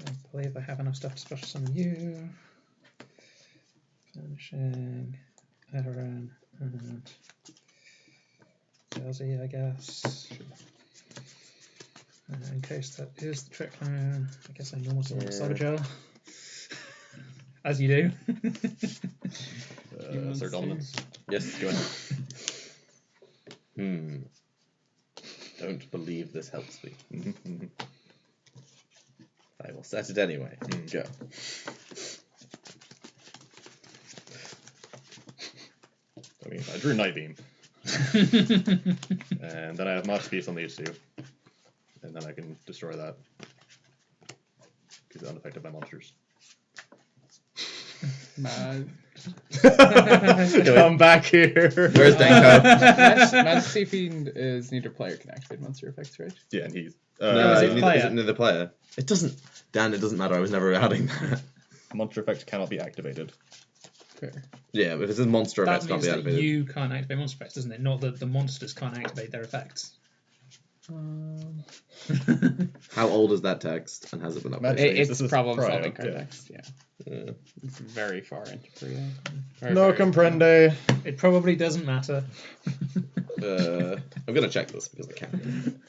I believe I have enough stuff to special summon you. Finishing Aaron and Yelzy, I guess. In case that is the trick clown, I guess I normal summon Yeah. Saboteur. As you do. Sir Dominance. Yes, go ahead. Don't believe this helps me. I will set it anyway. Go. I mean, I drew Night Beam. And then I have Masterpiece on these two. And then I can destroy that. Because it's unaffected by monsters. Mad. Come back here. Where's Denko? Majesty Fiend is neither player can activate monster effects, right? Yeah, and he's... is it player? Is it neither player? It doesn't... Dan, it doesn't matter. I was never adding that. monster effects cannot be activated. Fair. Yeah, but if it's a monster That effect, it can't means be that activated. you can't activate monster effects, doesn't it? Not that the monsters can't activate their effects. How old is that text, and has it been updated? This It's was problem prior, solving yeah. context, yeah. It's very far into Korea. No comprende. It probably doesn't matter. I'm gonna check this because I can.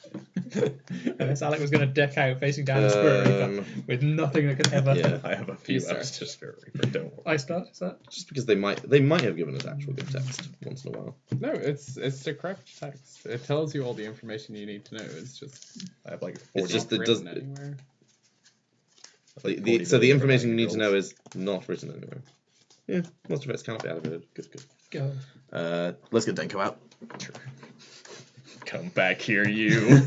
Unless Alec was going to deck out facing down a Square Reaper with nothing that could ever. Yeah. I have a few ups to Spirit Reaper, don't worry. I start, is that? Just because they might have given us actual good text once in a while. No, it's the correct text. It tells you all the information you need to know. It's just I have like 40. It's just it written does. anywhere. So the information you need to know is not written anywhere. Yeah, monster effects cannot be activated. Good. Go. Let's get Denko out. Come back here, you.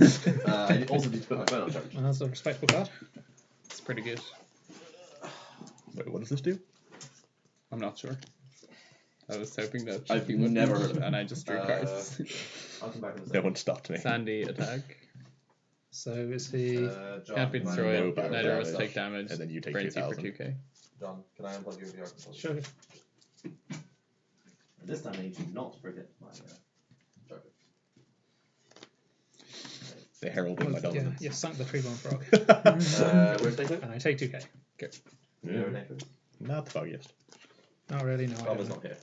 I also need to put my phone on charge. Well, that's a respectable card. It's pretty good. Wait, what does this do? I'm not sure. I was hoping that I've Chippy would, never heard of it. and I just drew cards. I'll come back in a No second. one stopped me. Sandy attack. So is he. Can't be No destroyed. battle Neither of us damage. take damage. And then you take Frenzy for 2,000. 2k. John, can I unplug your VR controller? Sure. This time I need you not to forget my charger. The heralding my Yeah, dominance. you've sunk the Treebone Frog. Where's Denko? And I take 2k. Not the foggiest. Not really, no. I Tom is don't. not here.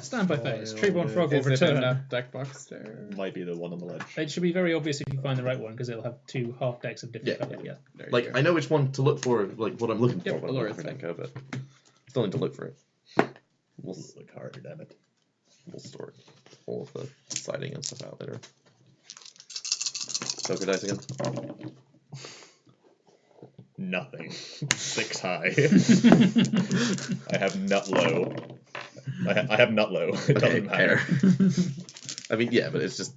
Stand by phase. Treebone Frog will Is it in return. that deck box there? Might be the one on the ledge. It should be very obvious if you find the right one because it'll have two half decks of different Yeah. colours. Yeah. There you Like, go. I know which one to look for, like what I'm looking for Yep, when I'm looking for Alora's Denko, but still need to look for it. We'll Look hard, damn it. sort all of the sighting and stuff out later. Poker dice again. Nothing. 6 high. I have nut low. I have nut low. It Okay, doesn't matter. I mean, yeah, but it's just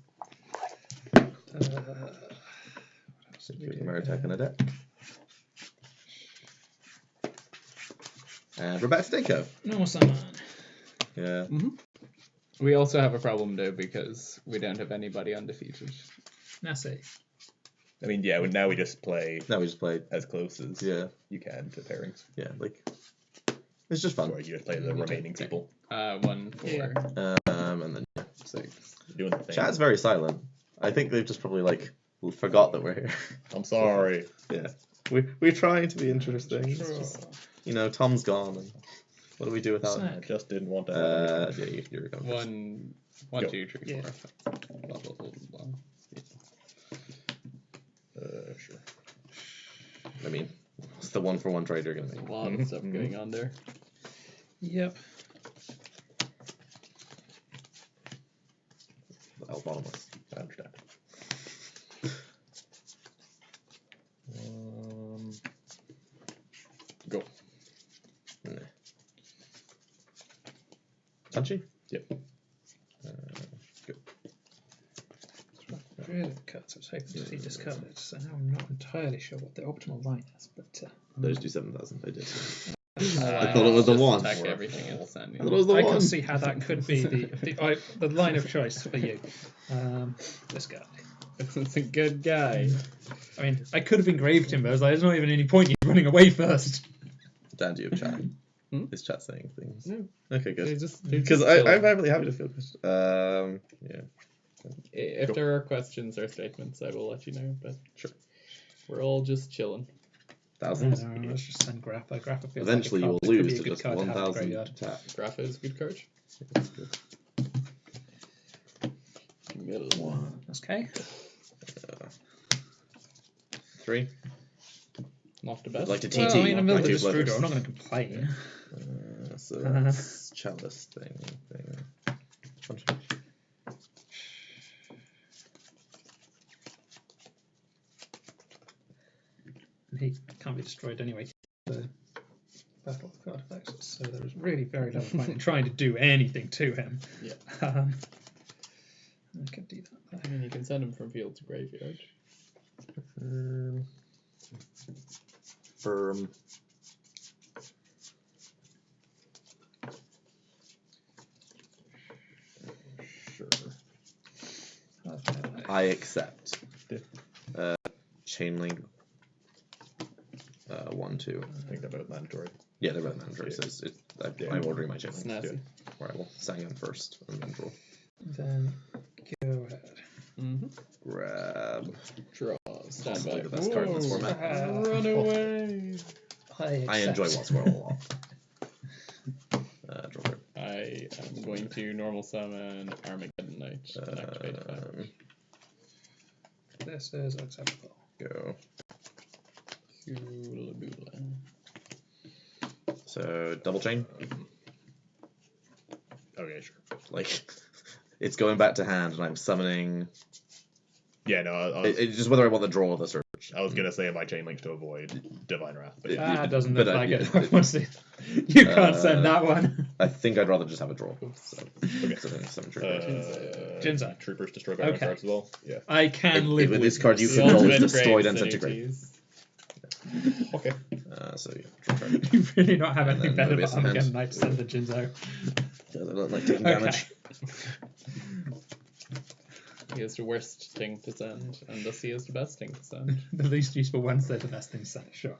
What Merit attack on a deck. And we're back to Denko. No summon. Yeah. We also have a problem though because we don't have anybody undefeated. Nasty. I mean, yeah, now we just play Now we just played. as close as Yeah. you can to pairings. Yeah, like it's just fun. Or you just play the remaining people. 1, 4, Yeah. And then 6. Doing the thing. chat's very silent. I think they've just probably like forgot that we're here. I'm sorry. Yeah. We're trying to be interesting. It's just, you know, Tom's gone and what do we do without him? I just didn't want to have Yeah, you're going. 1, Go. 2, 3, 4. Yeah. Blah, blah, blah, blah. sure. I mean, what's the 1-for-1 trade you're gonna There's make? a lot of stuff going on there. Yep. I'll bottomless. I understand. Go. Punchy? Yep. Good. Really cuts. I was hoping to see discarded, so now I'm not entirely sure what the optimal line is, but Those do 7,000. They did. I thought it was the one. Attack everything in Sandy. I thought it was the I one. can see how that could be the line of choice for you. This guy. It's a good guy. I mean, I could have engraved him, but I was like, there's not even any point in you running away first. Dan, do you have chat? Hmm? Is chat saying things? No. Okay, They're good. just Because I'm really happy to feel this. Yeah. If there are questions or statements, I will let you know. But Sure. we're all just chilling. Thousands. Let's just send Grappa. Grappa feels Eventually like you a will card that could lose be a to good just card to have in the 1,000 graveyard. tap. Grapha is a good card. Okay. 3. Not the best. Like to TT. Well, I mean, I'm like building a to destroyer. I'm not going to complain. So that's chalice thing. He can't be destroyed anyway. The battle of card effects, so there is really very little point in trying to do anything to him. Yeah. I can do that. I mean, you can send him from field to graveyard. Firm. Sure. I accept. Chain link. 1, 2. I think they're both mandatory. Yeah, they're both mandatory. So I'm ordering my chain link. Snazzy. Alright, well, Sang first and then draw. Then go ahead. Grab. Draw. Stand Possibly back. the best card in this format. Run away. I enjoy What's Squirrel a lot. Draw card. I am going to normal summon Armageddon Knight and activate effect. This is acceptable. Go. Coolaboola. So, double chain. Okay, sure. Like, it's going back to hand, and I'm summoning. Yeah, no, It's just whether I want the draw or the search. I was gonna say my chain link to avoid Divine Wrath, but Yeah. That doesn't But, look like yeah, it. You can't send that one. I think I'd rather just have a draw. So, Okay. so then summon trooper. Jinza. Troopers destroy by Okay. cards as well. Yeah. I can live With this with card, you this. can The always ultimate destroy great and send to grave. synergies. Okay. So yeah, draw card. You really not have anything And then better Mobius but in Armageddon hand. Knight to send the Jinzo. Yeah, they don't like taking Okay. damage. He is the worst thing to send, and thus he is the best thing to send. The least useful ones, they're the best thing to send, sure.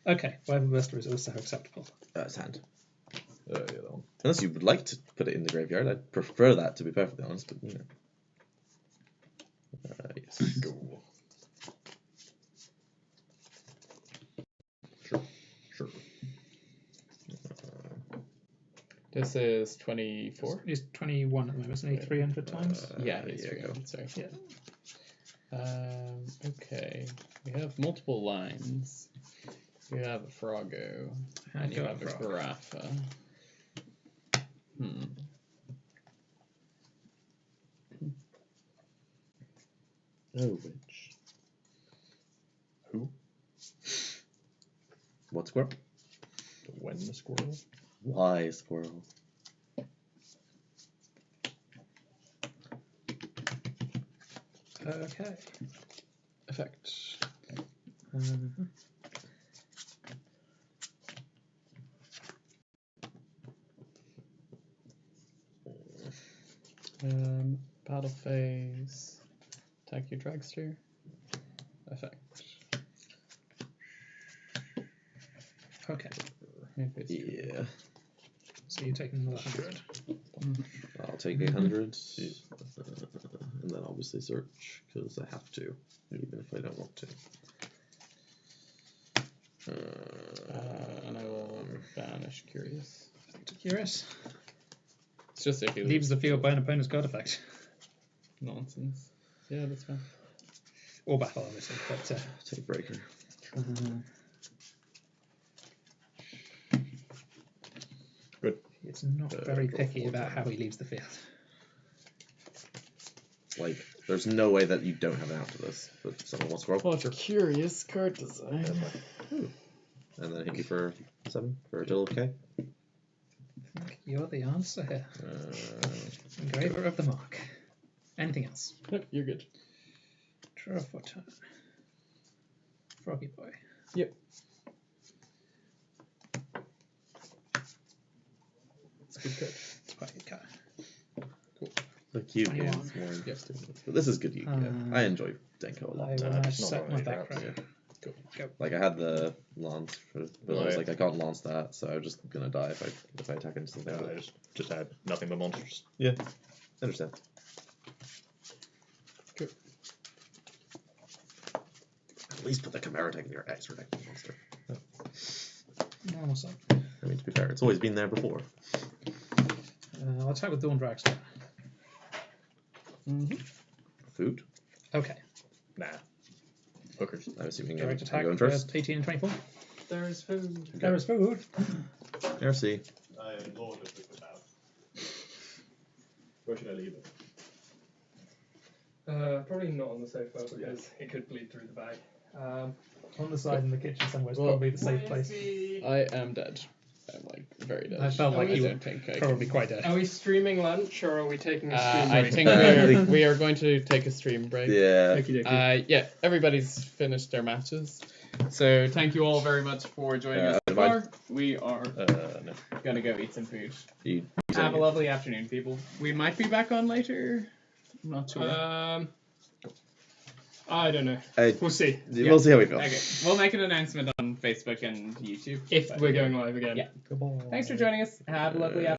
Okay, Wave Buster is also acceptable. It's hand. Yeah, that one. Unless you would like to put it in the graveyard, I'd prefer that, to be perfectly honest. But you know. Yes. Go. Sure. This is 24. He's 21 at the moment, isn't he? 300 times? Yeah, he's yeah, 300, sorry. Yeah. Okay, we have multiple lines. You have a Froggo, and you have a Garaffa. Oh, which? Who? What squirrel? When the squirrel? Why squirrel? Okay. Effect. Battle phase. Attack your dragster. Effect. Okay. Maybe it's Yeah. So you're taking another 100. I'll take 800. And then obviously search, because I have to, even if I don't want to. and I will banish Curious. Curious. It's just if he Leaves the field by an opponent's card effect. Nonsense. Yeah, that's fine. Or battle, obviously. But Take breaker. Good. it's not very picky about how he leaves the field. Like, there's no way that you don't have an out to this, but someone wants to roll. What a curious card design. And then hit you for 7 for a total of K. I think you're the answer here. Engraver of the mark. Anything else? Nope, you're good. Draw for turn. Froggy boy. Yep. It's a good card. It's quite a good card. The cube 21. is more interesting. But this is good Yu-Gi-Oh! I enjoy Denko a lot. I will now not set my really background. Yeah. Like I had the lance for, but I was like I can't lance that, so I'm just gonna die if I attack into something. I just had nothing but monsters. Yeah, understand. Good. At least put the Chimera Tech in your extra deck monster. Normal side. I mean, to be fair, it's always been there before. I'll attack with Dawn Dragster. Food? Okay. Nah. Hookers. I'm assuming Direct I'm attack. going first. 18 and 24. There is food. There is food. Merci. I am Lord of the South. Where should I leave it? Probably not on the sofa because it could bleed through the bag. On the side in the kitchen somewhere is Well, probably the safe place. I am dead. I'm like very dead. I felt like you were don't think I probably quite dead. Are we streaming lunch or are we taking a stream I break? think we are going to take a stream break. Yeah. Yeah, everybody's finished their matches. So thank you all very much for joining us so far. We are gonna go eat some food. Have a lovely afternoon, people. We might be back on later. I'm not sure. I don't know. We'll see. We'll see how we go. Okay, we'll make an announcement on Facebook and YouTube. If we're going live again. Yeah. Thanks for joining us. Have a lovely afternoon.